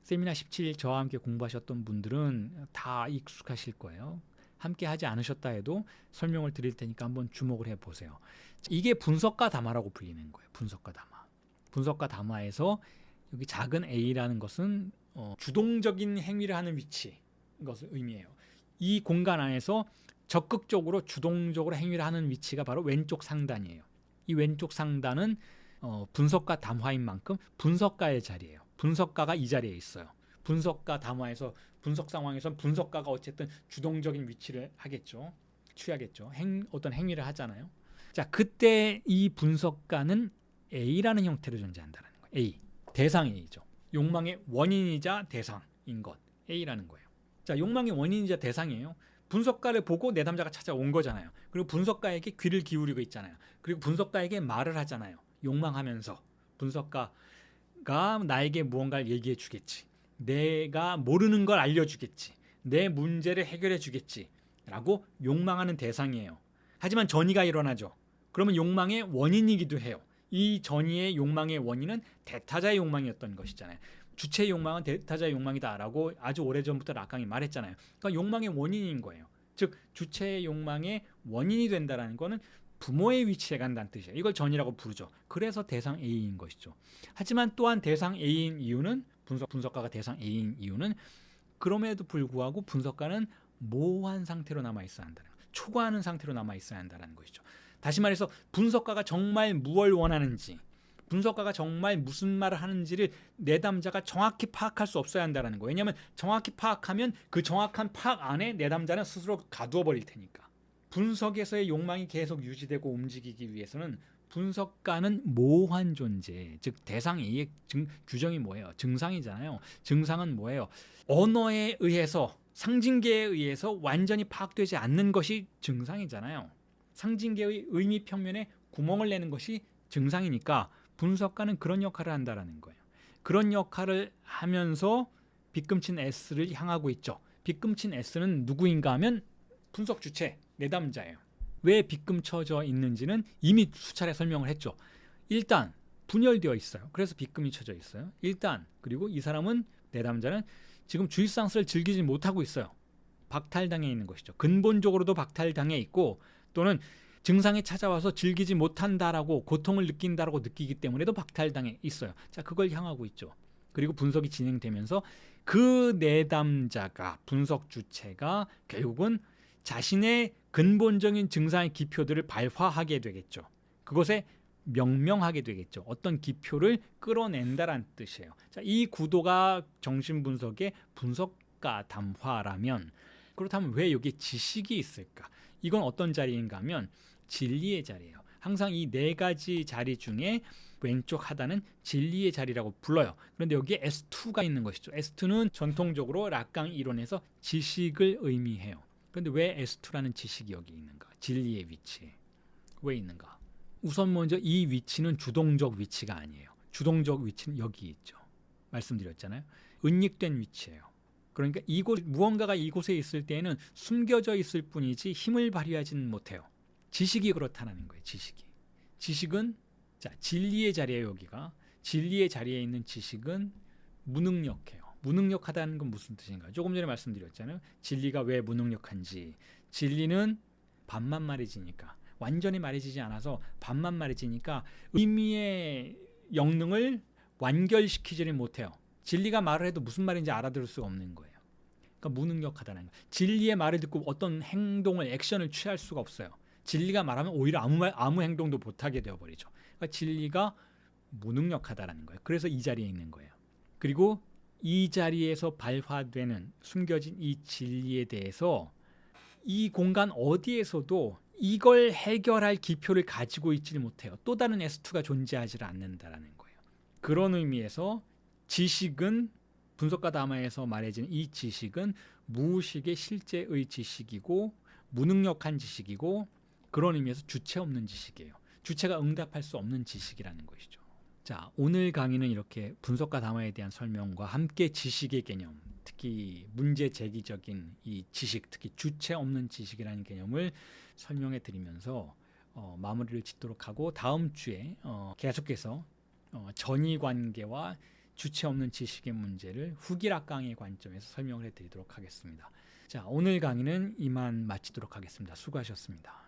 세미나 17 저와 함께 공부하셨던 분들은 다 익숙하실 거예요. 함께 하지 않으셨다 해도 설명을 드릴 테니까 한번 주목을 해보세요. 이게 분석가 담화라고 불리는 거예요. 분석가 담화. 분석가 담화에서 여기 작은 a라는 것은 주동적인 행위를 하는 위치, 것을 의미해요. 이 공간 안에서 적극적으로 주동적으로 행위를 하는 위치가 바로 왼쪽 상단이에요. 이 왼쪽 상단은 분석가 담화인 만큼 분석가의 자리예요. 분석가가 이 자리에 있어요. 분석가 담화에서 분석 상황에서 분석가가 어쨌든 주동적인 위치를 하겠죠. 취하겠죠. 어떤 행위를 하잖아요. 자, 그때 이 분석가는 A라는 형태로 존재한다는 거예요. A, 대상 A죠. 욕망의 원인이자 대상인 것 A라는 거예요. 자, 욕망의 원인이자 대상이에요. 분석가를 보고 내담자가 찾아온 거잖아요. 그리고 분석가에게 귀를 기울이고 있잖아요. 그리고 분석가에게 말을 하잖아요. 욕망하면서 분석가가 나에게 무언가를 얘기해 주겠지. 내가 모르는 걸 알려주겠지. 내 문제를 해결해 주겠지. 라고 욕망하는 대상이에요. 하지만 전이가 일어나죠. 그러면 욕망의 원인이기도 해요. 이 전이의 욕망의 원인은 대타자의 욕망이었던 것이잖아요. 주체의 욕망은 대타자의 욕망이다라고 아주 오래전부터 락강이 말했잖아요. 그러니까 욕망의 원인인 거예요. 즉 주체의 욕망의 원인이 된다는 거는 부모의 위치에 간다는 뜻이에요. 이걸 전이라고 부르죠. 그래서 대상 A인 것이죠. 하지만 또한 대상 A인 이유는 분석가가 대상 A인 이유는 그럼에도 불구하고 분석가는 모호한 상태로 남아있어야 한다는 거예요. 초과하는 상태로 남아있어야 한다는 것이죠. 다시 말해서 분석가가 정말 무엇을 원하는지 분석가가 정말 무슨 말을 하는지를 내담자가 정확히 파악할 수 없어야 한다는 거예요. 왜냐하면 정확히 파악하면 그 정확한 파악 안에 내담자는 스스로 가두어 버릴 테니까. 분석에서의 욕망이 계속 유지되고 움직이기 위해서는 분석가는 모호한 존재, 즉 대상 A의 규정이 뭐예요? 증상이잖아요. 증상은 뭐예요? 언어에 의해서, 상징계에 의해서 완전히 파악되지 않는 것이 증상이잖아요. 상징계의 의미 평면에 구멍을 내는 것이 증상이니까 분석가는 그런 역할을 한다라는 거예요. 그런 역할을 하면서 빗금친 S를 향하고 있죠. 빗금친 S는 누구인가 하면 분석 주체, 내담자예요. 왜 빗금쳐져 있는지는 이미 수차례 설명을 했죠. 일단 분열되어 있어요. 그래서 빗금이 쳐져 있어요. 일단 그리고 이 사람은, 내담자는 지금 주입상스를 즐기지 못하고 있어요. 박탈당해 있는 것이죠. 근본적으로도 박탈당해 있고 또는 증상이 찾아와서 즐기지 못한다라고, 고통을 느낀다라고 느끼기 때문에도 박탈당해 있어요. 자, 그걸 향하고 있죠. 그리고 분석이 진행되면서 그 내담자가, 분석 주체가 결국은 자신의 근본적인 증상의 기표들을 발화하게 되겠죠. 그것에 명명하게 되겠죠. 어떤 기표를 끌어낸다라는 뜻이에요. 자, 이 구도가 정신분석의 분석가 담화라면, 그렇다면 왜 여기에 지식이 있을까? 이건 어떤 자리인가 하면 진리의 자리예요. 항상 이 네 가지 자리 중에 왼쪽 하단은 진리의 자리라고 불러요. 그런데 여기에 S2가 있는 것이죠. S2는 전통적으로 락강 이론에서 지식을 의미해요. 그런데 왜 S2라는 지식이 여기 있는가? 진리의 위치에 왜 있는가? 우선 먼저 이 위치는 주동적 위치가 아니에요. 주동적 위치는 여기 있죠. 말씀드렸잖아요. 은닉된 위치예요. 그러니까 무언가가 이곳에 있을 때에는 숨겨져 있을 뿐이지 힘을 발휘하지는 못해요. 지식이 그렇다는 거예요. 지식은 자, 진리의 자리예요. 여기가 진리의 자리에 있는 지식은 무능력해요. 무능력하다는 건 무슨 뜻인가? 조금 전에 말씀드렸잖아요. 진리가 왜 무능력한지. 진리는 반만 말해지니까, 완전히 말해지지 않아서 반만 말해지니까 의미의 영능을 완결시키지를 못해요. 진리가 말을 해도 무슨 말인지 알아들을 수가 없는 거예요. 그러니까 무능력하다는 거예요. 진리의 말을 듣고 어떤 행동을, 액션을 취할 수가 없어요. 진리가 말하면 오히려 아무 행동도 못하게 되어버리죠. 그러니까 진리가 무능력하다라는 거예요. 그래서 이 자리에 있는 거예요. 그리고 이 자리에서 발화되는 숨겨진 이 진리에 대해서 이 공간 어디에서도 이걸 해결할 기표를 가지고 있지 못해요. 또 다른 S2가 존재하지 않는다라는 거예요. 그런 의미에서 지식은, 분석가 담화에서 말해지는 이 지식은 무의식의 실제의 지식이고 무능력한 지식이고, 그런 의미에서 주체 없는 지식이에요. 주체가 응답할 수 없는 지식이라는 것이죠. 자, 오늘 강의는 이렇게 분석가 담화에 대한 설명과 함께 지식의 개념, 특히 문제 제기적인 이 지식, 특히 주체 없는 지식이라는 개념을 설명해 드리면서 마무리를 짓도록 하고, 다음 주에 계속해서 전이관계와 주체 없는 지식의 문제를 후기락강의 관점에서 설명을 해 드리도록 하겠습니다. 자, 오늘 강의는 이만 마치도록 하겠습니다. 수고하셨습니다.